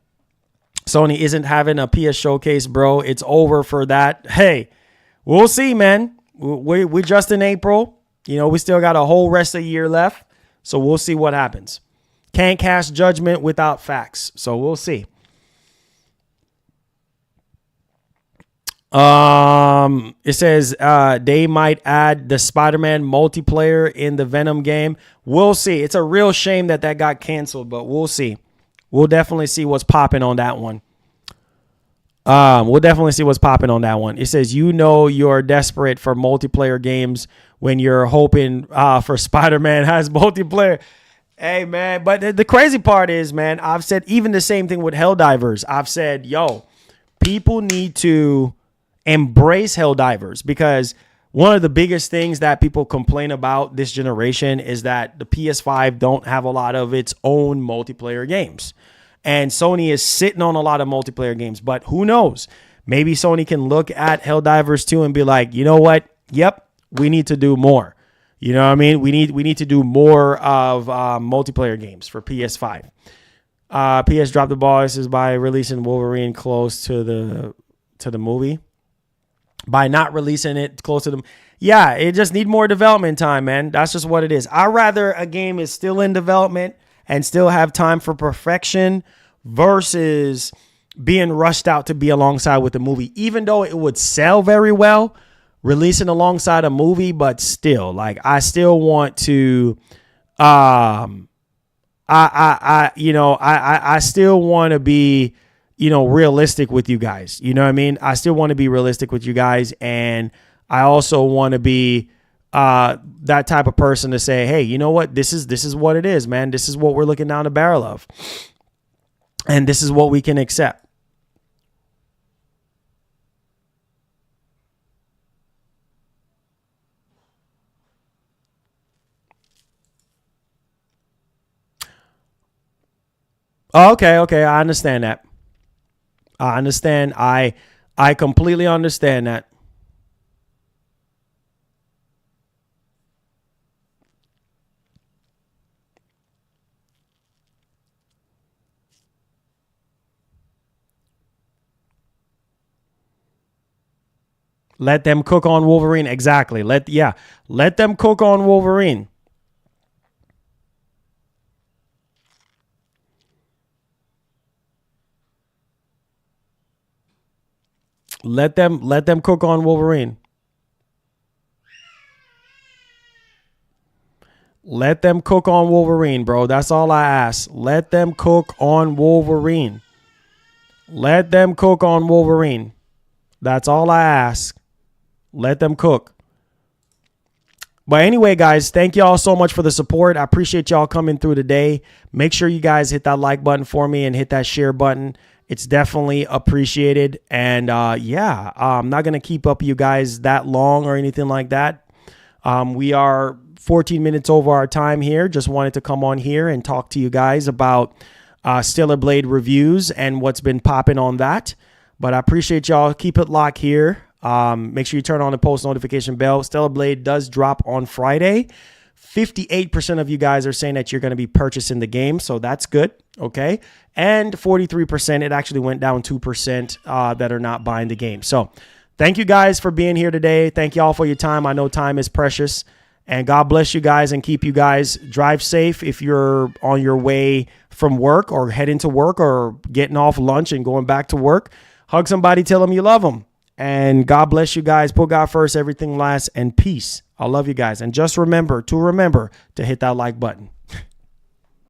Sony isn't having a PS showcase, bro. It's over for that. Hey, we'll see, man. We're just in April. You know, we still got a whole rest of the year left. So we'll see what happens. Can't cast judgment without facts. So we'll see. It says they might add the Spider-Man multiplayer in the Venom game. We'll see. It's a real shame that got canceled, but we'll see. We'll definitely see what's popping on that one. It says, you're desperate for multiplayer games when you're hoping for Spider-Man has multiplayer. Hey, man. But the crazy part is, man, I've said even the same thing with Helldivers. I've said, people need to embrace Helldivers, because one of the biggest things that people complain about this generation is that the PS5 don't have a lot of its own multiplayer games. And Sony is sitting on a lot of multiplayer games. But who knows? Maybe Sony can look at Helldivers 2 and be like, you know what? Yep, we need to do more. You know what I mean? We need to do more of multiplayer games for PS5. PS dropped the ball. This is by releasing Wolverine close to the movie. By not releasing it close to them. Yeah, it just need more development time, man. That's just what it is. I'd rather a game is still in development and still have time for perfection versus being rushed out to be alongside with the movie. Even though it would sell very well, releasing alongside a movie, but still, like, I still want to I still want to be realistic with you guys. You know what I mean? I still want to be realistic with you guys. And I also want to be that type of person to say, hey, you know what? This is what it is, man. This is what we're looking down the barrel of. And this is what we can accept. Okay. I understand that. I understand. I completely understand that. Let them cook on Wolverine. Exactly. Let them cook on Wolverine. Let them cook on Wolverine. Let them cook on Wolverine, bro. That's all I ask. Let them cook on Wolverine. Let them cook on Wolverine. That's all I ask. Let them cook. But anyway, guys, thank y'all so much for the support. I appreciate y'all coming through today. Make sure you guys hit that like button for me and hit that share button. It's definitely appreciated. And I'm not going to keep up you guys that long or anything like that. We are 14 minutes over our time here. Just wanted to come on here and talk to you guys about Stellar Blade reviews and what's been popping on that. But I appreciate y'all. Keep it locked here. Make sure you turn on the post notification bell. Stellar Blade does drop on Friday. 58% of you guys are saying that you're going to be purchasing the game, so that's good. Okay. And 43%, it actually went down 2% that are not buying the game. So thank you guys for being here today. Thank you all for your time. I know time is precious. And God bless you guys and keep you guys. Drive safe if you're on your way from work or heading to work or getting off lunch and going back to work, hug somebody, tell them you love them. And God bless you guys. Put God first, everything last, and peace. I love you guys. And just remember to hit that like button.